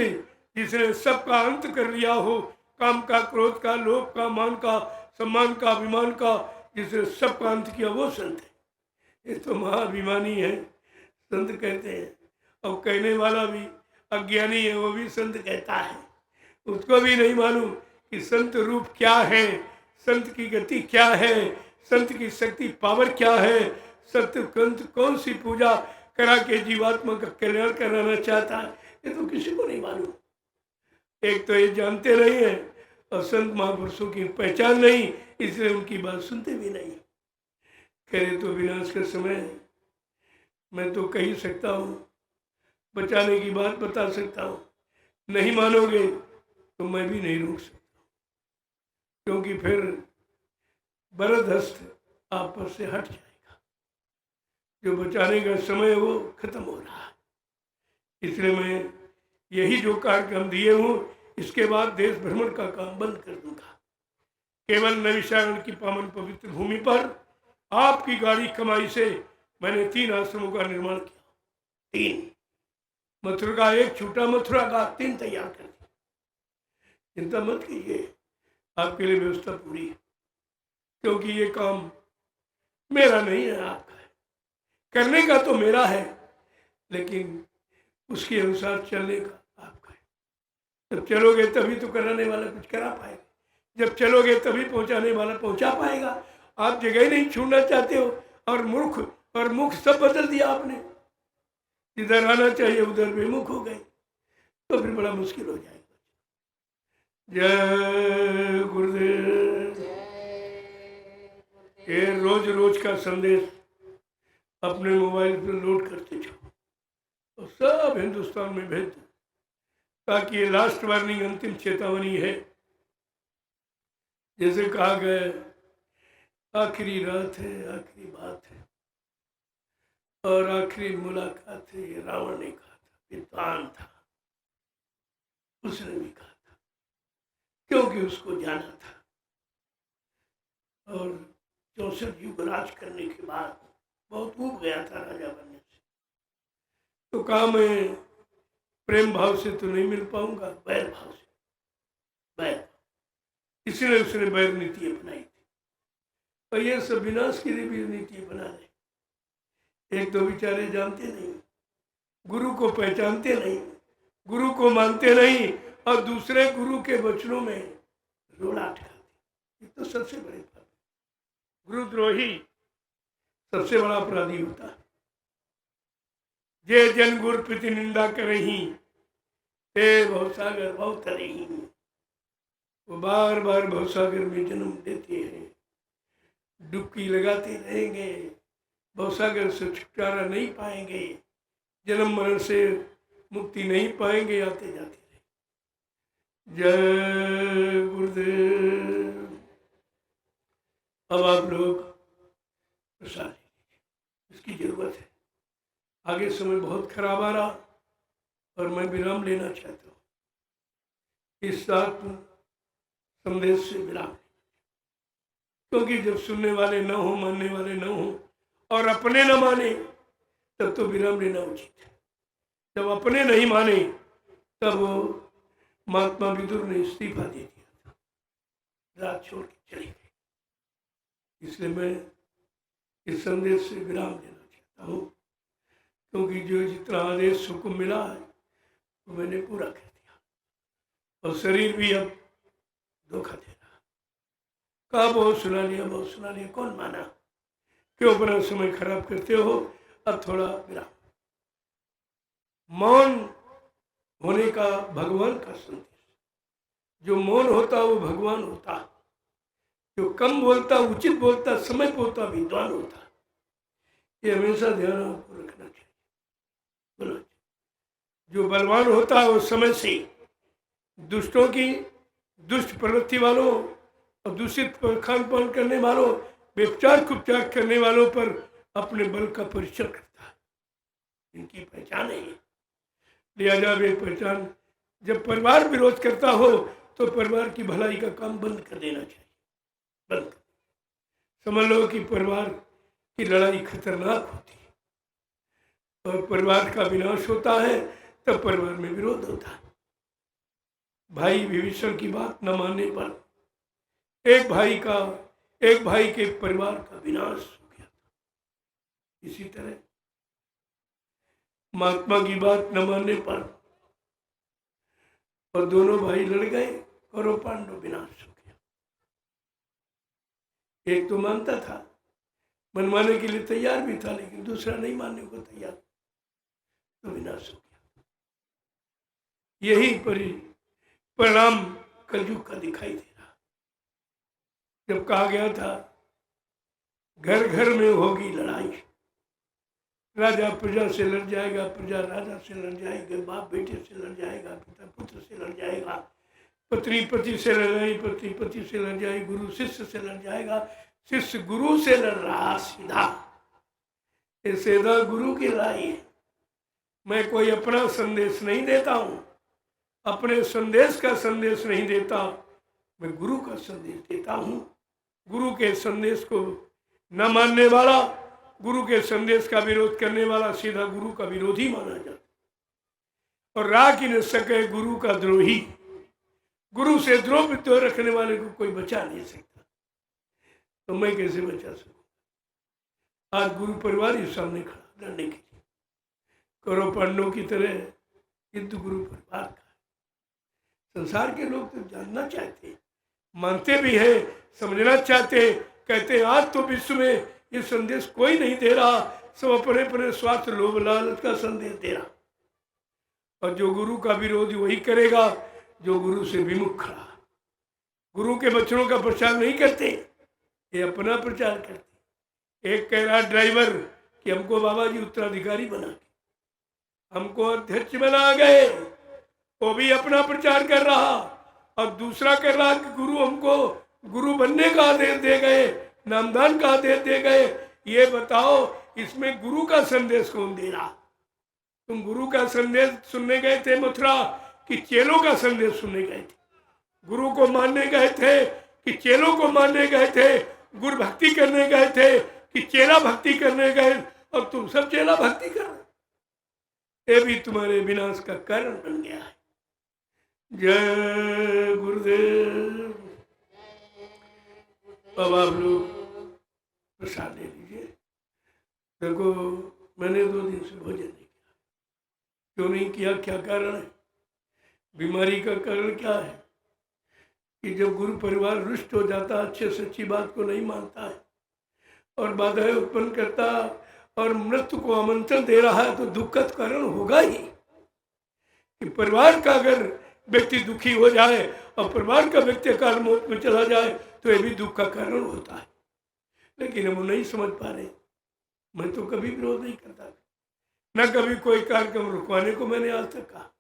जिसने सबका अंत कर लिया हो, काम का, क्रोध का, लोभ का, मान का, सम्मान का, अभिमान का, जिसने सबका अंत किया, वो संत है। ये तो महाअभिमानी है, संत कहते हैं। और कहने वाला भी अज्ञानी है, वो भी संत कहता है। उसको भी नहीं मालूम कि संत रूप क्या है, संत की गति क्या है, संत की शक्ति पावर क्या है, संत कौन सी पूजा करा के जीवात्मा का कल्याण कराना चाहता है, ये तो किसी को नहीं मालूम। एक तो ये जानते नहीं है और संत महापुरुषों की पहचान नहीं, इसलिए उनकी बात सुनते भी नहीं। करे तो विनाश का समय है। मैं तो कह ही सकता हूँ, बचाने की बात बता सकता हूँ, नहीं मानोगे तो मैं भी नहीं रोक सकता, क्योंकि फिर बरद हस्त आप पर से हट जाएगा। जो बचाने का समय वो खत्म हो रहा है। इसलिए मैं यही जो कार्यक्रम दिए हूँ इसके बाद देश भ्रमण का काम बंद कर दूंगा। केवल नैमिषारण्य की पावन पवित्र भूमि पर आपकी गाड़ी कमाई से मैंने 3 आश्रमों का निर्माण किया। 3 मथुरा का 1 छूटा, मथुरा का 3 तैयार कर दिया। चिंता मत कीजिए, आपके लिए व्यवस्था पूरी है, क्योंकि ये काम मेरा नहीं है, आपका है। करने का तो मेरा है, लेकिन उसके अनुसार चलने का आपका है। जब चलोगे तभी तो कराने वाला कुछ करा पाएगा, जब चलोगे तभी पहुंचाने वाला पहुंचा पाएगा। आप जगह ही नहीं छोड़ना चाहते हो और मूर्ख और मुख सब बदल दिया आपने। जिधर आना चाहिए उधर बेमुख हो गए, तो फिर बड़ा मुश्किल हो जाएगा। जय गुरुदेव। ये रोज रोज का संदेश अपने मोबाइल पर लोड करते जाओ और सब हिंदुस्तान में भेज दो, ताकि ये लास्ट वार्निंग, अंतिम चेतावनी है। जैसे कहा गया आखिरी रात है, आखिरी बात है और आखिरी मुलाकात है। ये रावण ने कहा था, विद्वान था, उसने भी कहा था, क्योंकि उसको जाना था। और 64 युग राज करने के बाद बहुत ऊब गया था राजा बनने से, तो कहा मैं प्रेम भाव से तो नहीं मिल पाऊंगा, बैर भाव से, बैर। इसलिए उसने बैर नीति अपनाई थी। और ये सब विनाश के लिए भी नीति बना रहे। एक तो बेचारे जानते नहीं, गुरु को पहचानते नहीं, गुरु को मानते नहीं, और दूसरे गुरु के वचनों में रोड़ा अटकाते। ये तो सबसे बड़ी बात है। गुरुद्रोही सबसे बड़ा अपराधी होता है। जे जन गुर प्रति निंदा करही ते भवसागर बहुत तरही। वो बार बार भवसागर में जन्म देते हैं, डुबकी लगाते रहेंगे, भवसागर से छुटकारा नहीं पाएंगे, जन्म मरण से मुक्ति नहीं पाएंगे, आते जाते रहे। जय गुरुदेव। अब आप लोग प्रसाद लीजिए, इसकी जरूरत है। आगे समय बहुत खराब आ रहा और मैं विराम लेना चाहता हूँ। इस साथ संदेश से विराम, क्योंकि जब सुनने वाले न हो, मानने वाले न हो और अपने न माने, तब तो विराम लेना उचित है। जब अपने नहीं माने तब महात्मा विदुर ने इस्तीफा दे दिया था, राज छोड़ के चले गए। इसलिए मैं इस संदेश से विराम लेना चाहता हूँ, क्योंकि जो जितना आदेश हुक्म मिला है वो मैंने पूरा कर दिया, और शरीर भी अब धोखा दे रहा। कहा बहुत सुना लिया, बहुत सुना लिया, कौन माना? क्यों अपना समय खराब करते हो? अब थोड़ा विराम। मौन होने का भगवान का संदेश। जो मौन होता वो भगवान होता, जो कम बोलता, उचित बोलता, समय बोलता, विद्वान होता। ये हमेशा ध्यान आपको रखना चाहिए। बोलो, जो बलवान होता है वो समय से दुष्टों की, दुष्ट प्रवृत्ति वालों और दूषित खान पान करने वालों, व्यभिचार कुपचार करने वालों पर अपने बल का परिचय करता है। इनकी पहचान है। लिहाजा वे पहचान, जब परिवार विरोध करता हो तो परिवार की भलाई का काम बंद कर देना चाहिए, बंद कर। समझ लो कि परिवार की लड़ाई खतरनाक होती है, और परिवार का विनाश होता है तब परिवार में विरोध होता है। भाई विभीषण की बात न मानने पर एक भाई के परिवार का विनाश हो गया था। इसी तरह महात्मा की बात न मानने पर और दोनों भाई लड़ गए, कौरव पांडव विनाश हो गया। एक तो मानता था, मनवाने के लिए तैयार भी था, लेकिन दूसरा नहीं मानने को तैयार, तो विनाश हो गया। यही परिणाम कलयुग का दिखाई दे रहा। जब कहा गया था घर घर में होगी लड़ाई, राजा प्रजा से लड़ जाएगा, प्रजा राजा से लड़ जाएगी, बाप बेटे से लड़ जाएगा, पिता पुत्र से लड़ जाएगा, पत्नी पति से लड़ जाएगी, पति पति से लड़ जाएगी, गुरु शिष्य से लड़ जाएगा, शिष्य गुरु से लड़ रहा सीधा। ये सीधा गुरु की राय है। मैं कोई अपना संदेश नहीं देता हूं, अपने संदेश का संदेश नहीं देता, मैं गुरु का संदेश देता हूं। गुरु के संदेश को न मानने वाला, गुरु के संदेश का विरोध करने वाला सीधा गुरु का विरोधी माना जाता। और राह की न सके गुरु का द्रोही, गुरु से द्रोह विद्रोह रखने वाले को कोई बचा नहीं सकता। तो मैं कैसे बचा सकूं? आज गुरु परिवार ही सामने खड़ा लड़ने के लिए। कौरव पांडवों की तरह युद्ध गुरु परिवार का है। संसार के लोग तो जानना चाहते, मानते भी है, समझना चाहते, कहते हैं आज तो विश्व में ये संदेश कोई नहीं दे रहा, सब अपने अपने स्वार्थ लोभ लालच का संदेश दे रहा। और जो गुरु का विरोध वही करेगा जो गुरु से विमुख खड़ा। गुरु के वचनों का प्रचार नहीं करते, ये अपना प्रचार करते। एक कह रहा ड्राइवर कि हमको बाबा जी उत्तराधिकारी बना के, हमको अध्यक्ष बना गए, वो भी अपना प्रचार कर रहा। और दूसरा कर रहा कि गुरु हमको गुरु बनने का आदेश दे गए, नामदान का आदेश दे गए। ये बताओ इसमें गुरु का संदेश कौन दे रहा? तुम गुरु का संदेश सुनने गए थे मथुरा कि चेलों का संदेश सुनने गए थे? गुरु को मानने गए थे कि चेलों को मानने गए थे? गुरु भक्ति करने गए थे कि चेला भक्ति करने गए? और तुम सब चेला भक्ति कर रहे, ये भी तुम्हारे विनाश का कारण बन गया है। जय गुरुदेव। अब आप लोग प्रसाद ले लीजिए। देखो मैंने 2 दिन से भोजन नहीं किया। क्यों नहीं किया? क्या कारण है? बीमारी का कारण क्या है कि जब गुरु परिवार रुष्ट हो जाता, अच्छे सच्ची बात को नहीं मानता है और बाधाएं उत्पन्न करता और मृत्यु को आमंत्रण दे रहा है, तो दुख का कारण होगा ही। कि परिवार का अगर व्यक्ति दुखी हो जाए और परिवार का व्यक्ति अकाल मौत में चला जाए तो ये भी दुख का कारण होता है। लेकिन हम नहीं समझ पा रहे। मैं तो कभी विरोध नहीं करता, न कभी कोई कार्यक्रम रुकवाने को मैंने आज तक कहा।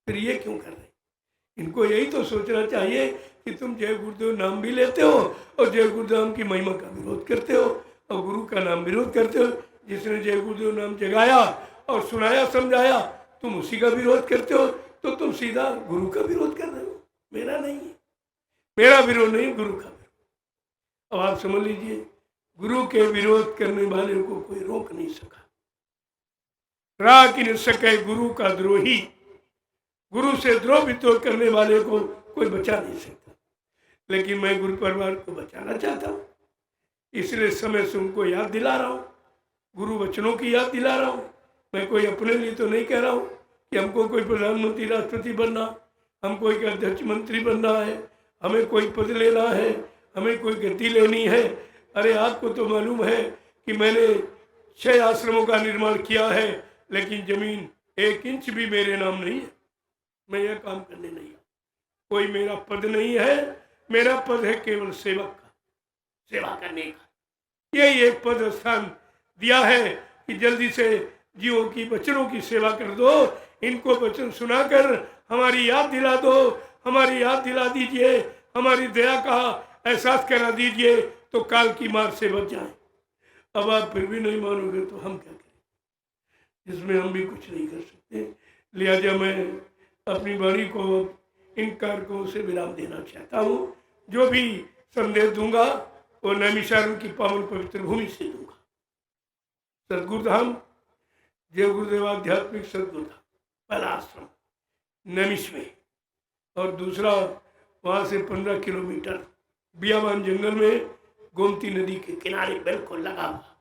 फिर ये क्यों कर रहे? इनको यही तो सोचना चाहिए कि तुम जय गुरुदेव नाम भी लेते हो और जय गुरुदेव की महिमा का विरोध करते हो और गुरु का नाम विरोध करते हो। जिसने जय गुरुदेव नाम जगाया और सुनाया समझाया, तुम उसी का विरोध करते हो, तो तुम सीधा गुरु का विरोध कर रहे हो। मेरा नहीं है, मेरा विरोध नहीं, गुरु का विरोध। अब आप समझ लीजिए, गुरु के विरोध करने वाले को कोई रोक नहीं सका। राह की न सके गुरु का द्रोही, गुरु से द्रोह विद्रोह करने वाले को कोई बचा नहीं सकता। लेकिन मैं गुरु परिवार को बचाना चाहता हूँ, इसलिए समय से उनको याद दिला रहा हूँ, गुरु वचनों की याद दिला रहा हूँ। मैं कोई अपने लिए तो नहीं कह रहा हूँ कि हमको कोई प्रधानमंत्री राष्ट्रपति बनना, हमको एक अध्यक्ष मंत्री बनना है, हमें कोई पद लेना है, हमें कोई गति लेनी है। अरे आपको तो मालूम है कि मैंने 6 आश्रमों का निर्माण किया है, लेकिन जमीन 1 इंच भी मेरे नाम नहीं है। मैं यह काम करने नहीं आया। कोई मेरा पद नहीं है, मेरा पद है केवल सेवक का, सेवा करने का। यही एक पद स्थान दिया है कि जल्दी से जीवों की बच्चों की सेवा कर दो, इनको वचन सुनाकर हमारी याद दिला दो, हमारी याद दिला दीजिए, हमारी दया का एहसास करा दीजिए, तो काल की मार से बच जाए। अब आप फिर भी नहीं मानोगे तो हम क्या करें? इसमें हम भी कुछ नहीं कर सकते। लिहाजा मैं अपनी वाणी को इन कारकों से विराम देना चाहता हूँ। जो भी संदेश दूंगा वो नैमिषारण्य की पावन पवित्र भूमि से दूंगा। सदगुरुधाम, जय गुरुदेव आध्यात्मिक सदगुरुधाम, पहला आश्रम नैमिष में, और दूसरा वहाँ से 15 किलोमीटर बियाबान जंगल में गोमती नदी के किनारे बिल्कुल लगा हुआ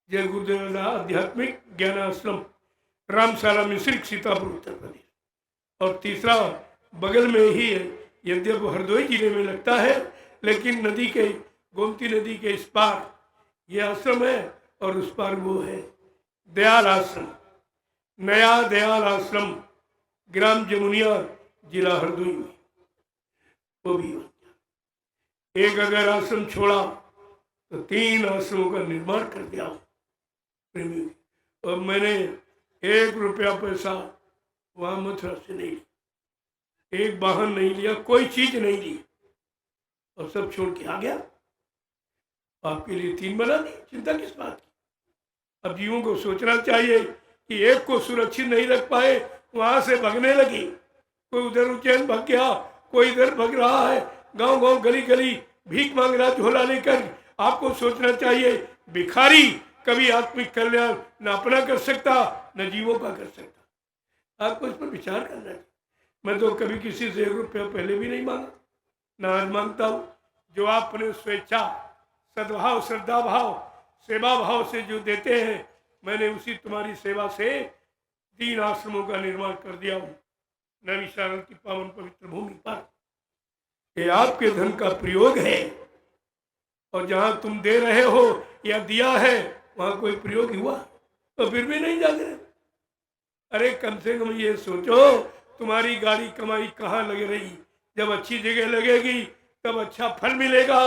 जय गुरुदेव आध्यात्मिक ज्ञान आश्रम, रामशाला मिश्रिक, सीतापुर, उत्तर प्रदेश। और तीसरा बगल में ही है, यद्यप हरदोई जिले में लगता है, लेकिन नदी के गोमती नदी के इस पार ये आश्रम है और उस पार वो है दयाल आश्रम, नया दयाल आश्रम, ग्राम जमुनिया, जिला हरदोई में। वो भी एक अगर आश्रम छोड़ा तो 3 आश्रमों का निर्माण कर दिया प्रेमी। और मैंने 1 रुपया पैसा वहाँ मथुरा से नहीं लिया, एक वाहन नहीं लिया, कोई चीज नहीं ली, और सब छोड़ के आ गया। आपके लिए 3 बना दी, चिंता किस बात की? अब जीवों को सोचना चाहिए कि एक को सुरक्षित नहीं रख पाए, वहां से भगने लगी। कोई उधर उज्जैन भाग गया, कोई इधर भाग रहा है, गांव गांव गली गली भीख मांग रहा झोला लेकर। आपको सोचना चाहिए, भिखारी कभी आत्मिक कल्याण न अपना कर सकता न जीवों का कर सकता। आपको इस पर विचार करना चाहिए। मैं तो कभी किसी से 1 रुपया पहले भी नहीं मांगा, ना आज मांगता हूँ। जो आप अपने स्वेच्छा, सद्भाव, श्रद्धा भाव, सेवा भाव से जो देते हैं, मैंने उसी तुम्हारी सेवा से 3 आश्रमों का निर्माण कर दिया हूँ नैमिषारण्य की पावन पवित्र भूमि पर। ये आपके धन का प्रयोग है, और जहां तुम दे रहे हो या दिया है वहां कोई प्रयोग हुआ तो फिर भी नहीं जाग रहे। अरे कम से कम ये सोचो, तुम्हारी गाड़ी कमाई कहाँ लग रही? जब अच्छी जगह लगेगी तब अच्छा फल मिलेगा।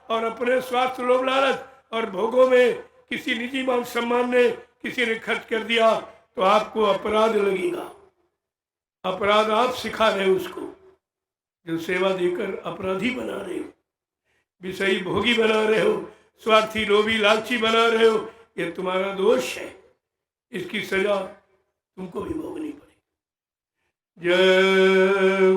और अपने स्वार्थ, लोभ, लालच और भोगों में किसी निजी मान सम्मान ने किसी ने खर्च कर दिया तो आपको अपराध लगेगा। अपराध आप सिखा रहे हो उसको, जो सेवा देकर अपराधी बना रहे हो, विषयी भोगी बना रहे हो, स्वार्थी, लोभी, लालची बना रहे हो। ये तुम्हारा दोष है, इसकी सजा तुमको भी भोगनी पड़ेगी। जय